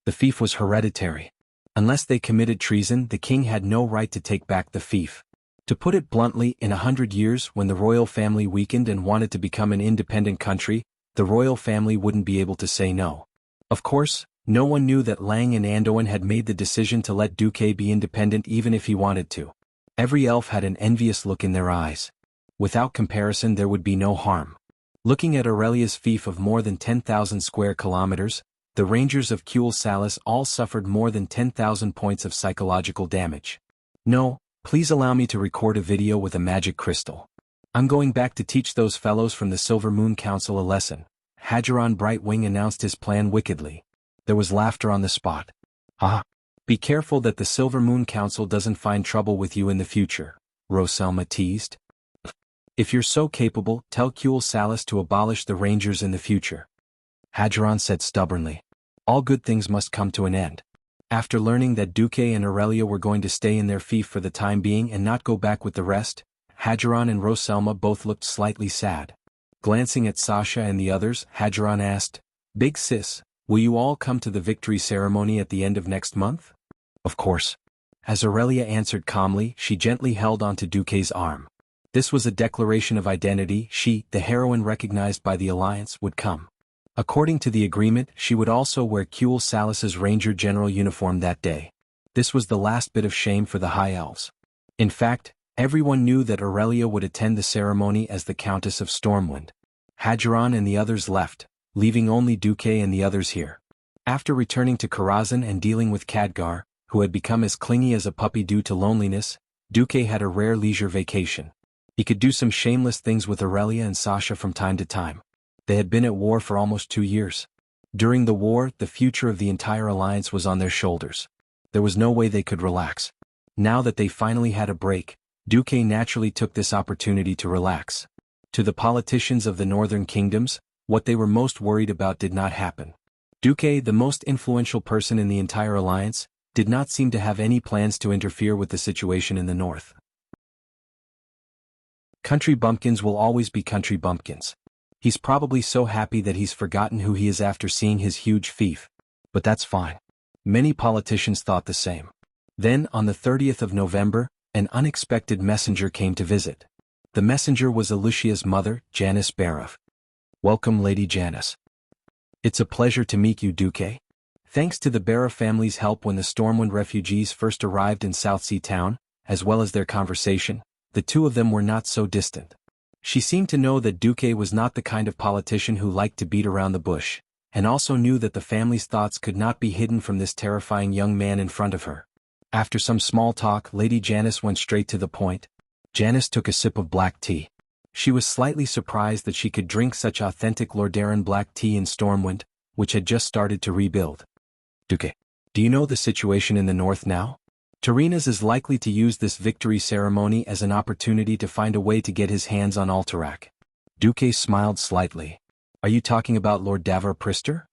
The fief was hereditary. Unless they committed treason, the king had no right to take back the fief. To put it bluntly, in 100 years, when the royal family weakened and wanted to become an independent country, the royal family wouldn't be able to say no. Of course, no one knew that Lang and Anduin had made the decision to let Duque be independent even if he wanted to. Every elf had an envious look in their eyes. Without comparison there would be no harm. Looking at Aurelia's fief of more than 10,000 square kilometers, the Rangers of Kuel Salis all suffered more than 10,000 points of psychological damage. No, please allow me to record a video with a magic crystal. I'm going back to teach those fellows from the Silver Moon Council a lesson. Hadgeron Brightwing announced his plan wickedly. There was laughter on the spot. Be careful that the Silver Moon Council doesn't find trouble with you in the future, Roselma teased. If you're so capable, tell Kuel Salis to abolish the Rangers in the future. Hadgeron said stubbornly. All good things must come to an end. After learning that Duque and Aurelia were going to stay in their fief for the time being and not go back with the rest, Hadgeron and Roselma both looked slightly sad. Glancing at Sasha and the others, Hadgeron asked, Big sis, will you all come to the victory ceremony at the end of next month? Of course. As Aurelia answered calmly, she gently held onto Duque's arm. This was a declaration of identity. She, the heroine recognized by the Alliance, would come. According to the agreement, she would also wear Kuel Salis's Ranger General uniform that day. This was the last bit of shame for the High Elves. In fact, everyone knew that Aurelia would attend the ceremony as the Countess of Stormwind. Hadgeron and the others left, leaving only Duque and the others here. After returning to Karazhan and dealing with Khadgar, who had become as clingy as a puppy due to loneliness, Duque had a rare leisure vacation. He could do some shameless things with Aurelia and Sasha from time to time. They had been at war for almost 2 years. During the war, the future of the entire alliance was on their shoulders. There was no way they could relax. Now that they finally had a break, Duque naturally took this opportunity to relax. To the politicians of the northern kingdoms, what they were most worried about did not happen. Duque, the most influential person in the entire alliance, did not seem to have any plans to interfere with the situation in the north. Country bumpkins will always be country bumpkins. He's probably so happy that he's forgotten who he is after seeing his huge fief. But that's fine. Many politicians thought the same. Then, on the 30th of November, an unexpected messenger came to visit. The messenger was Alucia's mother, Janice Barov. "Welcome, Lady Janice. It's a pleasure to meet you, Duque." Thanks to the Barov family's help when the Stormwind refugees first arrived in South Sea Town, as well as their conversation, the two of them were not so distant. She seemed to know that Duque was not the kind of politician who liked to beat around the bush, and also knew that the family's thoughts could not be hidden from this terrifying young man in front of her. After some small talk, Lady Janice went straight to the point. Janice took a sip of black tea. She was slightly surprised that she could drink such authentic Lordaeron black tea in Stormwind, which had just started to rebuild. "Duque, do you know the situation in the north now? Tyrrhenas is likely to use this victory ceremony as an opportunity to find a way to get his hands on Alterac." Duque smiled slightly. "Are you talking about Lord Davor Prister?"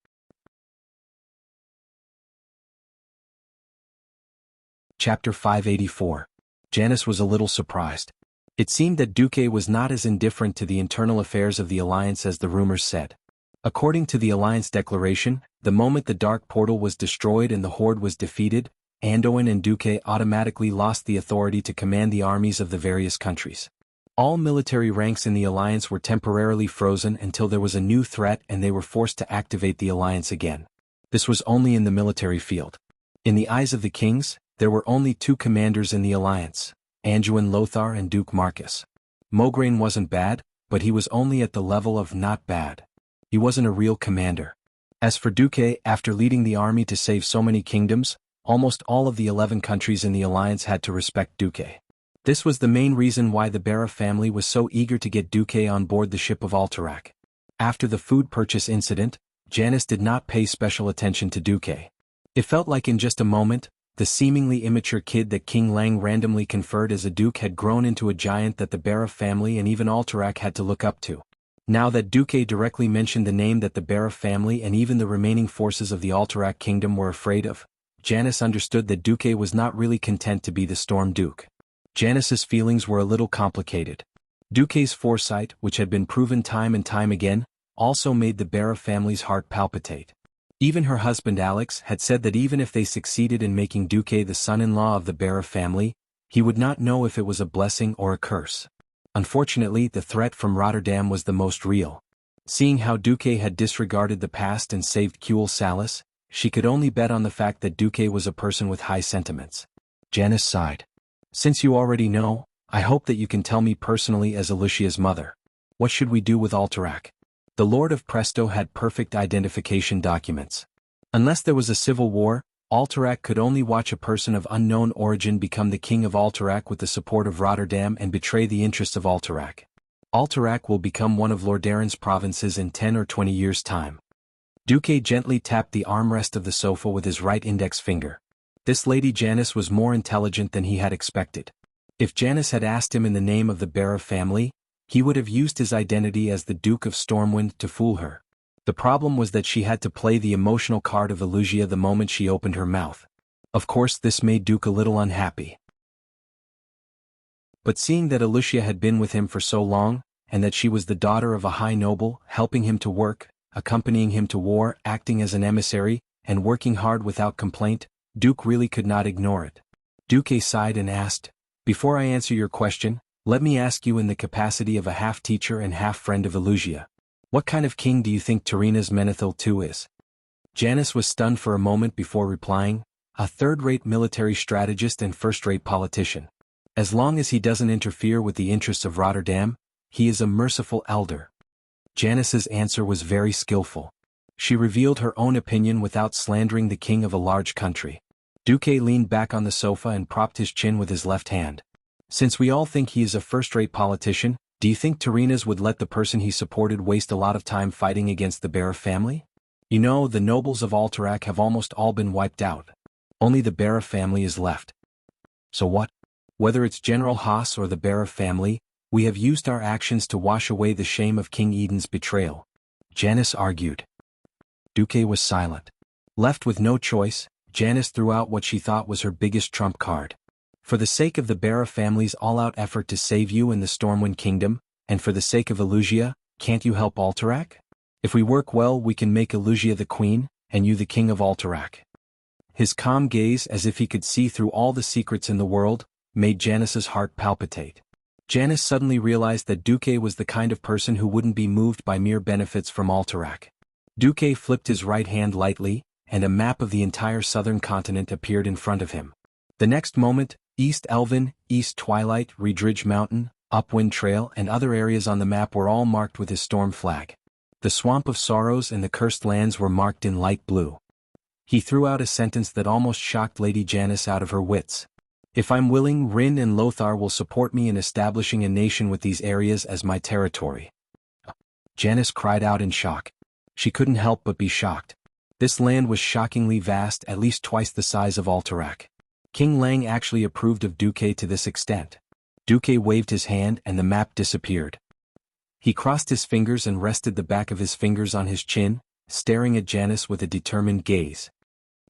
Chapter 584. Janice was a little surprised. It seemed that Duque was not as indifferent to the internal affairs of the Alliance as the rumors said. According to the Alliance declaration, the moment the Dark Portal was destroyed and the Horde was defeated, Anduin and Duque automatically lost the authority to command the armies of the various countries. All military ranks in the Alliance were temporarily frozen until there was a new threat and they were forced to activate the Alliance again. This was only in the military field. In the eyes of the kings, there were only two commanders in the Alliance, Anduin Lothar and Duke Marcus. Mograine wasn't bad, but he was only at the level of not bad. He wasn't a real commander. As for Duque, after leading the army to save so many kingdoms, almost all of the 11 countries in the Alliance had to respect Duque. This was the main reason why the Barov family was so eager to get Duque on board the ship of Alterac. After the food purchase incident, Janice did not pay special attention to Duque. It felt like in just a moment, the seemingly immature kid that King Lang randomly conferred as a duke had grown into a giant that the Barov family and even Alterac had to look up to. Now that Duque directly mentioned the name that the Barov family and even the remaining forces of the Alterac kingdom were afraid of, Janice understood that Duque was not really content to be the Storm Duke. Janice's feelings were a little complicated. Duque's foresight, which had been proven time and time again, also made the Barov family's heart palpitate. Even her husband Alex had said that even if they succeeded in making Duque the son-in-law of the Barov family, he would not know if it was a blessing or a curse. Unfortunately, the threat from Rotterdam was the most real. Seeing how Duque had disregarded the past and saved Kuel Salis, she could only bet on the fact that Duque was a person with high sentiments. Janice sighed. "Since you already know, I hope that you can tell me personally as Alucia's mother. What should we do with Alterac?" The Lord of Presto had perfect identification documents. Unless there was a civil war, Alterac could only watch a person of unknown origin become the king of Alterac with the support of Rotterdam and betray the interests of Alterac. Alterac will become one of Lordaeron's provinces in 10 or 20 years' time. Duque gently tapped the armrest of the sofa with his right index finger. This Lady Janice was more intelligent than he had expected. If Janice had asked him in the name of the Barov family, he would have used his identity as the Duke of Stormwind to fool her. The problem was that she had to play the emotional card of Alucia the moment she opened her mouth. Of course, this made Duke a little unhappy. But seeing that Alucia had been with him for so long, and that she was the daughter of a high noble, helping him to work, accompanying him to war, acting as an emissary, and working hard without complaint, Duke really could not ignore it. Duque sighed and asked, "Before I answer your question, let me ask you in the capacity of a half-teacher and half-friend of Alucia. What kind of king do you think Tyrrhenas Menethil II is?" Janice was stunned for a moment before replying, "A third-rate military strategist and first-rate politician. As long as he doesn't interfere with the interests of Rotterdam, he is a merciful elder." Janice's answer was very skillful. She revealed her own opinion without slandering the king of a large country. Duque leaned back on the sofa and propped his chin with his left hand. "Since we all think he is a first-rate politician, do you think Tyrrhenas would let the person he supported waste a lot of time fighting against the Barov family? You know, the nobles of Alterac have almost all been wiped out. Only the Barov family is left. So what? Whether it's General Haas or the Barov family, we have used our actions to wash away the shame of King Eden's betrayal," Janice argued. Duque was silent. Left with no choice, Janice threw out what she thought was her biggest trump card. "For the sake of the Barov family's all-out effort to save you in the Stormwind Kingdom, and for the sake of Alucia, can't you help Alterac? If we work well, we can make Alucia the queen, and you the king of Alterac." His calm gaze, as if he could see through all the secrets in the world, made Janice's heart palpitate. Janice suddenly realized that Duque was the kind of person who wouldn't be moved by mere benefits from Alterac. Duque flipped his right hand lightly, and a map of the entire southern continent appeared in front of him. The next moment, East Elven, East Twilight, Redridge Mountain, Upwind Trail and other areas on the map were all marked with his storm flag. The Swamp of Sorrows and the Cursed Lands were marked in light blue. He threw out a sentence that almost shocked Lady Janice out of her wits. If I'm willing, Rin and Lothar will support me in establishing a nation with these areas as my territory. Janice cried out in shock. She couldn't help but be shocked. This land was shockingly vast, at least twice the size of Alterac. King Lang actually approved of Duque to this extent. Duque waved his hand and the map disappeared. He crossed his fingers and rested the back of his fingers on his chin, staring at Janice with a determined gaze.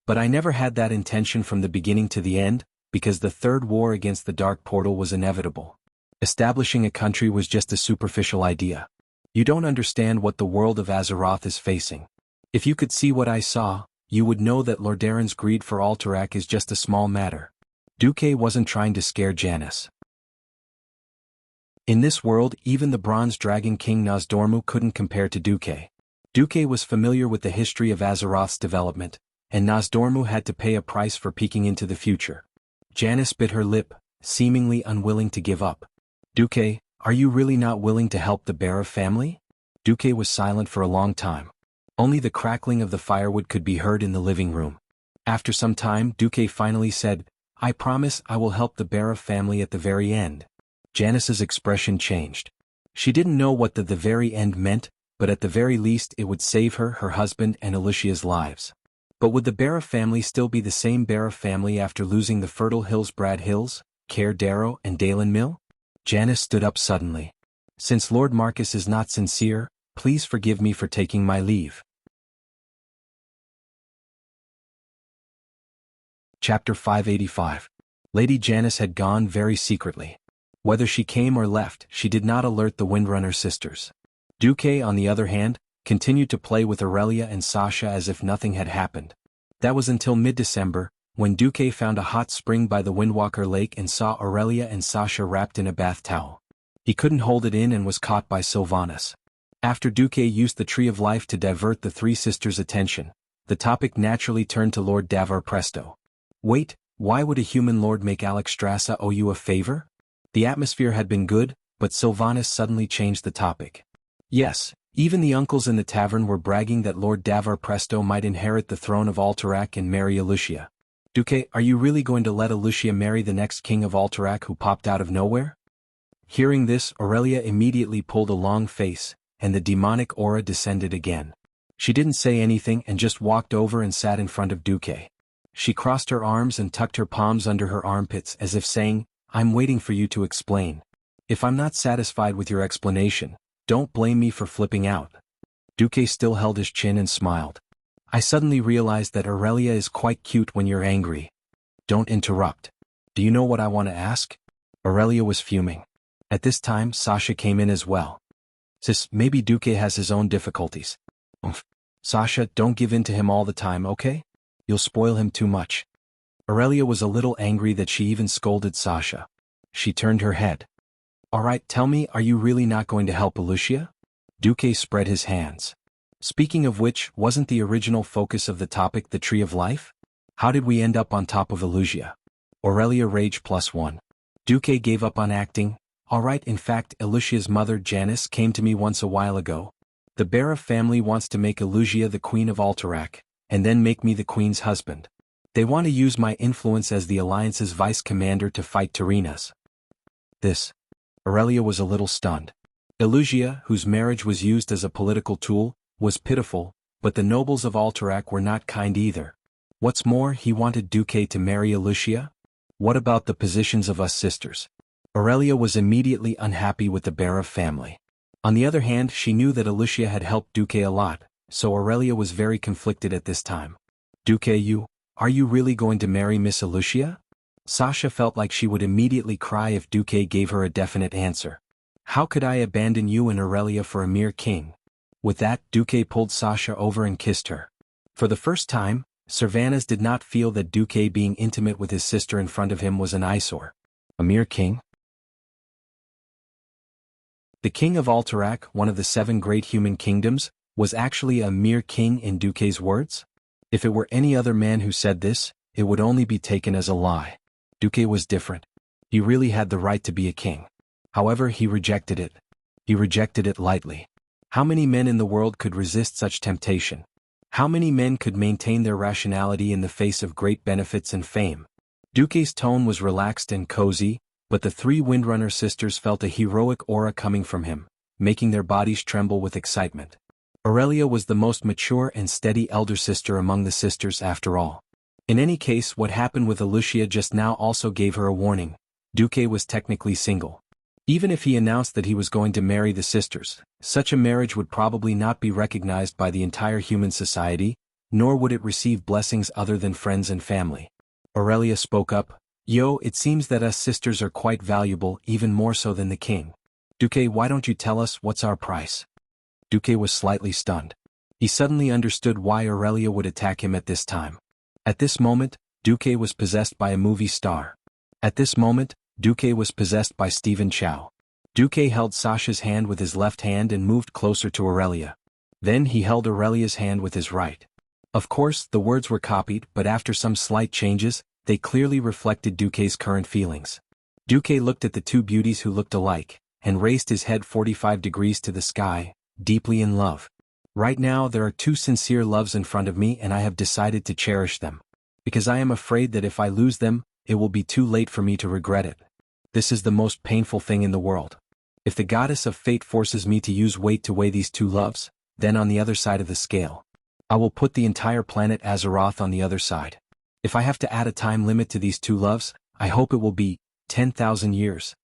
But I never had that intention from the beginning to the end, because the third war against the Dark Portal was inevitable. Establishing a country was just a superficial idea. You don't understand what the world of Azeroth is facing. If you could see what I saw, you would know that Lordaeron's greed for Alterac is just a small matter. Duque wasn't trying to scare Janice. In this world, even the Bronze Dragon King Nosdormu couldn't compare to Duque. Duque was familiar with the history of Azeroth's development, and Nosdormu had to pay a price for peeking into the future. Janice bit her lip, seemingly unwilling to give up. Duque, are you really not willing to help the Bearer family? Duque was silent for a long time. Only the crackling of the firewood could be heard in the living room. After some time, Duque finally said, I promise I will help the Bearer family at the very end. Janice's expression changed. She didn't know what the very end meant, but at the very least it would save her, her husband and Alicia's lives. But would the Bearer family still be the same Bearer family after losing the Fertile Hills Brad Hills, Caer Darrow and Dalen Mill? Janice stood up suddenly. Since Lord Marcus is not sincere, please forgive me for taking my leave. Chapter 585. Lady Janice had gone very secretly. Whether she came or left, she did not alert the Windrunner sisters. Duque, on the other hand, continued to play with Aurelia and Sasha as if nothing had happened. That was until mid-December, when Duque found a hot spring by the Windwalker Lake and saw Aurelia and Sasha wrapped in a bath towel. He couldn't hold it in and was caught by Sylvanas. After Duque used the Tree of Life to divert the three sisters' attention, the topic naturally turned to Lord Davar Presto. Wait, why would a human lord make Alexstrasza owe you a favor? The atmosphere had been good, but Sylvanas suddenly changed the topic. Yes, even the uncles in the tavern were bragging that Lord Davar Presto might inherit the throne of Alterac and marry Alucia. Duque, are you really going to let Alucia marry the next king of Alterac who popped out of nowhere? Hearing this, Aurelia immediately pulled a long face, and the demonic aura descended again. She didn't say anything and just walked over and sat in front of Duque. She crossed her arms and tucked her palms under her armpits as if saying, I'm waiting for you to explain. If I'm not satisfied with your explanation, don't blame me for flipping out. Duque still held his chin and smiled. I suddenly realized that Aurelia is quite cute when you're angry. Don't interrupt. Do you know what I want to ask? Aurelia was fuming. At this time, Sasha came in as well. Sis, maybe Duque has his own difficulties. Sasha, don't give in to him all the time, okay? You'll spoil him too much. Aurelia was a little angry that she even scolded Sasha. She turned her head. Alright, tell me, are you really not going to help Alucia? Duque spread his hands. Speaking of which, wasn't the original focus of the topic the Tree of Life? How did we end up on top of Alucia? Aurelia rage +1. Duque gave up on acting. Alright, in fact, Alucia's mother Janice came to me once a while ago. The Bearer family wants to make Alucia the Queen of Alterac, and then make me the Queen's husband. They want to use my influence as the Alliance's vice commander to fight Tarinas. This. Aurelia was a little stunned. Alucia, whose marriage was used as a political tool, was pitiful, but the nobles of Alterac were not kind either. What's more, he wanted Duque to marry Alucia? What about the positions of us sisters? Aurelia was immediately unhappy with the Bearer family. On the other hand, she knew that Alucia had helped Duque a lot, so Aurelia was very conflicted at this time. Duque, are you really going to marry Miss Alucia? Sasha felt like she would immediately cry if Duque gave her a definite answer. How could I abandon you and Aurelia for a mere king? With that, Duque pulled Sasha over and kissed her. For the first time, Sylvanas did not feel that Duque being intimate with his sister in front of him was an eyesore. A mere king? The king of Alterac, one of the 7 great human kingdoms, was actually a mere king in Duque's words? If it were any other man who said this, it would only be taken as a lie. Duque was different. He really had the right to be a king. However, he rejected it. He rejected it lightly. How many men in the world could resist such temptation? How many men could maintain their rationality in the face of great benefits and fame? Duque's tone was relaxed and cozy, but the 3 Windrunner sisters felt a heroic aura coming from him, making their bodies tremble with excitement. Aurelia was the most mature and steady elder sister among the sisters after all. In any case, what happened with Wuxia just now also gave her a warning. Duque was technically single. Even if he announced that he was going to marry the sisters, such a marriage would probably not be recognized by the entire human society, nor would it receive blessings other than friends and family. Aurelia spoke up, "Yo, it seems that us sisters are quite valuable, even more so than the king. Duque, why don't you tell us what's our price?" Duque was slightly stunned. He suddenly understood why Aurelia would attack him at this time. At this moment, Duque was possessed by a movie star. At this moment, Duque was possessed by Stephen Chow. Duque held Sasha's hand with his left hand and moved closer to Aurelia. Then he held Aurelia's hand with his right. Of course, the words were copied, but after some slight changes, they clearly reflected Duque's current feelings. Duque looked at the 2 beauties who looked alike, and raised his head 45 degrees to the sky, deeply in love. Right now there are 2 sincere loves in front of me, and I have decided to cherish them. Because I am afraid that if I lose them, it will be too late for me to regret it. This is the most painful thing in the world. If the goddess of fate forces me to use weight to weigh these 2 loves, then on the other side of the scale, I will put the entire planet Azeroth on the other side. If I have to add a time limit to these 2 loves, I hope it will be 10,000 years.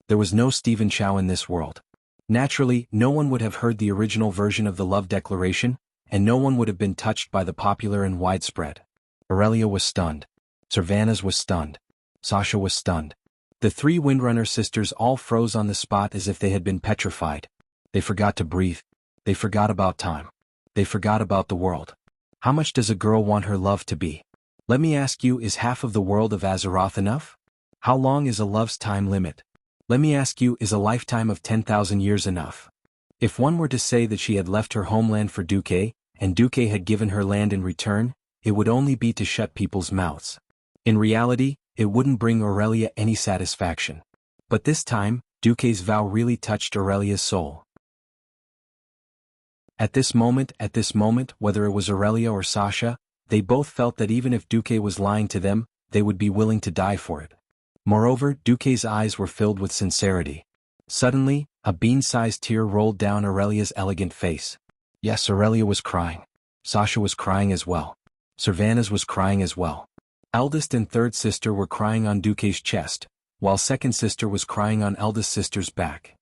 There was no Stephen Chow in this world. Naturally, no one would have heard the original version of the love declaration, and no one would have been touched by the popular and widespread. Aurelia was stunned. Servanas was stunned. Sasha was stunned. The 3 Windrunner sisters all froze on the spot as if they had been petrified. They forgot to breathe. They forgot about time. They forgot about the world. How much does a girl want her love to be? Let me ask you, is half of the world of Azeroth enough? How long is a love's time limit? Let me ask you, is a lifetime of 10,000 years enough? If one were to say that she had left her homeland for Duque, and Duque had given her land in return, it would only be to shut people's mouths. In reality, it wouldn't bring Aurelia any satisfaction. But this time, Duque's vow really touched Aurelia's soul. At this moment, whether it was Aurelia or Sasha, they both felt that even if Duque was lying to them, they would be willing to die for it. Moreover, Duque's eyes were filled with sincerity. Suddenly, a bean-sized tear rolled down Aurelia's elegant face. Yes, Aurelia was crying. Sasha was crying as well. Servanas was crying as well. Eldest and 3rd sister were crying on Duque's chest, while 2nd sister was crying on eldest sister's back.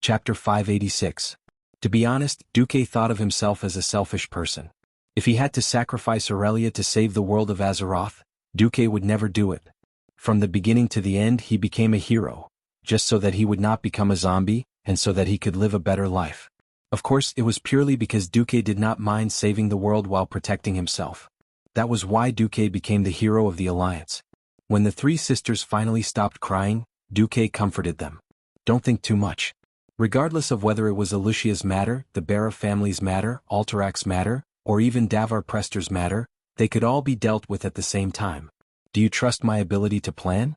Chapter 586. To be honest, Duque thought of himself as a selfish person. If he had to sacrifice Aurelia to save the world of Azeroth, Duque would never do it. From the beginning to the end he became a hero, just so that he would not become a zombie, and so that he could live a better life. Of course, it was purely because Duque did not mind saving the world while protecting himself. That was why Duque became the hero of the Alliance. When the 3 sisters finally stopped crying, Duque comforted them. Don't think too much. Regardless of whether it was Alucia's matter, the Bara family's matter, Alterac's matter, or even Davar Prester's matter, they could all be dealt with at the same time. Do you trust my ability to plan?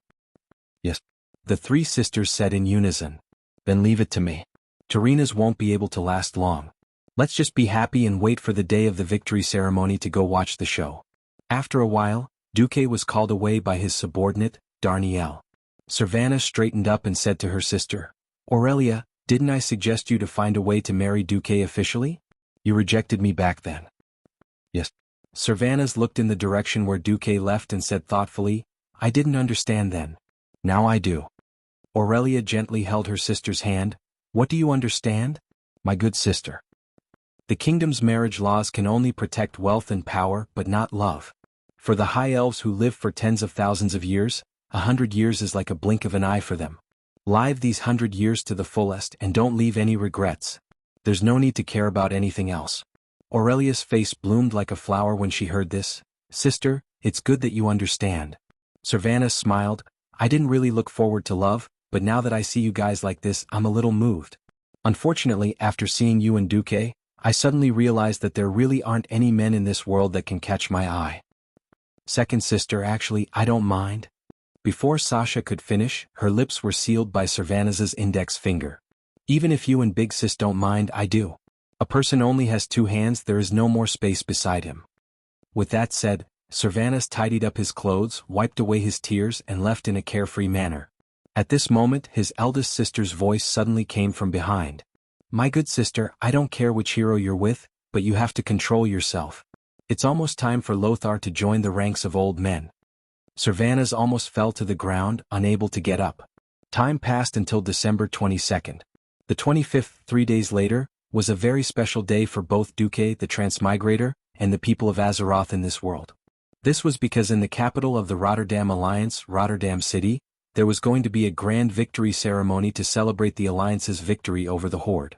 Yes. The 3 sisters said in unison. Then leave it to me. Tarina's won't be able to last long. Let's just be happy and wait for the day of the victory ceremony to go watch the show. After a while, Duque was called away by his subordinate, Darnielle. Servana straightened up and said to her sister, Aurelia, didn't I suggest you to find a way to marry Duque officially? You rejected me back then. Yes. Servanas looked in the direction where Duque left and said thoughtfully, I didn't understand then. Now I do. Aurelia gently held her sister's hand. What do you understand? My good sister. The kingdom's marriage laws can only protect wealth and power but not love. For the high elves who live for tens of thousands of years, 100 years is like a blink of an eye for them. Live these 100 years to the fullest and don't leave any regrets. There's no need to care about anything else. Aurelia's face bloomed like a flower when she heard this. Sister, it's good that you understand. Servana smiled. I didn't really look forward to love, but now that I see you guys like this, I'm a little moved. Unfortunately, after seeing you and Duque, I suddenly realized that there really aren't any men in this world that can catch my eye. Second sister, actually, I don't mind. Before Sasha could finish, her lips were sealed by Servanaz's index finger. Even if you and Big Sis don't mind, I do. A person only has two hands, there is no more space beside him. With that said, Servanaz tidied up his clothes, wiped away his tears, and left in a carefree manner. At this moment, his eldest sister's voice suddenly came from behind. My good sister, I don't care which hero you're with, but you have to control yourself. It's almost time for Lothar to join the ranks of old men. Servanaz almost fell to the ground, unable to get up. Time passed until December 22nd. The 25th, 3 days later, was a very special day for both Duque the Transmigrator and the people of Azeroth in this world. This was because in the capital of the Rotterdam Alliance, Rotterdam City, there was going to be a grand victory ceremony to celebrate the Alliance's victory over the Horde.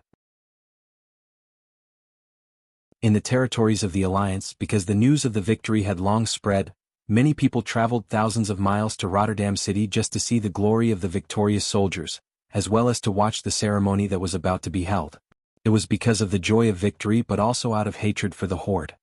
In the territories of the Alliance, because the news of the victory had long spread, many people traveled thousands of miles to Rotterdam City just to see the glory of the victorious soldiers, as well as to watch the ceremony that was about to be held. It was because of the joy of victory but also out of hatred for the Horde.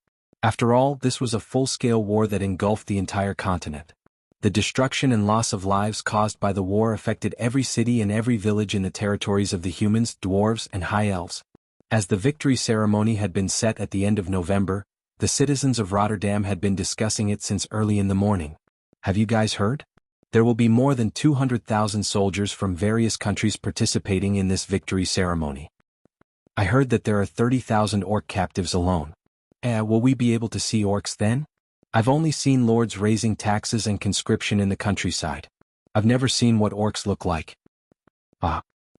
After all, this was a full-scale war that engulfed the entire continent. The destruction and loss of lives caused by the war affected every city and every village in the territories of the humans, dwarves, and high elves. As the victory ceremony had been set at the end of November, the citizens of Rotterdam had been discussing it since early in the morning. Have you guys heard? There will be more than 200,000 soldiers from various countries participating in this victory ceremony. I heard that there are 30,000 orc captives alone. Will we be able to see orcs then? I've only seen lords raising taxes and conscription in the countryside. I've never seen what orcs look like.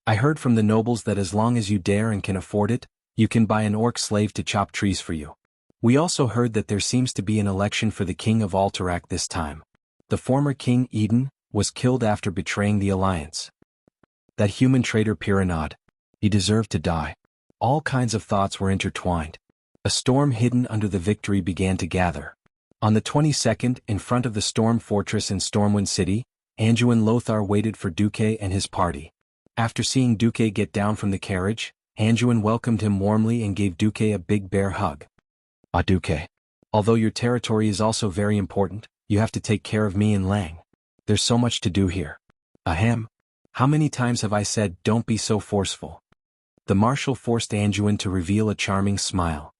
I heard from the nobles that as long as you dare and can afford it, you can buy an orc slave to chop trees for you. We also heard that there seems to be an election for the king of Alterac this time. The former king, Eden, was killed after betraying the Alliance. That human traitor Piranod. He deserved to die. All kinds of thoughts were intertwined. A storm hidden under the victory began to gather. On the 22nd, in front of the Storm Fortress in Stormwind City, Anduin Lothar waited for Duque and his party. After seeing Duque get down from the carriage, Anduin welcomed him warmly and gave Duque a big bear hug. Duque. Although your territory is also very important, you have to take care of me and Lang. There's so much to do here. Ahem. How many times have I said, don't be so forceful? The marshal forced Anduin to reveal a charming smile.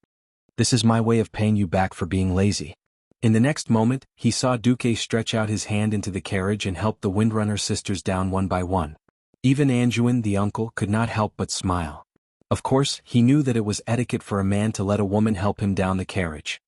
This is my way of paying you back for being lazy. In the next moment, he saw Duque stretch out his hand into the carriage and help the Windrunner sisters down one by one. Even Anduin, the uncle, could not help but smile. Of course, he knew that it was etiquette for a man to let a woman help him down the carriage.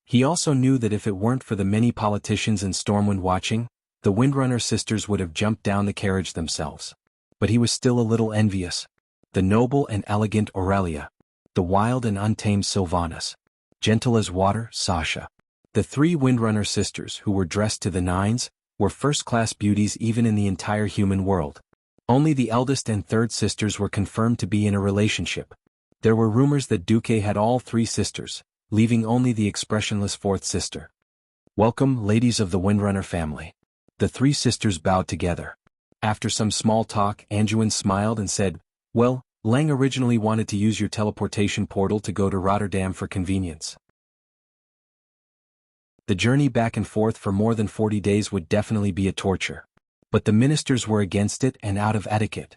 He also knew that if it weren't for the many politicians in Stormwind watching, the Windrunner sisters would have jumped down the carriage themselves. But he was still a little envious. The noble and elegant Aurelia. The wild and untamed Sylvanas. Gentle as water, Sasha. The three Windrunner sisters, who were dressed to the nines, were first-class beauties even in the entire human world. Only the eldest and third sisters were confirmed to be in a relationship. There were rumors that Duque had all three sisters, leaving only the expressionless fourth sister. Welcome, ladies of the Windrunner family. The three sisters bowed together. After some small talk, Anduin smiled and said, well, Lang originally wanted to use your teleportation portal to go to Rotterdam for convenience. The journey back and forth for more than 40 days would definitely be a torture. But the ministers were against it and out of etiquette.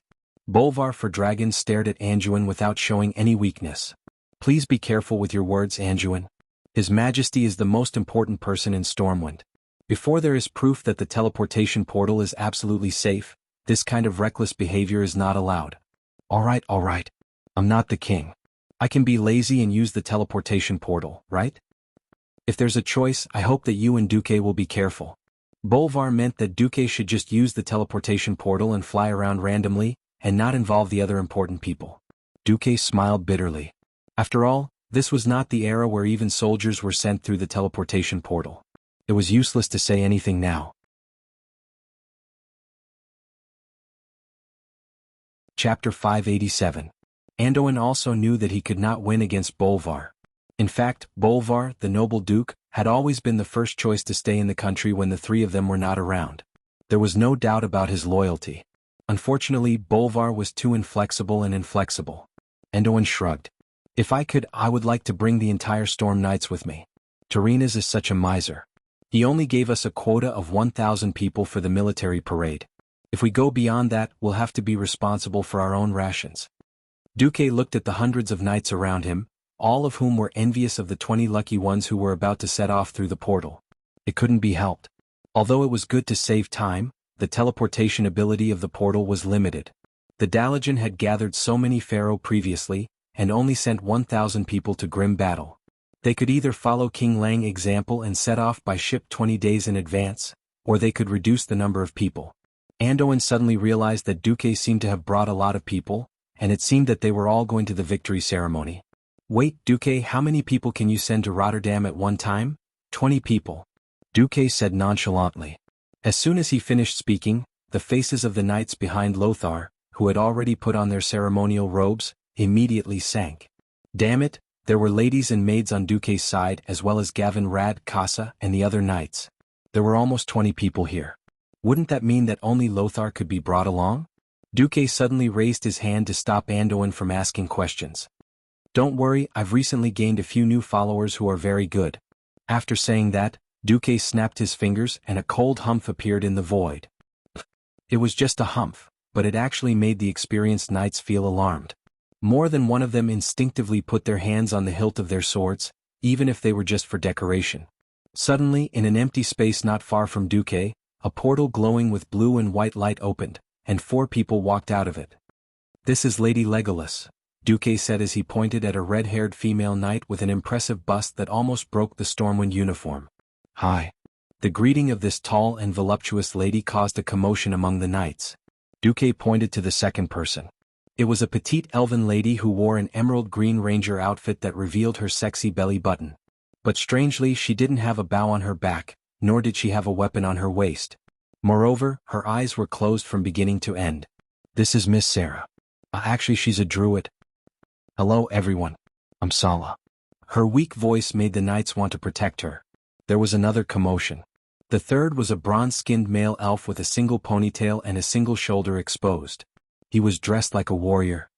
Bolvar for Dragon stared at Anduin without showing any weakness. Please be careful with your words, Anduin. His Majesty is the most important person in Stormwind. Before there is proof that the teleportation portal is absolutely safe, this kind of reckless behavior is not allowed. Alright. I'm not the king. I can be lazy and use the teleportation portal, right? If there's a choice, I hope that you and Duque will be careful. Bolvar meant that Duque should just use the teleportation portal and fly around randomly, and not involve the other important people. Duque smiled bitterly. After all, this was not the era where even soldiers were sent through the teleportation portal. It was useless to say anything now. Chapter 587. Anduin also knew that he could not win against Bolvar. In fact, Bolvar, the noble duke, had always been the first choice to stay in the country when the three of them were not around. There was no doubt about his loyalty. Unfortunately, Bolvar was too inflexible and inflexible. Anduin shrugged. If I could, I would like to bring the entire Storm Knights with me. Tyrrhenus is such a miser. He only gave us a quota of 1,000 people for the military parade. If we go beyond that, we'll have to be responsible for our own rations. Duque looked at the hundreds of knights around him, all of whom were envious of the 20 lucky ones who were about to set off through the portal. It couldn't be helped. Although it was good to save time, the teleportation ability of the portal was limited. The Dalajan had gathered so many pharaoh previously, and only sent 1,000 people to grim battle. They could either follow King Lang's example and set off by ship 20 days in advance, or they could reduce the number of people. Anduin suddenly realized that Duque seemed to have brought a lot of people, and it seemed that they were all going to the victory ceremony. Wait, Duque, how many people can you send to Rotterdam at one time? 20 people. Duque said nonchalantly. As soon as he finished speaking, the faces of the knights behind Lothar, who had already put on their ceremonial robes, immediately sank. Damn it, there were ladies and maids on Duque's side as well as Gavin Rad, Casa, and the other knights. There were almost 20 people here. Wouldn't that mean that only Lothar could be brought along? Duque suddenly raised his hand to stop Anduin from asking questions. Don't worry, I've recently gained a few new followers who are very good. After saying that, Duque snapped his fingers and a cold humph appeared in the void. It was just a humph, but it actually made the experienced knights feel alarmed. More than one of them instinctively put their hands on the hilt of their swords, even if they were just for decoration. Suddenly, in an empty space not far from Duque, a portal glowing with blue and white light opened, and 4 people walked out of it. This is Lady Legolas, Duque said as he pointed at a red-haired female knight with an impressive bust that almost broke the Stormwind uniform. Hi. The greeting of this tall and voluptuous lady caused a commotion among the knights. Duque pointed to the second person. It was a petite elven lady who wore an emerald green ranger outfit that revealed her sexy belly button. But strangely, she didn't have a bow on her back, nor did she have a weapon on her waist. Moreover, her eyes were closed from beginning to end. This is Miss Sarah. Actually, she's a druid. Hello everyone. I'm Sala. Her weak voice made the knights want to protect her. There was another commotion. The third was a bronze-skinned male elf with a single ponytail and a single shoulder exposed. He was dressed like a warrior.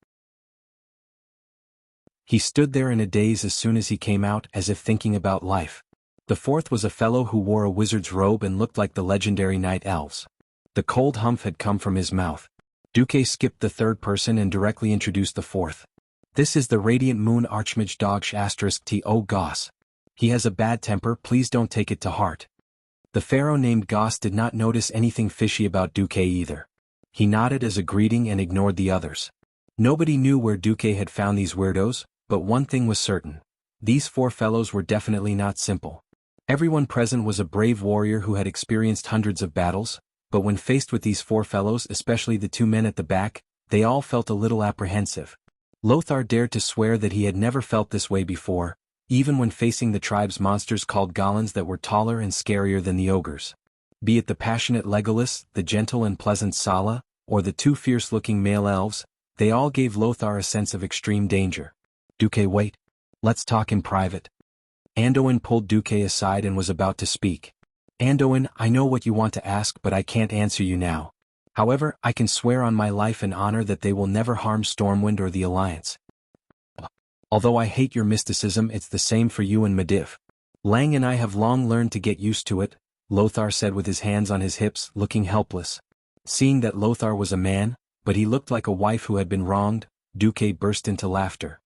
He stood there in a daze as soon as he came out, as if thinking about life. The fourth was a fellow who wore a wizard's robe and looked like the legendary night elves. The cold humph had come from his mouth. Duque skipped the third person and directly introduced the fourth. This is the Radiant Moon Archmage Dogsh *T.O. Goss. He has a bad temper, please don't take it to heart. The pharaoh named Goss did not notice anything fishy about Duque either. He nodded as a greeting and ignored the others. Nobody knew where Duque had found these weirdos, but one thing was certain. These 4 fellows were definitely not simple. Everyone present was a brave warrior who had experienced hundreds of battles, but when faced with these 4 fellows, especially the 2 men at the back, they all felt a little apprehensive. Lothar dared to swear that he had never felt this way before, even when facing the tribe's monsters called Gollins that were taller and scarier than the ogres. Be it the passionate Legolas, the gentle and pleasant Sala, or the 2 fierce-looking male elves, they all gave Lothar a sense of extreme danger. Duque, wait. Let's talk in private. Anduin pulled Duque aside and was about to speak. Anduin, I know what you want to ask, but I can't answer you now. However, I can swear on my life and honor that they will never harm Stormwind or the Alliance. Although I hate your mysticism, it's the same for you and Medivh. Lang and I have long learned to get used to it, Lothar said with his hands on his hips, looking helpless. Seeing that Lothar was a man, but he looked like a wife who had been wronged, Duque burst into laughter.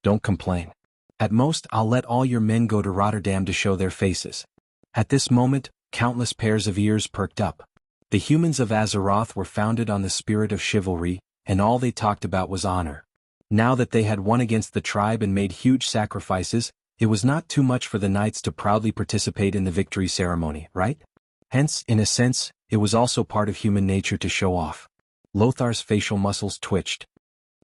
Don't complain. At most, I'll let all your men go to Rotterdam to show their faces. At this moment, countless pairs of ears perked up. The humans of Azeroth were founded on the spirit of chivalry, and all they talked about was honor. Now that they had won against the tribe and made huge sacrifices, it was not too much for the knights to proudly participate in the victory ceremony, right? Hence, in a sense, it was also part of human nature to show off. Lothar's facial muscles twitched.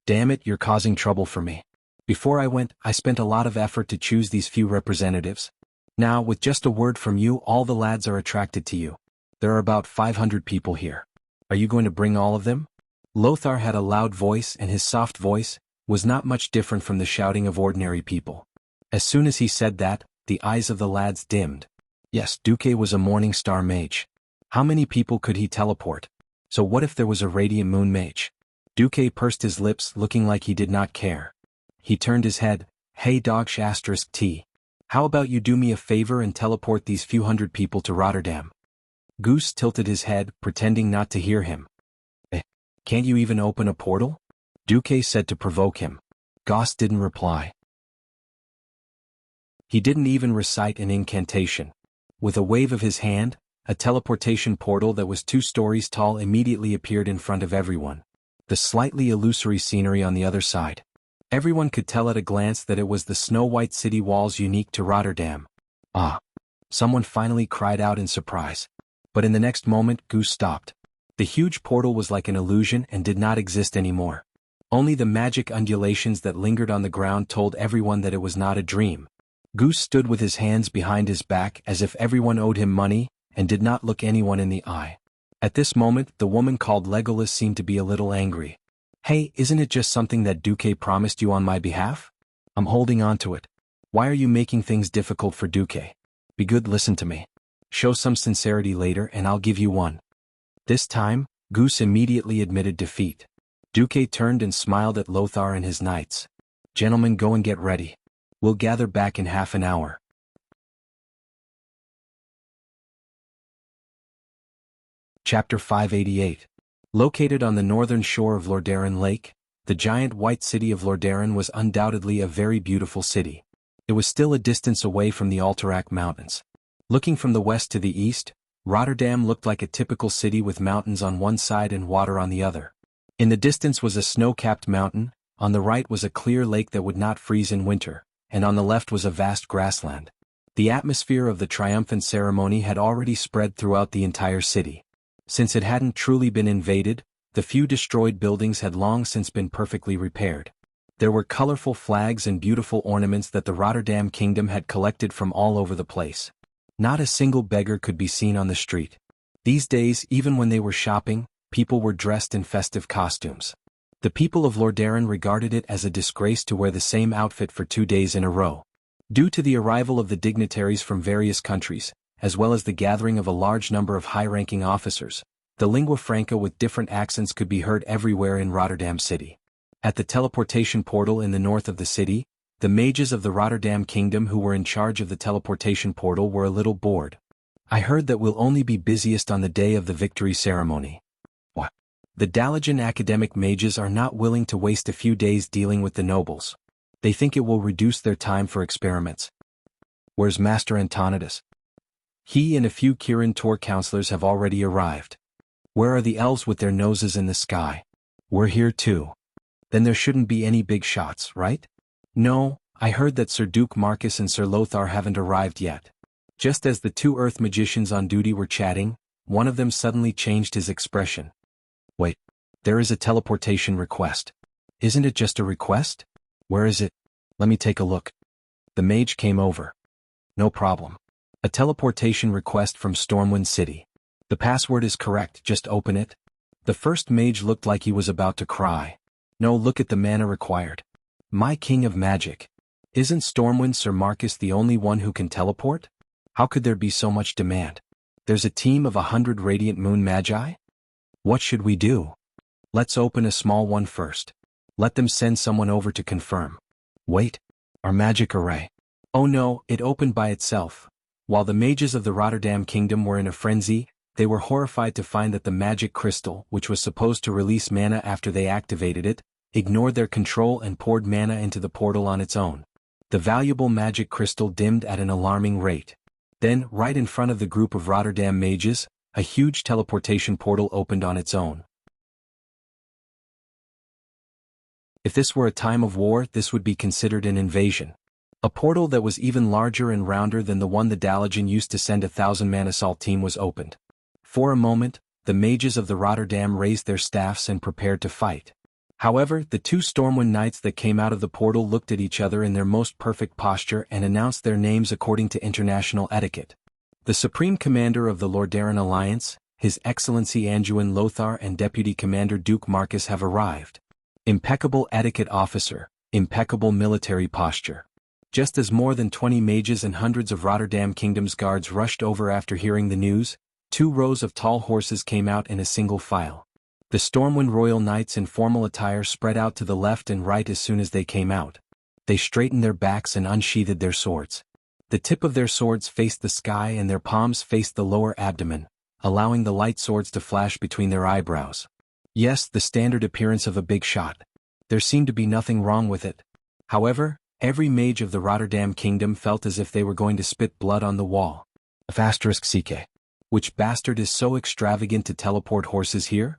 Damn it, you're causing trouble for me. Before I went, I spent a lot of effort to choose these few representatives. Now, with just a word from you, all the lads are attracted to you. There are about 500 people here. Are you going to bring all of them? Lothar had a loud voice, and his soft voice was not much different from the shouting of ordinary people. As soon as he said that, the eyes of the lads dimmed. Yes, Duque was a Morning Star mage. How many people could he teleport? So what if there was a radiant moon mage? Duque pursed his lips, looking like he did not care. He turned his head. Hey dog asterisk T. How about you do me a favor and teleport these few hundred people to Rotterdam? Goose tilted his head, pretending not to hear him. Can't you even open a portal? Duque said to provoke him. Goss didn't reply. He didn't even recite an incantation. With a wave of his hand, a teleportation portal that was 2 stories tall immediately appeared in front of everyone. The slightly illusory scenery on the other side. Everyone could tell at a glance that it was the snow-white city walls unique to Rotterdam. Ah! Someone finally cried out in surprise. But in the next moment, Goose stopped. The huge portal was like an illusion and did not exist anymore. Only the magic undulations that lingered on the ground told everyone that it was not a dream. Goose stood with his hands behind his back as if everyone owed him money, and did not look anyone in the eye. At this moment, the woman called Legolas seemed to be a little angry. Hey, isn't it just something that Duque promised you on my behalf? I'm holding on to it. Why are you making things difficult for Duque? Be good, listen to me. Show some sincerity later and I'll give you one. This time, Goose immediately admitted defeat. Duque turned and smiled at Lothar and his knights. Gentlemen, go and get ready. We'll gather back in half an hour. Chapter 588. Located on the northern shore of Lordaeron Lake, the giant white city of Lordaeron was undoubtedly a very beautiful city. It was still a distance away from the Alterac Mountains. Looking from the west to the east, Rotterdam looked like a typical city with mountains on one side and water on the other. In the distance was a snow-capped mountain, on the right was a clear lake that would not freeze in winter, and on the left was a vast grassland. The atmosphere of the triumphant ceremony had already spread throughout the entire city. Since it hadn't truly been invaded, the few destroyed buildings had long since been perfectly repaired. There were colorful flags and beautiful ornaments that the Rotterdam kingdom had collected from all over the place. Not a single beggar could be seen on the street. These days, even when they were shopping, people were dressed in festive costumes. The people of Lordaeron regarded it as a disgrace to wear the same outfit for 2 days in a row. Due to the arrival of the dignitaries from various countries, as well as the gathering of a large number of high-ranking officers, the lingua franca with different accents could be heard everywhere in Rotterdam City. At the teleportation portal in the north of the city, the mages of the Rotterdam Kingdom who were in charge of the teleportation portal were a little bored. I heard that we'll only be busiest on the day of the victory ceremony. What? The Dalajan academic mages are not willing to waste a few days dealing with the nobles. They think it will reduce their time for experiments. Where's Master Antonidas? He and a few Kirin Tor counselors have already arrived. Where are the elves with their noses in the sky? We're here too. Then there shouldn't be any big shots, right? No, I heard that Sir Duke Marcus and Sir Lothar haven't arrived yet. Just as the 2 earth magicians on duty were chatting, one of them suddenly changed his expression. Wait, there is a teleportation request. Isn't it just a request? Where is it? Let me take a look. The mage came over. No problem. A teleportation request from Stormwind City. The password is correct, just open it. The first mage looked like he was about to cry. No, look at the mana required. My king of magic. Isn't Stormwind Sir Marcus the only one who can teleport? How could there be so much demand? There's a team of 100 Radiant Moon Magi? What should we do? Let's open a small one first. Let them send someone over to confirm. Wait, our magic array. Oh no, it opened by itself. While the mages of the Rotterdam Kingdom were in a frenzy, they were horrified to find that the magic crystal, which was supposed to release mana after they activated it, ignored their control and poured mana into the portal on its own. The valuable magic crystal dimmed at an alarming rate. Then, right in front of the group of Rotterdam mages, a huge teleportation portal opened on its own. If this were a time of war, this would be considered an invasion. A portal that was even larger and rounder than the one the Dalajan used to send 1,000-man assault team was opened. For a moment, the mages of the Rotterdam raised their staffs and prepared to fight. However, the 2 Stormwind knights that came out of the portal looked at each other in their most perfect posture and announced their names according to international etiquette. The Supreme Commander of the Lordaeron Alliance, His Excellency Anduin Lothar, and Deputy Commander Duke Marcus have arrived. Impeccable etiquette, officer, impeccable military posture. Just as more than 20 mages and hundreds of Rotterdam Kingdom's guards rushed over after hearing the news, 2 rows of tall horses came out in a single file. The Stormwind Royal Knights in formal attire spread out to the left and right as soon as they came out. They straightened their backs and unsheathed their swords. The tip of their swords faced the sky and their palms faced the lower abdomen, allowing the light swords to flash between their eyebrows. Yes, the standard appearance of a big shot. There seemed to be nothing wrong with it. However, every mage of the Rotterdam Kingdom felt as if they were going to spit blood on the wall. *CK. Which bastard is so extravagant to teleport horses here?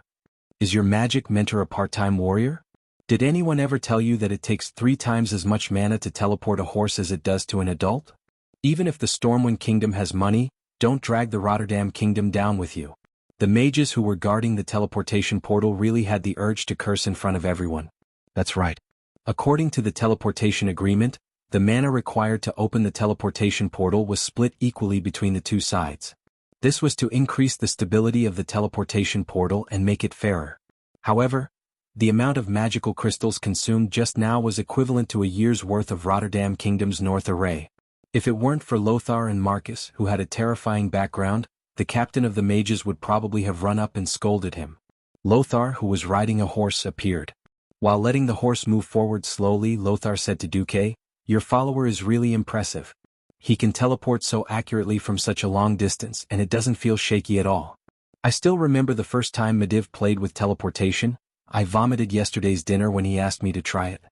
Is your magic mentor a part-time warrior? Did anyone ever tell you that it takes 3 times as much mana to teleport a horse as it does to an adult? Even if the Stormwind Kingdom has money, don't drag the Rotterdam Kingdom down with you. The mages who were guarding the teleportation portal really had the urge to curse in front of everyone. That's right. According to the teleportation agreement, the mana required to open the teleportation portal was split equally between the 2 sides. This was to increase the stability of the teleportation portal and make it fairer. However, the amount of magical crystals consumed just now was equivalent to a year's worth of Rotterdam Kingdom's North Array. If it weren't for Lothar and Marcus, who had a terrifying background, the captain of the mages would probably have run up and scolded him. Lothar, who was riding a horse, appeared. While letting the horse move forward slowly, Lothar said to Duque, "Your follower is really impressive. He can teleport so accurately from such a long distance and it doesn't feel shaky at all. I still remember the first time Mediv played with teleportation. I vomited yesterday's dinner when he asked me to try it."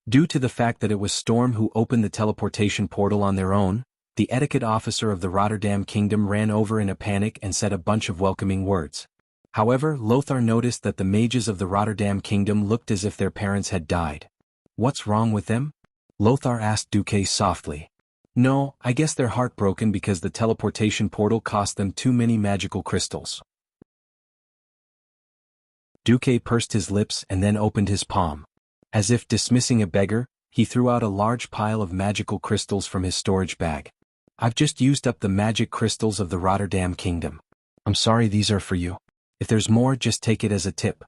Due to the fact that it was Storm who opened the teleportation portal on their own, the etiquette officer of the Rotterdam Kingdom ran over in a panic and said a bunch of welcoming words. However, Lothar noticed that the mages of the Rotterdam Kingdom looked as if their parents had died. "What's wrong with them?" Lothar asked Duque softly. "No, I guess they're heartbroken because the teleportation portal cost them too many magical crystals." Duque pursed his lips and then opened his palm. As if dismissing a beggar, he threw out a large pile of magical crystals from his storage bag. "I've just used up the magic crystals of the Rotterdam Kingdom. I'm sorry, these are for you. If there's more, just take it as a tip."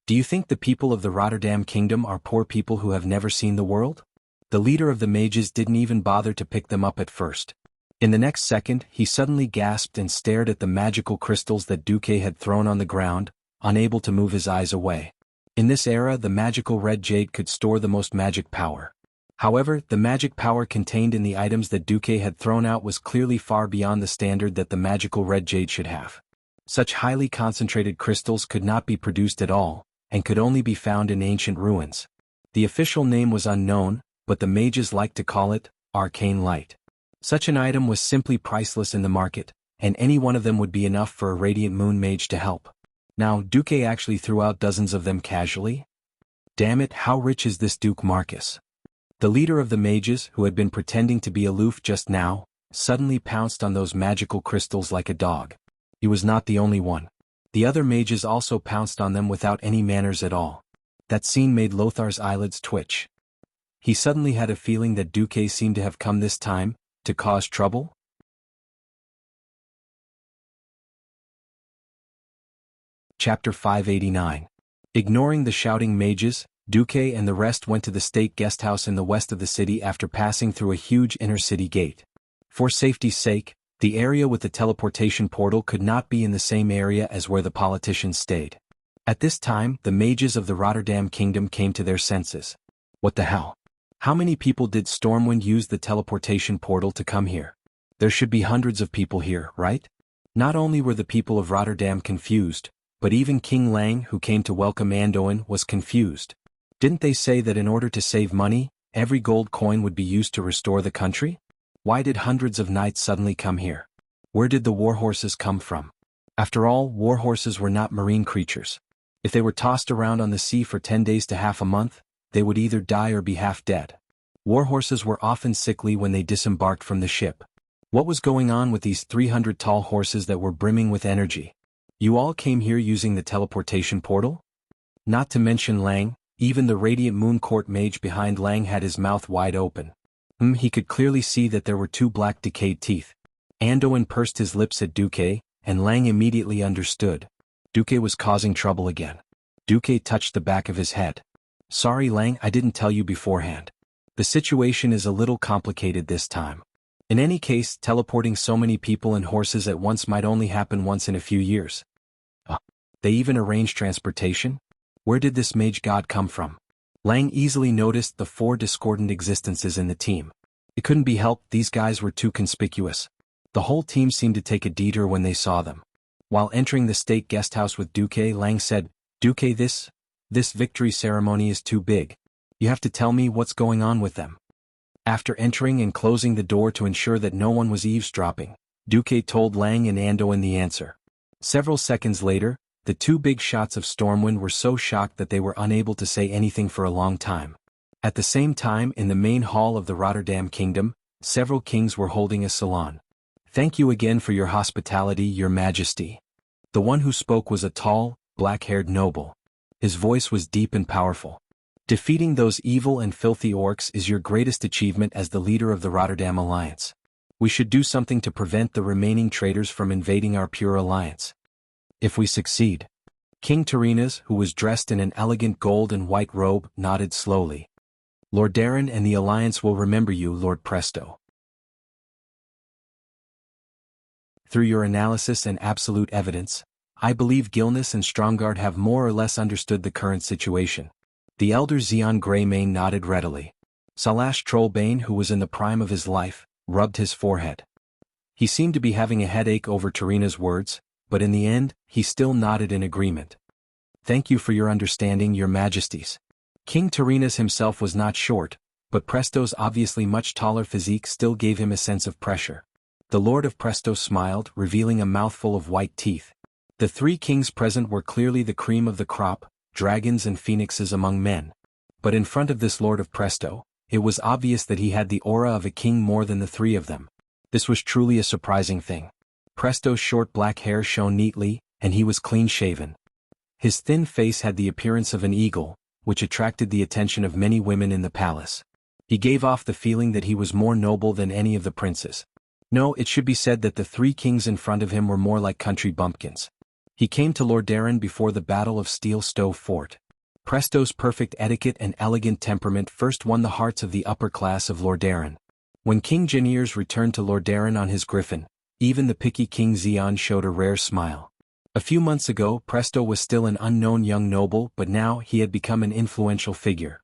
Do you think the people of the Rotterdam Kingdom are poor people who have never seen the world? The leader of the mages didn't even bother to pick them up at first. In the next second, he suddenly gasped and stared at the magical crystals that Duque had thrown on the ground, unable to move his eyes away. In this era, the magical red jade could store the most magic power. However, the magic power contained in the items that Duque had thrown out was clearly far beyond the standard that the magical red jade should have. Such highly concentrated crystals could not be produced at all, and could only be found in ancient ruins. The official name was unknown, but the mages liked to call it arcane light. Such an item was simply priceless in the market, and any one of them would be enough for a Radiant Moon mage to help. Now, Duque actually threw out dozens of them casually? Damn it, how rich is this Duke Marcus? The leader of the mages, who had been pretending to be aloof just now, suddenly pounced on those magical crystals like a dog. He was not the only one. The other mages also pounced on them without any manners at all. That scene made Lothar's eyelids twitch. He suddenly had a feeling that Duque seemed to have come this time to cause trouble. Chapter 589. Ignoring the shouting mages, Duque and the rest went to the state guesthouse in the west of the city after passing through a huge inner-city gate. For safety's sake, the area with the teleportation portal could not be in the same area as where the politicians stayed. At this time, the mages of the Rotterdam Kingdom came to their senses. What the hell? How many people did Stormwind use the teleportation portal to come here? There should be hundreds of people here, right? Not only were the people of Rotterdam confused, but even King Lang, who came to welcome Anduin, was confused. Didn't they say that in order to save money, every gold coin would be used to restore the country? Why did hundreds of knights suddenly come here? Where did the warhorses come from? After all, warhorses were not marine creatures. If they were tossed around on the sea for 10 days to half a month, they would either die or be half dead. Warhorses were often sickly when they disembarked from the ship. What was going on with these 300 tall horses that were brimming with energy? You all came here using the teleportation portal? Not to mention Lang, even the Radiant Moon Court mage behind Lang had his mouth wide open. He could clearly see that there were 2 black decayed teeth. Anduin pursed his lips at Duque, and Lang immediately understood. Duque was causing trouble again. Duque touched the back of his head. Sorry Lang, I didn't tell you beforehand. The situation is a little complicated this time. In any case, teleporting so many people and horses at once might only happen once in a few years. They even arranged transportation? Where did this mage god come from? Lang easily noticed the 4 discordant existences in the team. It couldn't be helped, these guys were too conspicuous. The whole team seemed to take a detour when they saw them. While entering the state guest house with Duque, Lang said, "Duque, this victory ceremony is too big. You have to tell me what's going on with them." After entering and closing the door to ensure that no one was eavesdropping, Duque told Lang and Andoin the answer. Several seconds later, the 2 big shots of Stormwind were so shocked that they were unable to say anything for a long time. At the same time, in the main hall of the Rotterdam Kingdom, several kings were holding a salon. "Thank you again for your hospitality, your majesty." The one who spoke was a tall, black-haired noble. His voice was deep and powerful. "Defeating those evil and filthy orcs is your greatest achievement as the leader of the Rotterdam Alliance. We should do something to prevent the remaining traitors from invading our pure alliance. If we succeed." King Terenas, who was dressed in an elegant gold and white robe, nodded slowly. "Lord Darren and the Alliance will remember you, Lord Presto. Through your analysis and absolute evidence, I believe Gilnis and Stromgard have more or less understood the current situation." The elder Xeon Greymane nodded readily. Salash Trollbane, who was in the prime of his life, rubbed his forehead. He seemed to be having a headache over Terena's words, but in the end, he still nodded in agreement. "Thank you for your understanding, your majesties." King Terenas himself was not short, but Presto's obviously much taller physique still gave him a sense of pressure. The Lord of Presto smiled, revealing a mouthful of white teeth. The 3 kings present were clearly the cream of the crop, dragons and phoenixes among men. But in front of this Lord of Presto, it was obvious that he had the aura of a king more than the 3 of them. This was truly a surprising thing. Presto's short black hair shone neatly, and he was clean-shaven. His thin face had the appearance of an eagle, which attracted the attention of many women in the palace. He gave off the feeling that he was more noble than any of the princes. No, it should be said that the 3 kings in front of him were more like country bumpkins. He came to Lord Darren before the Battle of Steel Stove Fort. Presto's perfect etiquette and elegant temperament first won the hearts of the upper class of Lord Darren. When King Janiers returned to Lord Darren on his griffin, even the picky King Xeon showed a rare smile. A few months ago, Presto was still an unknown young noble, but now he had become an influential figure.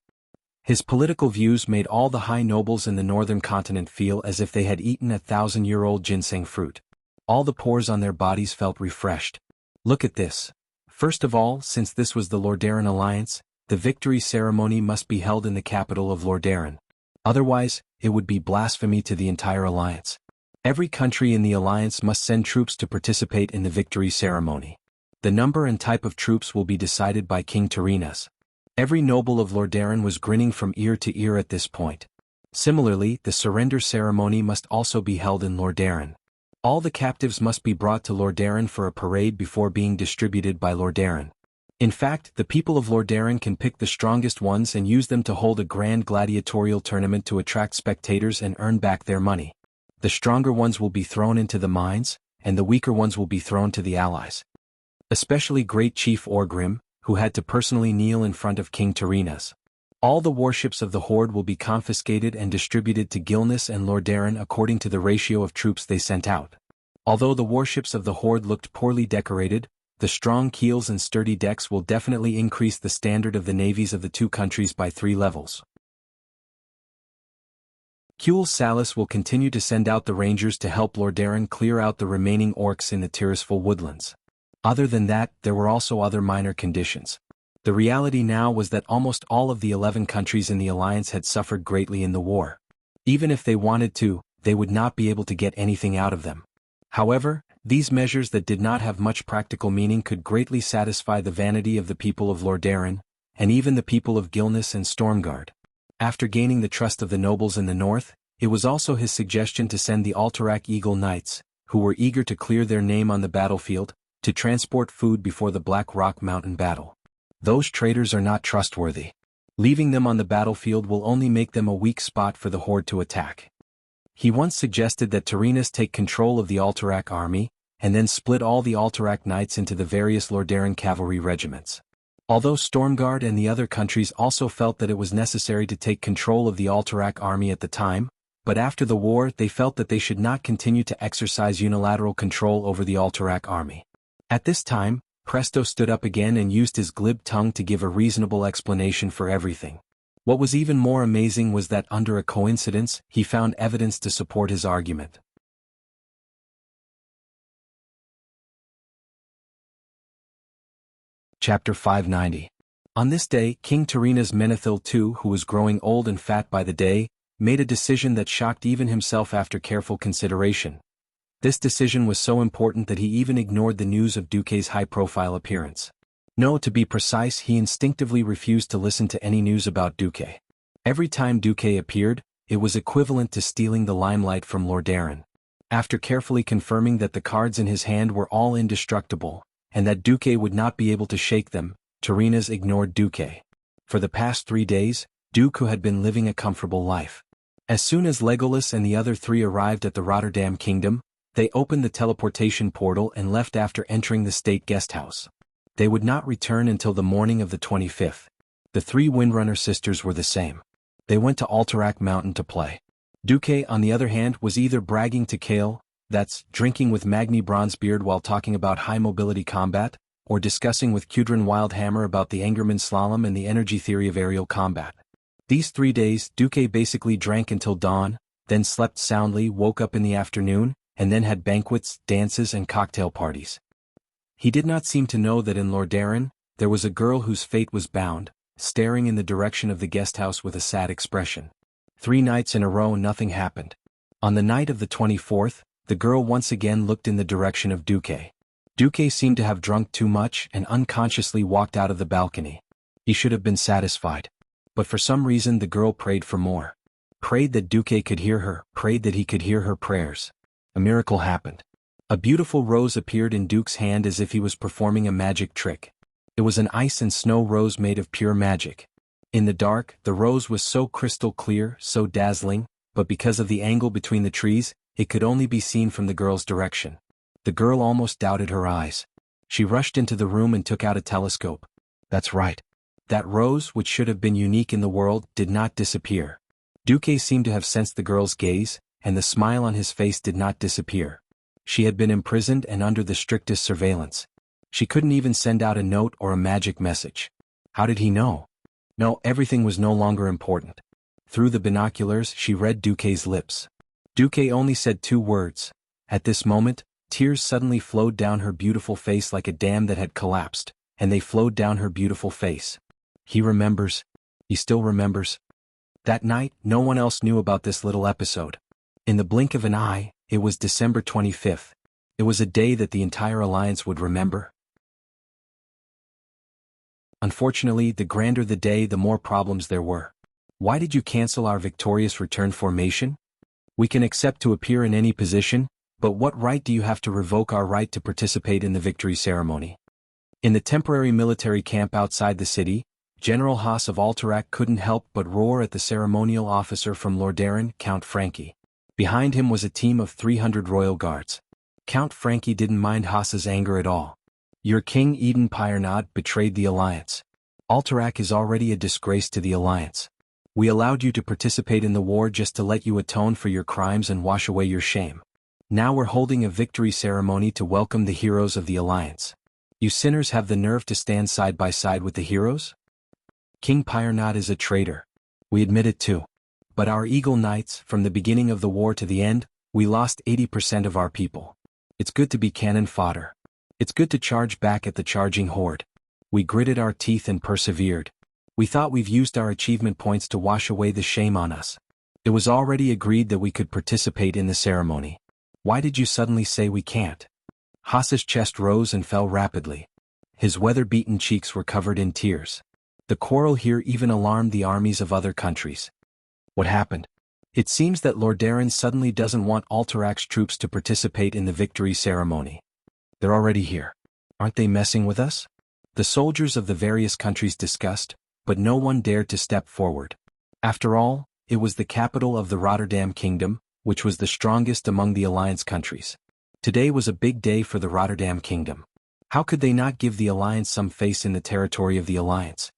His political views made all the high nobles in the northern continent feel as if they had eaten a 1,000-year-old ginseng fruit. All the pores on their bodies felt refreshed. Look at this. First of all, since this was the Lord Darren Alliance, the victory ceremony must be held in the capital of Lord Darren. Otherwise, it would be blasphemy to the entire alliance. Every country in the alliance must send troops to participate in the victory ceremony. The number and type of troops will be decided by King Terenas. Every noble of Lord Darren was grinning from ear to ear at this point. Similarly, the surrender ceremony must also be held in Lord Darren. All the captives must be brought to Lord Darren for a parade before being distributed by Lord Darren. In fact, the people of Lord Darren can pick the strongest ones and use them to hold a grand gladiatorial tournament to attract spectators and earn back their money. The stronger ones will be thrown into the mines, and the weaker ones will be thrown to the allies. Especially Great Chief Orgrim, who had to personally kneel in front of King Terenas. All the warships of the Horde will be confiscated and distributed to Gilnis and Lord Darren according to the ratio of troops they sent out. Although the warships of the Horde looked poorly decorated, the strong keels and sturdy decks will definitely increase the standard of the navies of the 2 countries by 3 levels. Kuel Salis will continue to send out the rangers to help Lord Darren clear out the remaining orcs in the Tirisful woodlands. Other than that, there were also other minor conditions. The reality now was that almost all of the 11 countries in the alliance had suffered greatly in the war. Even if they wanted to, they would not be able to get anything out of them. However, these measures that did not have much practical meaning could greatly satisfy the vanity of the people of Lord Darren, and even the people of Gilnis and Stormgard. After gaining the trust of the nobles in the north, it was also his suggestion to send the Alterac Eagle Knights, who were eager to clear their name on the battlefield, to transport food before the Black Rock Mountain battle. Those traitors are not trustworthy. Leaving them on the battlefield will only make them a weak spot for the Horde to attack. He once suggested that Terenas take control of the Alterac army, and then split all the Alterac Knights into the various Lord Darren cavalry regiments. Although Stormguard and the other countries also felt that it was necessary to take control of the Alterac army at the time, but after the war they felt that they should not continue to exercise unilateral control over the Alterac army. At this time, Presto stood up again and used his glib tongue to give a reasonable explanation for everything. What was even more amazing was that under a coincidence, he found evidence to support his argument. Chapter 590. On this day, King Tarina's Menethil II, who was growing old and fat by the day, made a decision that shocked even himself after careful consideration. This decision was so important that he even ignored the news of Duque's high-profile appearance. No, to be precise, he instinctively refused to listen to any news about Duque. Every time Duque appeared, it was equivalent to stealing the limelight from Lord Darren. After carefully confirming that the cards in his hand were all indestructible, and that Duque would not be able to shake them, Tarina's ignored Duque. For the past 3 days, Duque had been living a comfortable life. As soon as Legolas and the other 3 arrived at the Rotterdam Kingdom, they opened the teleportation portal and left after entering the state guesthouse. They would not return until the morning of the 25th. The 3 Windrunner sisters were the same. They went to Alterac Mountain to play. Duque, on the other hand, was either bragging to Kale, that's drinking with Magni Bronzebeard while talking about high-mobility combat, or discussing with Kudrin Wildhammer about the Angerman Slalom and the energy theory of aerial combat. These 3 days, Duque basically drank until dawn, then slept soundly, woke up in the afternoon, and then had banquets, dances and cocktail parties. He did not seem to know that in Lordaeron, there was a girl whose fate was bound, staring in the direction of the guesthouse with a sad expression. 3 nights in a row nothing happened. On the night of the 24th, the girl once again looked in the direction of Duque. Duque seemed to have drunk too much and unconsciously walked out of the balcony. He should have been satisfied. But for some reason the girl prayed for more. Prayed that Duque could hear her, prayed that he could hear her prayers. A miracle happened. A beautiful rose appeared in Duque's hand as if he was performing a magic trick. It was an ice and snow rose made of pure magic. In the dark, the rose was so crystal clear, so dazzling, but because of the angle between the trees, it could only be seen from the girl's direction. The girl almost doubted her eyes. She rushed into the room and took out a telescope. That's right. That rose, which should have been unique in the world, did not disappear. Duque seemed to have sensed the girl's gaze, and the smile on his face did not disappear. She had been imprisoned and under the strictest surveillance. She couldn't even send out a note or a magic message. How did he know? No, everything was no longer important. Through the binoculars, she read Duque's lips. Duque only said 2 words. At this moment, tears suddenly flowed down her beautiful face like a dam that had collapsed, and they flowed down her beautiful face. He remembers. He still remembers. That night, no one else knew about this little episode. In the blink of an eye, it was December 25th. It was a day that the entire alliance would remember. Unfortunately, the grander the day, the more problems there were. Why did you cancel our victorious return formation? We can accept to appear in any position, but what right do you have to revoke our right to participate in the victory ceremony? In the temporary military camp outside the city, General Haas of Alterac couldn't help but roar at the ceremonial officer from Lordaeron, Count Frankie. Behind him was a team of 300 royal guards. Count Frankie didn't mind Haas's anger at all. Your king Eden Pyrenod betrayed the alliance. Alterac is already a disgrace to the alliance. We allowed you to participate in the war just to let you atone for your crimes and wash away your shame. Now we're holding a victory ceremony to welcome the heroes of the alliance. You sinners have the nerve to stand side by side with the heroes? King Pyrenod is a traitor. We admit it too. But our Eagle Knights, from the beginning of the war to the end, we lost 80% of our people. It's good to be cannon fodder. It's good to charge back at the charging horde. We gritted our teeth and persevered. We thought we've used our achievement points to wash away the shame on us. It was already agreed that we could participate in the ceremony. Why did you suddenly say we can't? Haas's chest rose and fell rapidly. His weather-beaten cheeks were covered in tears. The quarrel here even alarmed the armies of other countries. What happened? It seems that Lordaeron suddenly doesn't want Alterac's troops to participate in the victory ceremony. They're already here. Aren't they messing with us? The soldiers of the various countries discussed, but no one dared to step forward. After all, it was the capital of the Rotterdam Kingdom, which was the strongest among the alliance countries. Today was a big day for the Rotterdam Kingdom. How could they not give the alliance some face in the territory of the alliance?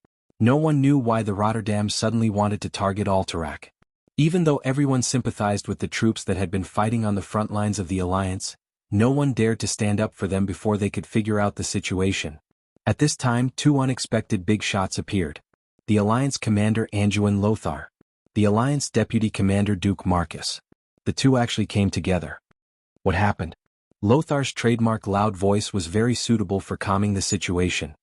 No one knew why the Rotterdam suddenly wanted to target Alterac. Even though everyone sympathized with the troops that had been fighting on the front lines of the alliance, no one dared to stand up for them before they could figure out the situation. At this time, two unexpected big shots appeared. The alliance commander Anduin Lothar. The alliance deputy commander Duke Marcus. The two actually came together. What happened? Lothar's trademark loud voice was very suitable for calming the situation.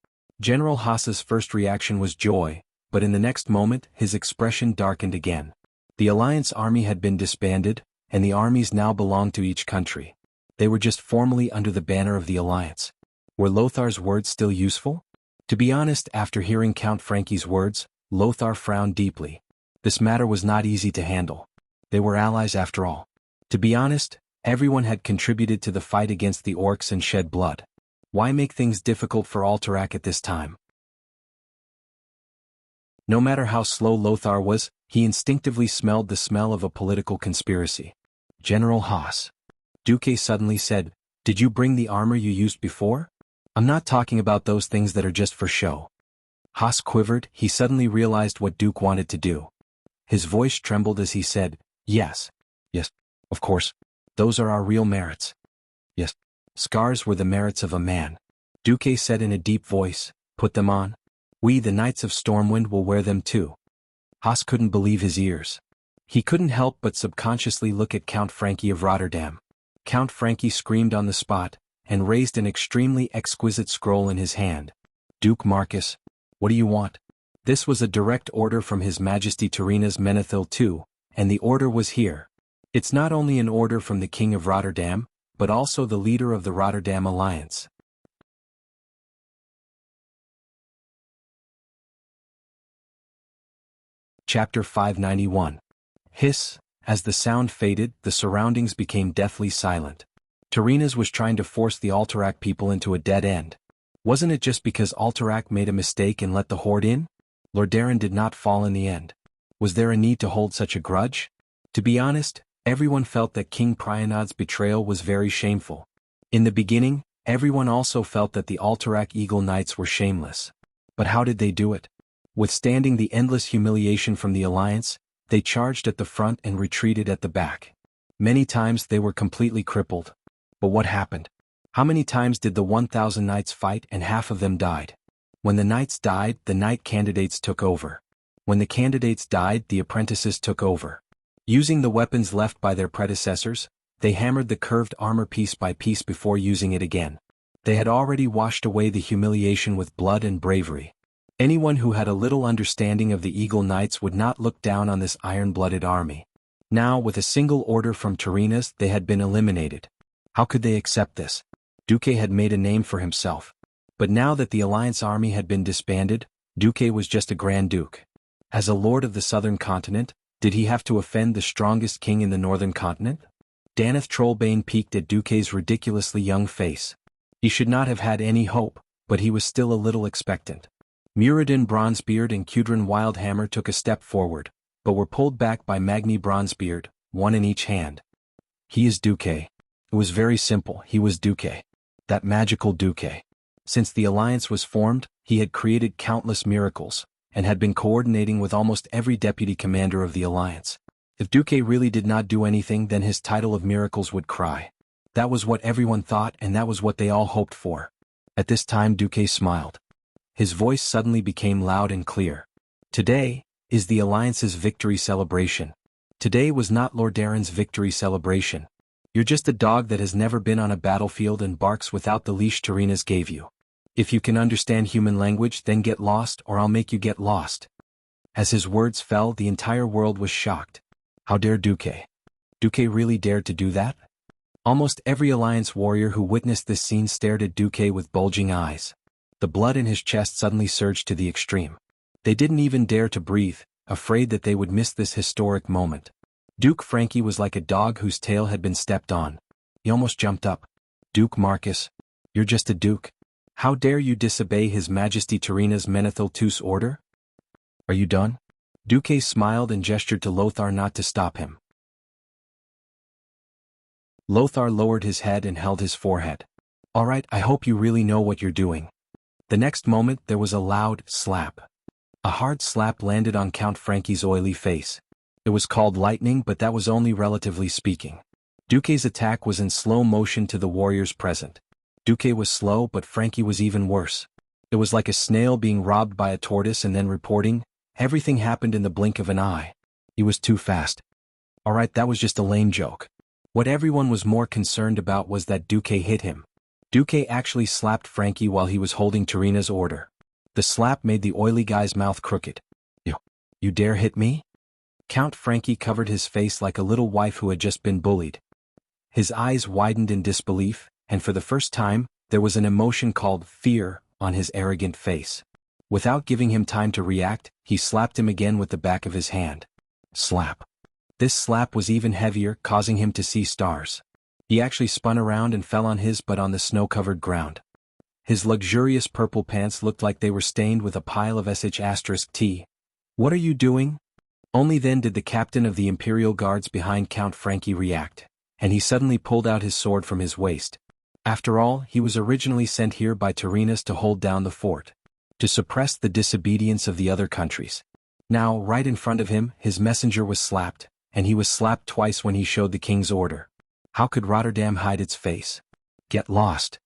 General Haas's first reaction was joy, but in the next moment his expression darkened again. The alliance army had been disbanded, and the armies now belonged to each country. They were just formally under the banner of the alliance. Were Lothar's words still useful? To be honest, after hearing Count Frankie's words, Lothar frowned deeply. This matter was not easy to handle. They were allies after all. To be honest, everyone had contributed to the fight against the orcs and shed blood. Why make things difficult for Alterac at this time? No matter how slow Lothar was, he instinctively smelled the smell of a political conspiracy. General Haas. Duque suddenly said, "Did you bring the armor you used before? I'm not talking about those things that are just for show." Haas quivered. He suddenly realized what Duke wanted to do. His voice trembled as he said, Yes, of course. Those are our real merits. Yes. Scars were the merits of a man. Duque said in a deep voice, "Put them on. We, the Knights of Stormwind, will wear them too." Haas couldn't believe his ears. He couldn't help but subconsciously look at Count Frankie of Rotterdam. Count Frankie screamed on the spot, and raised an extremely exquisite scroll in his hand. "Duke Marcus, what do you want?" This was a direct order from His Majesty Tyrrhena's Menethil II, and the order was here. It's not only an order from the King of Rotterdam, but also the leader of the Rotterdam Alliance. Chapter 591. Hiss. As the sound faded, the surroundings became deathly silent. Tyrrhena's was trying to force the Alterac people into a dead end. Wasn't it just because Alterac made a mistake and let the horde in? Lordaeron did not fall in the end. Was there a need to hold such a grudge? To be honest, everyone felt that King Prianod's betrayal was very shameful. In the beginning, everyone also felt that the Alterac Eagle Knights were shameless. But how did they do it? Withstanding the endless humiliation from the Alliance, they charged at the front and retreated at the back. Many times they were completely crippled. But what happened? How many times did the 1,000 knights fight and half of them died? When the knights died, the knight candidates took over. When the candidates died, the apprentices took over. Using the weapons left by their predecessors, they hammered the curved armor piece by piece before using it again. They had already washed away the humiliation with blood and bravery. Anyone who had a little understanding of the Eagle Knights would not look down on this iron-blooded army. Now, with a single order from Tyrrhena's, they had been eliminated. How could they accept this? Duque had made a name for himself. But now that the Alliance army had been disbanded, Duque was just a Grand Duke. As a lord of the southern continent, did he have to offend the strongest king in the northern continent? Daneth Trollbane peeked at Duque's ridiculously young face. He should not have had any hope, but he was still a little expectant. Muradin Bronzebeard and Cudrin Wildhammer took a step forward, but were pulled back by Magni Bronzebeard, one in each hand. He is Duque. It was very simple, he was Duque. That magical Duque. Since the Alliance was formed, he had created countless miracles, and had been coordinating with almost every deputy commander of the Alliance. If Duque really did not do anything, then his title of miracles would cry. That was what everyone thought, and that was what they all hoped for. At this time Duque smiled. His voice suddenly became loud and clear. Today is the Alliance's victory celebration. Today was not Lordaeron's victory celebration. You're just a dog that has never been on a battlefield and barks without the leash Tyrrhena's gave you. If you can understand human language, then get lost, or I'll make you get lost. As his words fell, the entire world was shocked. How dare Duque? Duque really dared to do that? Almost every Alliance warrior who witnessed this scene stared at Duque with bulging eyes. The blood in his chest suddenly surged to the extreme. They didn't even dare to breathe, afraid that they would miss this historic moment. Duke Frankie was like a dog whose tail had been stepped on. He almost jumped up. "Duke Marcus, you're just a duke. How dare you disobey His Majesty Tyrrhena's Menethil II's order? Are you done?" Duque smiled and gestured to Lothar not to stop him. Lothar lowered his head and held his forehead. "All right, I hope you really know what you're doing." The next moment there was a loud slap. A hard slap landed on Count Frankie's oily face. It was called lightning, but that was only relatively speaking. Duque's attack was in slow motion to the warriors present. Duque was slow, but Frankie was even worse. It was like a snail being robbed by a tortoise and then reporting. Everything happened in the blink of an eye. He was too fast. Alright, that was just a lame joke. What everyone was more concerned about was that Duque hit him. Duque actually slapped Frankie while he was holding Tarina's order. The slap made the oily guy's mouth crooked. You dare hit me? Count Frankie covered his face like a little wife who had just been bullied. His eyes widened in disbelief, and for the first time, there was an emotion called fear on his arrogant face. Without giving him time to react, he slapped him again with the back of his hand. Slap. This slap was even heavier, causing him to see stars. He actually spun around and fell on his butt on the snow-covered ground. His luxurious purple pants looked like they were stained with a pile of sh*t. What are you doing? Only then did the captain of the Imperial Guards behind Count Frankie react, and he suddenly pulled out his sword from his waist. After all, he was originally sent here by Tarinas to hold down the fort, to suppress the disobedience of the other countries. Now, right in front of him, his messenger was slapped, and he was slapped twice when he showed the king's order. How could Rotterdam hide its face? Get lost!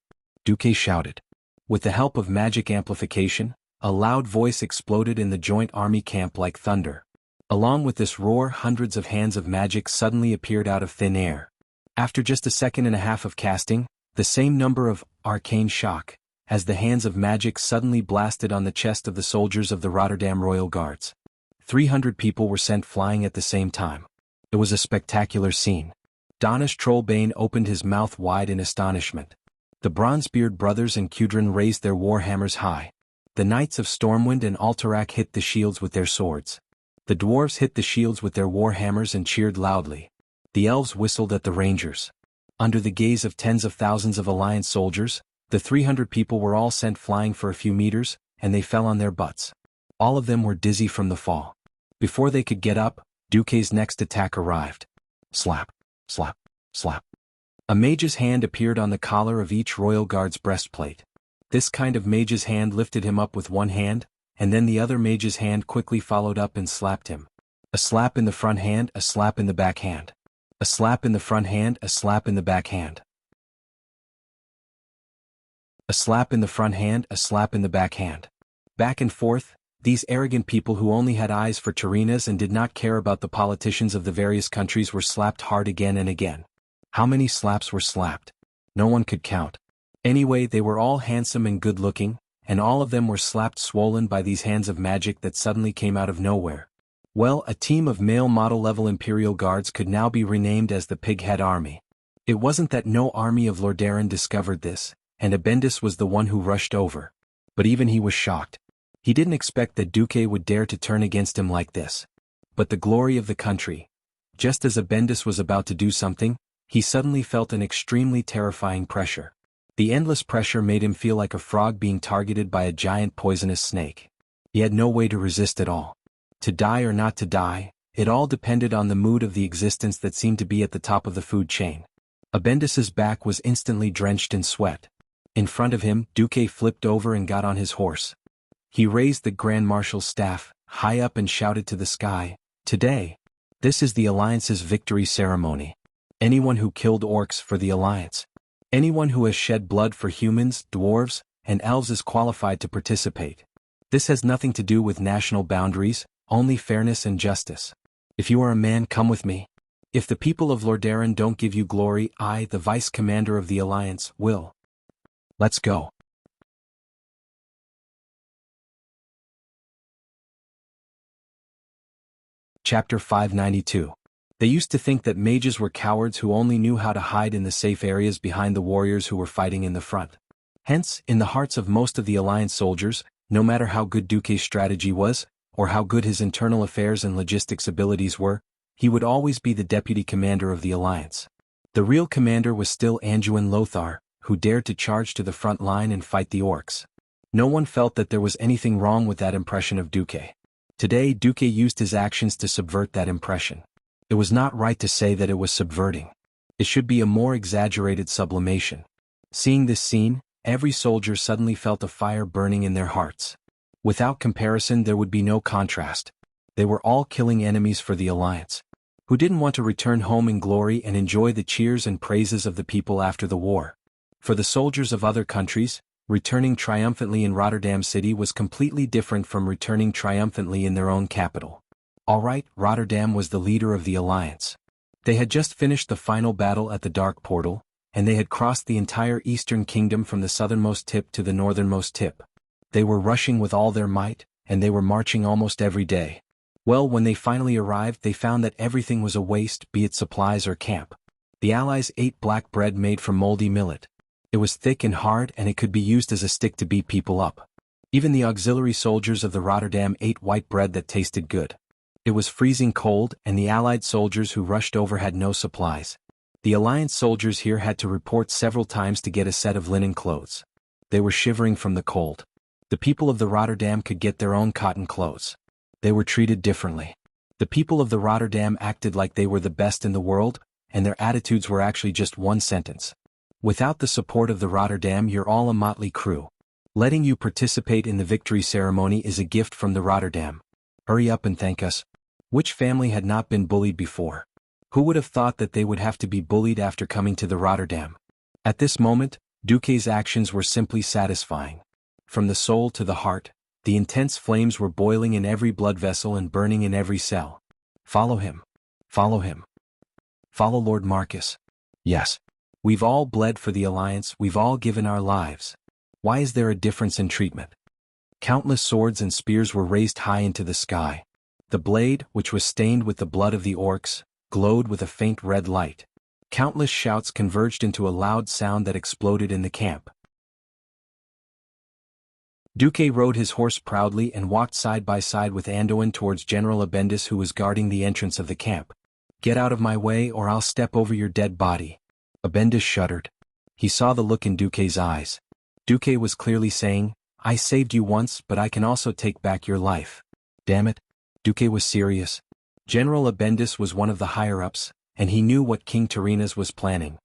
Duque shouted. With the help of magic amplification, a loud voice exploded in the joint army camp like thunder. Along with this roar, hundreds of hands of magic suddenly appeared out of thin air. After just a second and a half of casting, the same number of arcane shock, as the hands of magic suddenly blasted on the chest of the soldiers of the Rotterdam Royal Guards. 300 people were sent flying at the same time. It was a spectacular scene. Danish Trollbane opened his mouth wide in astonishment. The Bronzebeard brothers and Kudrin raised their warhammers high. The knights of Stormwind and Alterac hit the shields with their swords. The dwarves hit the shields with their warhammers and cheered loudly. The elves whistled at the rangers. Under the gaze of tens of thousands of Alliance soldiers, the 300 people were all sent flying for a few meters, and they fell on their butts. All of them were dizzy from the fall. Before they could get up, Duque's next attack arrived. Slap, slap, slap. A mage's hand appeared on the collar of each Royal Guard's breastplate. This kind of mage's hand lifted him up with one hand, and then the other mage's hand quickly followed up and slapped him. A slap in the front hand, a slap in the back hand. A slap in the front hand, a slap in the back hand. A slap in the front hand, a slap in the back hand. Back and forth, these arrogant people who only had eyes for Tarinas and did not care about the politicians of the various countries were slapped hard again and again. How many slaps were slapped? No one could count. Anyway, they were all handsome and good-looking, and all of them were slapped swollen by these hands of magic that suddenly came out of nowhere. Well, a team of male model-level Imperial Guards could now be renamed as the Pighead Army. It wasn't that no army of Lordaeron discovered this, and Abendis was the one who rushed over. But even he was shocked. He didn't expect that Duque would dare to turn against him like this. But the glory of the country. Just as Abendis was about to do something, he suddenly felt an extremely terrifying pressure. The endless pressure made him feel like a frog being targeted by a giant poisonous snake. He had no way to resist at all. To die or not to die, it all depended on the mood of the existence that seemed to be at the top of the food chain. Abendis's back was instantly drenched in sweat. In front of him, Duque flipped over and got on his horse. He raised the Grand Marshal's staff, high up, and shouted to the sky, "Today, this is the Alliance's victory ceremony. Anyone who killed orcs for the Alliance, anyone who has shed blood for humans, dwarves, and elves is qualified to participate. This has nothing to do with national boundaries, only fairness and justice. If you are a man, come with me. If the people of Lordaeron don't give you glory, I, the Vice Commander of the Alliance, will. Let's go." Chapter 592. They used to think that mages were cowards who only knew how to hide in the safe areas behind the warriors who were fighting in the front. Hence, in the hearts of most of the Alliance soldiers, no matter how good Duque's strategy was, or how good his internal affairs and logistics abilities were, he would always be the deputy commander of the Alliance. The real commander was still Anduin Lothar, who dared to charge to the front line and fight the orcs. No one felt that there was anything wrong with that impression of Duque. Today, Duque used his actions to subvert that impression. It was not right to say that it was subverting. It should be a more exaggerated sublimation. Seeing this scene, every soldier suddenly felt a fire burning in their hearts. Without comparison, there would be no contrast. They were all killing enemies for the alliance, who didn't want to return home in glory and enjoy the cheers and praises of the people after the war. For the soldiers of other countries, returning triumphantly in Rotterdam City was completely different from returning triumphantly in their own capital. Alright, Rotterdam was the leader of the alliance. They had just finished the final battle at the Dark Portal, and they had crossed the entire Eastern Kingdom from the southernmost tip to the northernmost tip. They were rushing with all their might, and they were marching almost every day. Well, when they finally arrived, they found that everything was a waste, be it supplies or camp. The Allies ate black bread made from moldy millet. It was thick and hard, and it could be used as a stick to beat people up. Even the auxiliary soldiers of the Rotterdam ate white bread that tasted good. It was freezing cold, and the Allied soldiers who rushed over had no supplies. The Alliance soldiers here had to report several times to get a set of linen clothes. They were shivering from the cold. The people of the Rotterdam could get their own cotton clothes. They were treated differently. The people of the Rotterdam acted like they were the best in the world, and their attitudes were actually just one sentence. Without the support of the Rotterdam, you're all a motley crew. Letting you participate in the victory ceremony is a gift from the Rotterdam. Hurry up and thank us. Which family had not been bullied before? Who would have thought that they would have to be bullied after coming to the Rotterdam? At this moment, Duque's actions were simply satisfying. From the soul to the heart, the intense flames were boiling in every blood vessel and burning in every cell. Follow him. Follow him. Follow Lord Marcus. Yes. We've all bled for the Alliance, we've all given our lives. Why is there a difference in treatment? Countless swords and spears were raised high into the sky. The blade, which was stained with the blood of the orcs, glowed with a faint red light. Countless shouts converged into a loud sound that exploded in the camp. Duque rode his horse proudly and walked side by side with Anduin towards General Abendis, who was guarding the entrance of the camp. Get out of my way or I'll step over your dead body. Abendis shuddered. He saw the look in Duque's eyes. Duque was clearly saying, I saved you once, but I can also take back your life. Damn it. Duque was serious. General Abendis was one of the higher-ups, and he knew what King Tyrrhenus was planning.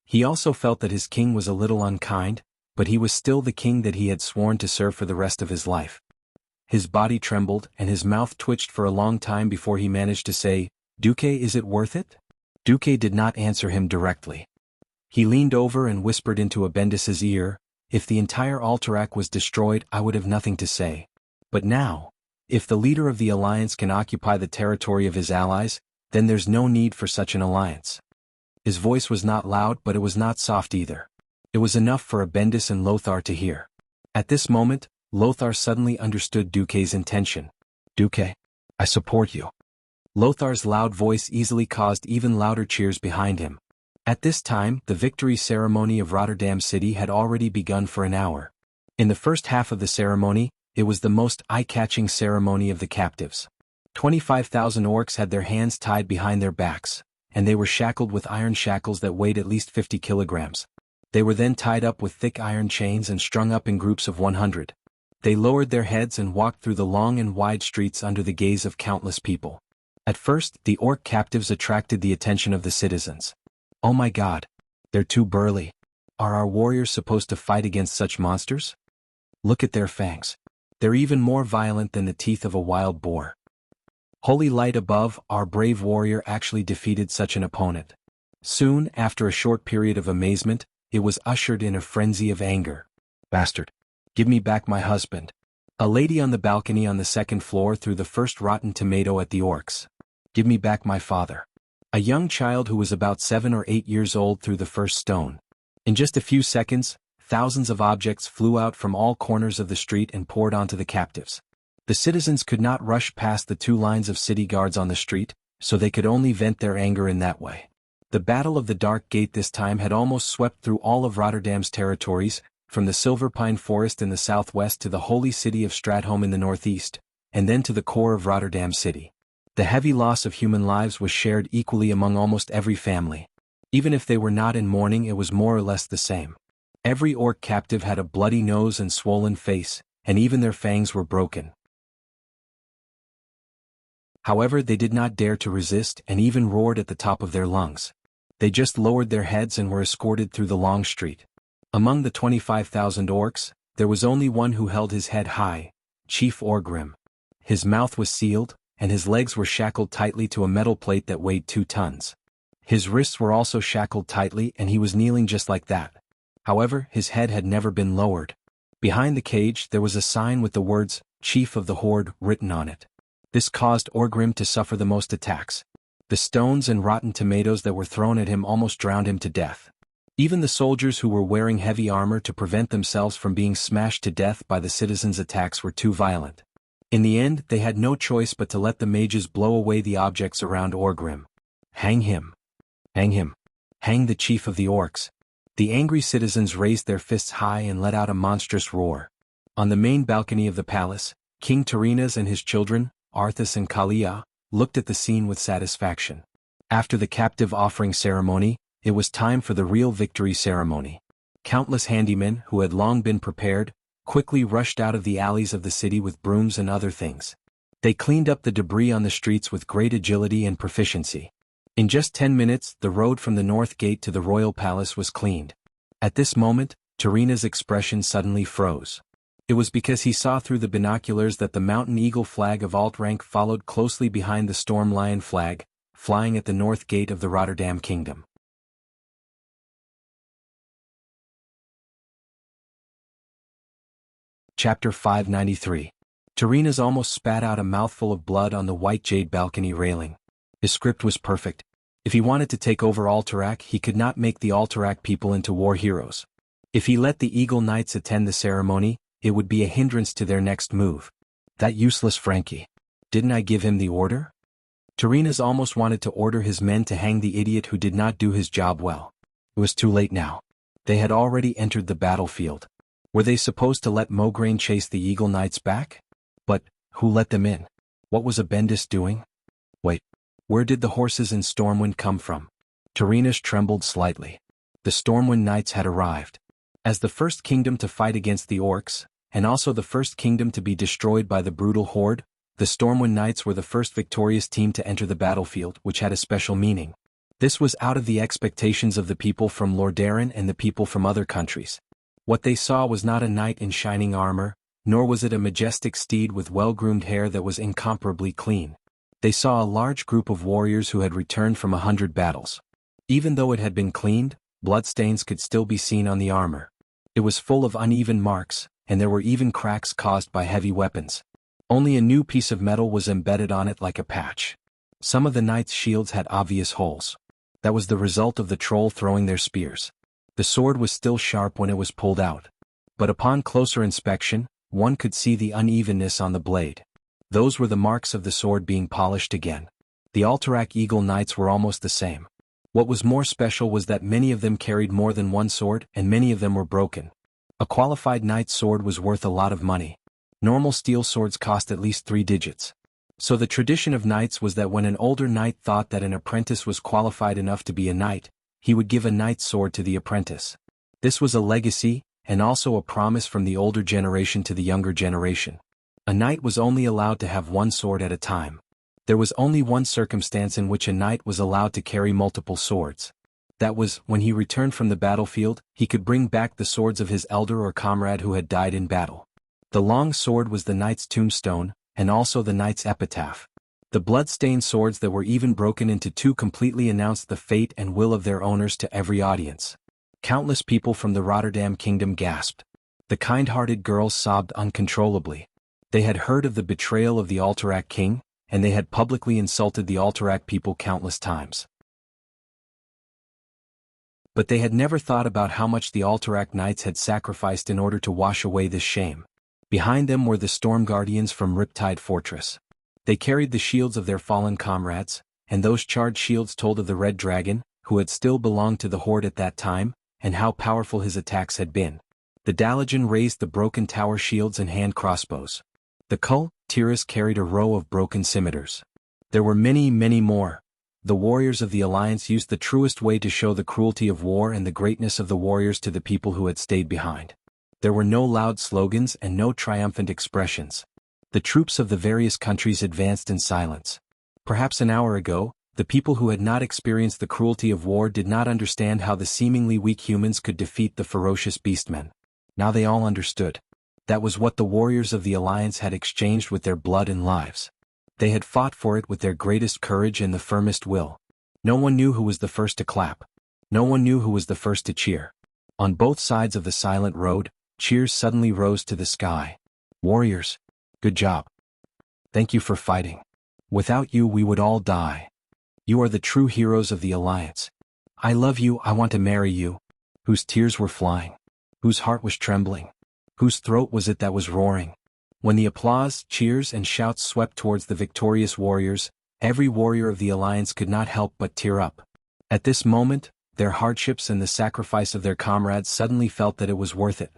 He also felt that his king was a little unkind, but he was still the king that he had sworn to serve for the rest of his life. His body trembled and his mouth twitched for a long time before he managed to say, Duque, is it worth it? Duque did not answer him directly. He leaned over and whispered into Abendis's ear, if the entire Alterac was destroyed, I would have nothing to say. But now, if the leader of the alliance can occupy the territory of his allies, then there's no need for such an alliance. His voice was not loud, but it was not soft either. It was enough for Abendis and Lothar to hear. At this moment, Lothar suddenly understood Duque's intention. Duque, I support you. Lothar's loud voice easily caused even louder cheers behind him. At this time, the victory ceremony of Rotterdam City had already begun for an hour. In the first half of the ceremony, it was the most eye-catching ceremony of the captives. 25,000 orcs had their hands tied behind their backs, and they were shackled with iron shackles that weighed at least 50 kilograms. They were then tied up with thick iron chains and strung up in groups of 100. They lowered their heads and walked through the long and wide streets under the gaze of countless people. At first, the orc captives attracted the attention of the citizens. Oh my God! They're too burly. Are our warriors supposed to fight against such monsters? Look at their fangs. They're even more violent than the teeth of a wild boar. Holy light above, our brave warrior actually defeated such an opponent. Soon, after a short period of amazement, it was ushered in a frenzy of anger. Bastard! Give me back my husband. A lady on the balcony on the second floor threw the first rotten tomato at the orcs. Give me back my father. A young child who was about 7 or 8 years old threw the first stone. In just a few seconds, thousands of objects flew out from all corners of the street and poured onto the captives. The citizens could not rush past the 2 lines of city guards on the street, so they could only vent their anger in that way. The Battle of the Dark Gate this time had almost swept through all of Rotterdam's territories, from the Silver Pine Forest in the southwest to the holy city of Stratholm in the northeast, and then to the core of Rotterdam City. The heavy loss of human lives was shared equally among almost every family. Even if they were not in mourning, it was more or less the same. Every orc captive had a bloody nose and swollen face, and even their fangs were broken. However, they did not dare to resist and even roared at the top of their lungs. They just lowered their heads and were escorted through the long street. Among the 25,000 orcs, there was only one who held his head high, Chief Orgrim. His mouth was sealed, and his legs were shackled tightly to a metal plate that weighed 2 tons. His wrists were also shackled tightly and he was kneeling just like that. However, his head had never been lowered. Behind the cage there was a sign with the words, "Chief of the Horde," written on it. This caused Orgrim to suffer the most attacks. The stones and rotten tomatoes that were thrown at him almost drowned him to death. Even the soldiers who were wearing heavy armor to prevent themselves from being smashed to death by the citizens' attacks were too violent. In the end, they had no choice but to let the mages blow away the objects around Orgrim. Hang him. Hang him. Hang the chief of the orcs. The angry citizens raised their fists high and let out a monstrous roar. On the main balcony of the palace, King Tarinas and his children, Arthas and Kalia, looked at the scene with satisfaction. After the captive offering ceremony, it was time for the real victory ceremony. Countless handymen, who had long been prepared, quickly rushed out of the alleys of the city with brooms and other things. They cleaned up the debris on the streets with great agility and proficiency. In just 10 minutes, the road from the north gate to the royal palace was cleaned. At this moment, Tarina's expression suddenly froze. It was because he saw through the binoculars that the mountain eagle flag of alt-rank followed closely behind the storm lion flag, flying at the north gate of the Rotterdam kingdom. Chapter 593. Tarina's almost spat out a mouthful of blood on the white jade balcony railing. His script was perfect. If he wanted to take over Alterac, he could not make the Alterac people into war heroes. If he let the Eagle Knights attend the ceremony, it would be a hindrance to their next move. That useless Frankie. Didn't I give him the order? Tarina's almost wanted to order his men to hang the idiot who did not do his job well. It was too late now. They had already entered the battlefield. Were they supposed to let Mograine chase the Eagle Knights back? But, who let them in? What was Abendis doing? Wait, where did the horses in Stormwind come from? Tarina's trembled slightly. The Stormwind Knights had arrived. As the first kingdom to fight against the orcs, and also the first kingdom to be destroyed by the brutal horde, the Stormwind Knights were the first victorious team to enter the battlefield, which had a special meaning. This was out of the expectations of the people from Lordaeron and the people from other countries. What they saw was not a knight in shining armor, nor was it a majestic steed with well-groomed hair that was incomparably clean. They saw a large group of warriors who had returned from 100 battles. Even though it had been cleaned, bloodstains could still be seen on the armor. It was full of uneven marks, and there were even cracks caused by heavy weapons. Only a new piece of metal was embedded on it like a patch. Some of the knights' shields had obvious holes. That was the result of the troll throwing their spears. The sword was still sharp when it was pulled out. But upon closer inspection, one could see the unevenness on the blade. Those were the marks of the sword being polished again. The Alterac Eagle Knights were almost the same. What was more special was that many of them carried more than one sword, and many of them were broken. A qualified knight's sword was worth a lot of money. Normal steel swords cost at least 3 digits. So the tradition of knights was that when an older knight thought that an apprentice was qualified enough to be a knight, he would give a knight's sword to the apprentice. This was a legacy, and also a promise from the older generation to the younger generation. A knight was only allowed to have one sword at a time. There was only one circumstance in which a knight was allowed to carry multiple swords. That was, when he returned from the battlefield, he could bring back the swords of his elder or comrade who had died in battle. The long sword was the knight's tombstone, and also the knight's epitaph. The blood-stained swords that were even broken into 2 completely announced the fate and will of their owners to every audience. Countless people from the Rotterdam kingdom gasped. The kind-hearted girls sobbed uncontrollably. They had heard of the betrayal of the Alterac king, and they had publicly insulted the Alterac people countless times. But they had never thought about how much the Alterac knights had sacrificed in order to wash away this shame. Behind them were the Storm Guardians from Riptide Fortress. They carried the shields of their fallen comrades, and those charred shields told of the Red Dragon, who had still belonged to the Horde at that time, and how powerful his attacks had been. The Dalajan raised the broken tower shields and hand crossbows. The Kul Tiras carried a row of broken scimitars. There were many, many more. The warriors of the Alliance used the truest way to show the cruelty of war and the greatness of the warriors to the people who had stayed behind. There were no loud slogans and no triumphant expressions. The troops of the various countries advanced in silence. Perhaps an hour ago, the people who had not experienced the cruelty of war did not understand how the seemingly weak humans could defeat the ferocious beastmen. Now they all understood. That was what the warriors of the Alliance had exchanged with their blood and lives. They had fought for it with their greatest courage and the firmest will. No one knew who was the first to clap. No one knew who was the first to cheer. On both sides of the silent road, cheers suddenly rose to the sky. Warriors, good job. Thank you for fighting. Without you we would all die. You are the true heroes of the Alliance. I love you, I want to marry you. Whose tears were flying? Whose heart was trembling? Whose throat was it that was roaring? When the applause, cheers and shouts swept towards the victorious warriors, every warrior of the Alliance could not help but tear up. At this moment, their hardships and the sacrifice of their comrades suddenly felt that it was worth it.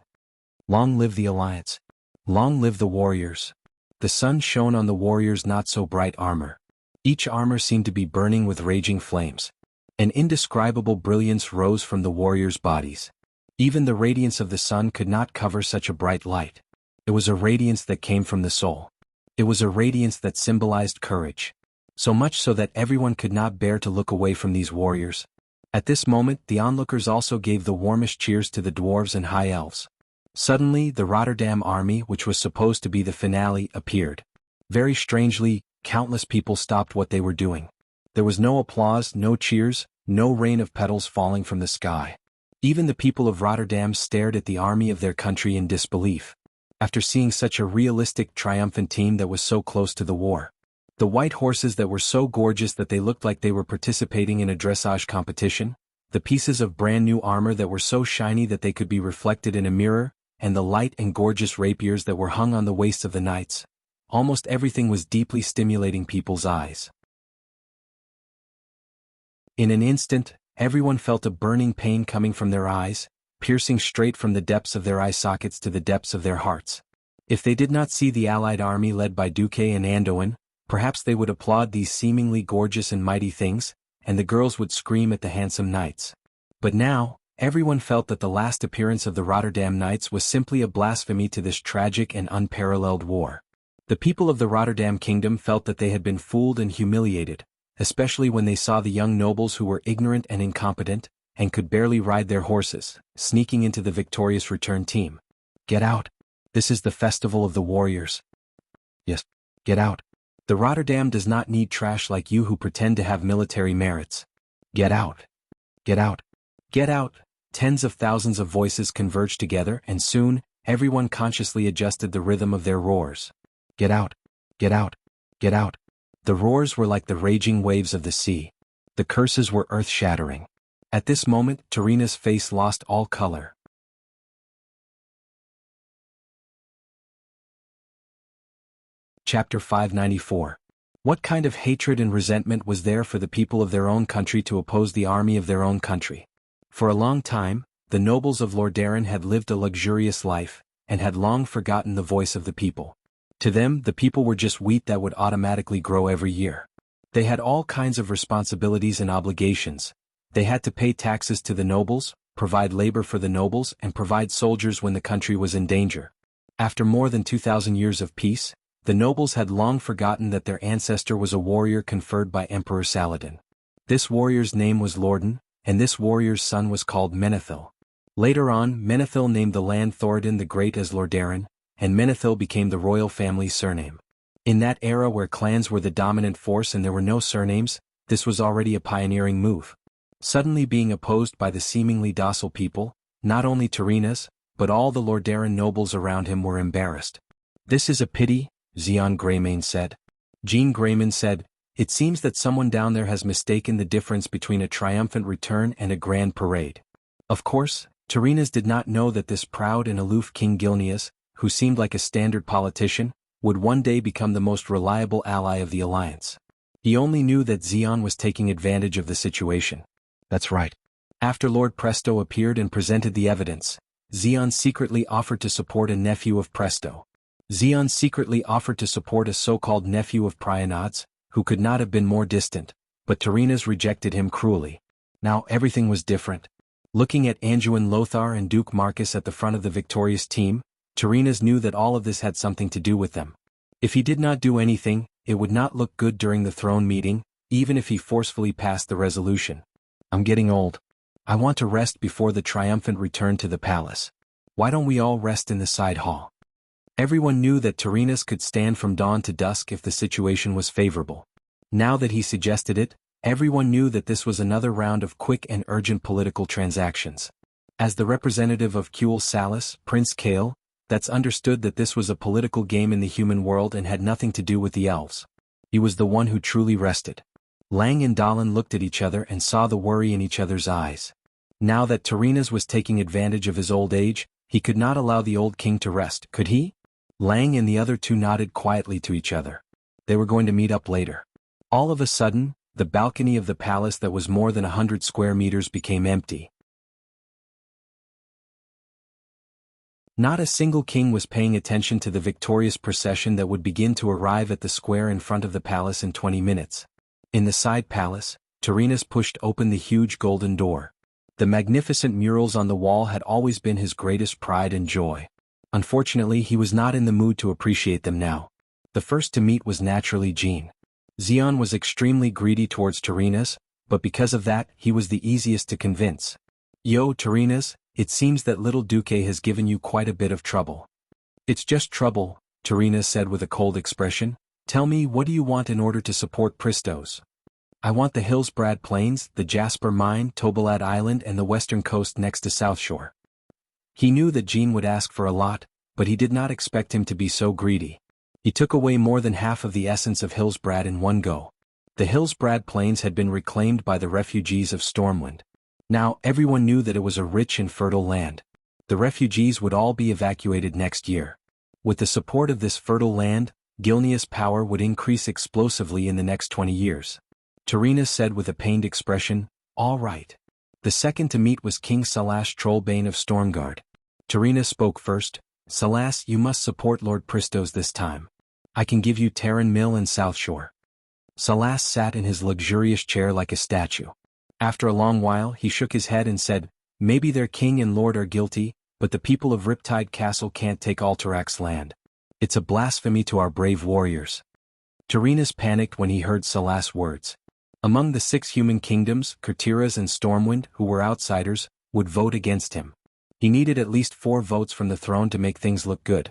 Long live the Alliance. Long live the warriors. The sun shone on the warriors' not-so-bright armor. Each armor seemed to be burning with raging flames. An indescribable brilliance rose from the warriors' bodies. Even the radiance of the sun could not cover such a bright light. It was a radiance that came from the soul. It was a radiance that symbolized courage. So much so that everyone could not bear to look away from these warriors. At this moment, the onlookers also gave the warmest cheers to the dwarves and high elves. Suddenly, the Rotterdam army, which was supposed to be the finale, appeared. Very strangely, countless people stopped what they were doing. There was no applause, no cheers, no rain of petals falling from the sky. Even the people of Rotterdam stared at the army of their country in disbelief. After seeing such a realistic, triumphant team that was so close to the war. The white horses that were so gorgeous that they looked like they were participating in a dressage competition, the pieces of brand new armor that were so shiny that they could be reflected in a mirror, and the light and gorgeous rapiers that were hung on the waists of the knights. Almost everything was deeply stimulating people's eyes. In an instant, everyone felt a burning pain coming from their eyes, piercing straight from the depths of their eye sockets to the depths of their hearts. If they did not see the Allied army led by Duque and Andoin, perhaps they would applaud these seemingly gorgeous and mighty things, and the girls would scream at the handsome knights. But now, everyone felt that the last appearance of the Rotterdam Knights was simply a blasphemy to this tragic and unparalleled war. The people of the Rotterdam kingdom felt that they had been fooled and humiliated, especially when they saw the young nobles who were ignorant and incompetent, and could barely ride their horses, sneaking into the victorious return team. Get out. This is the festival of the warriors. Yes, get out. The Rotterdam does not need trash like you who pretend to have military merits. Get out. Get out. Get out. Tens of thousands of voices converged together, and soon, everyone consciously adjusted the rhythm of their roars. Get out. Get out. Get out. The roars were like the raging waves of the sea. The curses were earth-shattering. At this moment, Tarina's face lost all color. Chapter 594. What kind of hatred and resentment was there for the people of their own country to oppose the army of their own country? For a long time, the nobles of Lordaeron had lived a luxurious life, and had long forgotten the voice of the people. To them, the people were just wheat that would automatically grow every year. They had all kinds of responsibilities and obligations. They had to pay taxes to the nobles, provide labor for the nobles, and provide soldiers when the country was in danger. After more than 2,000 years of peace, the nobles had long forgotten that their ancestor was a warrior conferred by Emperor Saladin. This warrior's name was Lordan, and this warrior's son was called Menethil. Later on, Menethil named the land Thoradin the Great as Lordaeron, and Menethil became the royal family's surname. In that era where clans were the dominant force and there were no surnames, this was already a pioneering move. Suddenly being opposed by the seemingly docile people, not only Tarina's, but all the Lordaeron nobles around him were embarrassed. This is a pity, Zeon Greymane said. Jean Greymane said, it seems that someone down there has mistaken the difference between a triumphant return and a grand parade. Of course, Tarina's did not know that this proud and aloof King Gilneas, who seemed like a standard politician, would one day become the most reliable ally of the Alliance. He only knew that Zeon was taking advantage of the situation. That's right. After Lord Presto appeared and presented the evidence, Zeon secretly offered to support a nephew of Presto. Zeon secretly offered to support a so-called nephew of Prianod's, who could not have been more distant, but Tarina's rejected him cruelly. Now everything was different. Looking at Anduin Lothar and Duke Marcus at the front of the victorious team, Tarina's knew that all of this had something to do with them. If he did not do anything, it would not look good during the throne meeting, even if he forcefully passed the resolution. I'm getting old. I want to rest before the triumphant return to the palace. Why don't we all rest in the side hall? Everyone knew that Tyrrhenus could stand from dawn to dusk if the situation was favorable. Now that he suggested it, everyone knew that this was another round of quick and urgent political transactions. As the representative of Kuel Salus, Prince Kael, that's understood that this was a political game in the human world and had nothing to do with the elves. He was the one who truly rested. Lang and Dahlan looked at each other and saw the worry in each other's eyes. Now that Tyrrhenus was taking advantage of his old age, he could not allow the old king to rest, could he? Lang and the other two nodded quietly to each other. They were going to meet up later. All of a sudden, the balcony of the palace that was more than 100 square meters became empty. Not a single king was paying attention to the victorious procession that would begin to arrive at the square in front of the palace in 20 minutes. In the side palace, Tyrrhenus pushed open the huge golden door. The magnificent murals on the wall had always been his greatest pride and joy. Unfortunately, he was not in the mood to appreciate them now. The first to meet was naturally Jean. Xion was extremely greedy towards Tyrrhenus, but because of that, he was the easiest to convince. Yo, Tyrrhenus, it seems that little Duque has given you quite a bit of trouble. It's just trouble, Tyrrhenus said with a cold expression. Tell me, what do you want in order to support Pristos? I want the Hillsbrad Plains, the Jasper Mine, Tobalad Island and the western coast next to South Shore. He knew that Jean would ask for a lot, but he did not expect him to be so greedy. He took away more than half of the essence of Hillsbrad in one go. The Hillsbrad Plains had been reclaimed by the refugees of Stormwind. Now, everyone knew that it was a rich and fertile land. The refugees would all be evacuated next year. With the support of this fertile land, Gilnea's power would increase explosively in the next 20 years. Tyrrhenus said with a pained expression, all right. The second to meet was King Salas Trollbane of Stormguard. Tyrrhenus spoke first. Salas, you must support Lord Pristos this time. I can give you Terran Mill and South Shore. Salas sat in his luxurious chair like a statue. After a long while he shook his head and said, maybe their king and lord are guilty, but the people of Riptide Castle can't take Alterax's land. It's a blasphemy to our brave warriors. Tyrrhenus panicked when he heard Salas' words. Among the 6 human kingdoms, Kurtiras and Stormwind, who were outsiders, would vote against him. He needed at least 4 votes from the throne to make things look good.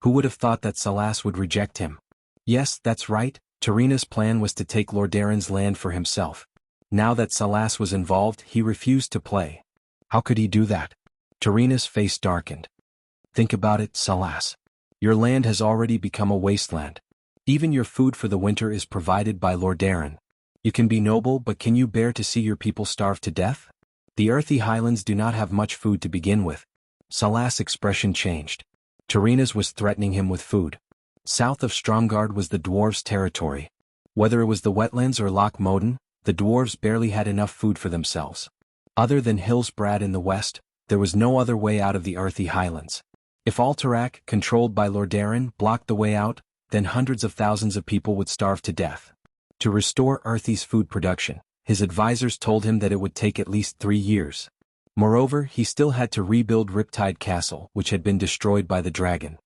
Who would have thought that Salas would reject him? Yes, that's right, Tyrrhenus' plan was to take Lordaeron's land for himself. Now that Salas was involved, he refused to play. How could he do that? Tyrrhenus' face darkened. Think about it, Salas. Your land has already become a wasteland. Even your food for the winter is provided by Lordaeron. You can be noble, but can you bear to see your people starve to death? The earthy highlands do not have much food to begin with. Salas' expression changed. Tyrrhenus was threatening him with food. South of Stromgard was the dwarves' territory. Whether it was the wetlands or Loch Moden, the dwarves barely had enough food for themselves. Other than Hillsbrad in the west, there was no other way out of the earthy highlands. If Alterac, controlled by Lordaeron, blocked the way out, then hundreds of thousands of people would starve to death. To restore Earthy's food production, his advisors told him that it would take at least 3 years. Moreover, he still had to rebuild Riptide Castle, which had been destroyed by the dragon.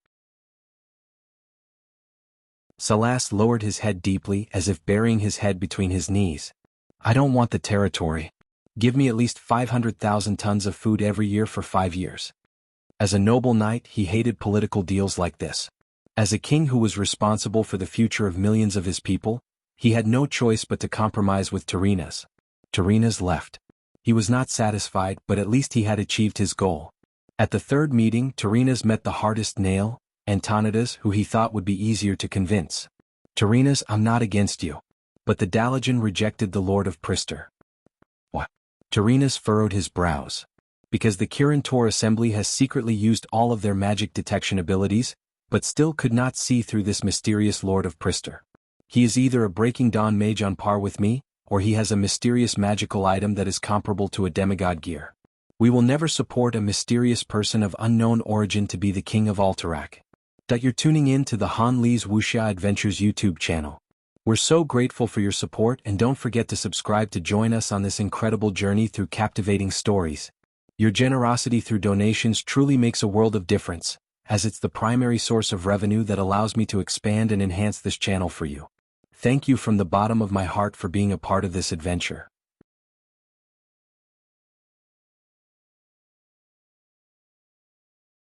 Salas lowered his head deeply, as if burying his head between his knees. I don't want the territory. Give me at least 500,000 tons of food every year for 5 years. As a noble knight, he hated political deals like this. As a king who was responsible for the future of millions of his people, he had no choice but to compromise with Tyrrhenus. Tyrrhenus left. He was not satisfied, but at least he had achieved his goal. At the third meeting, Tyrrhenus met the hardest nail, Antonidas, who he thought would be easier to convince. Tyrrhenus, I'm not against you. But the Dalajan rejected the Lord of Prister. What? Tyrrhenus furrowed his brows. Because the Kirin Tor Assembly has secretly used all of their magic detection abilities, but still could not see through this mysterious Lord of Prister. He is either a Breaking Dawn mage on par with me, or he has a mysterious magical item that is comparable to a demigod gear. We will never support a mysterious person of unknown origin to be the king of Alterac. That you're tuning in to the Han Lee's Wuxia Adventures YouTube channel. We're so grateful for your support, and don't forget to subscribe to join us on this incredible journey through captivating stories. Your generosity through donations truly makes a world of difference, as it's the primary source of revenue that allows me to expand and enhance this channel for you. Thank you from the bottom of my heart for being a part of this adventure.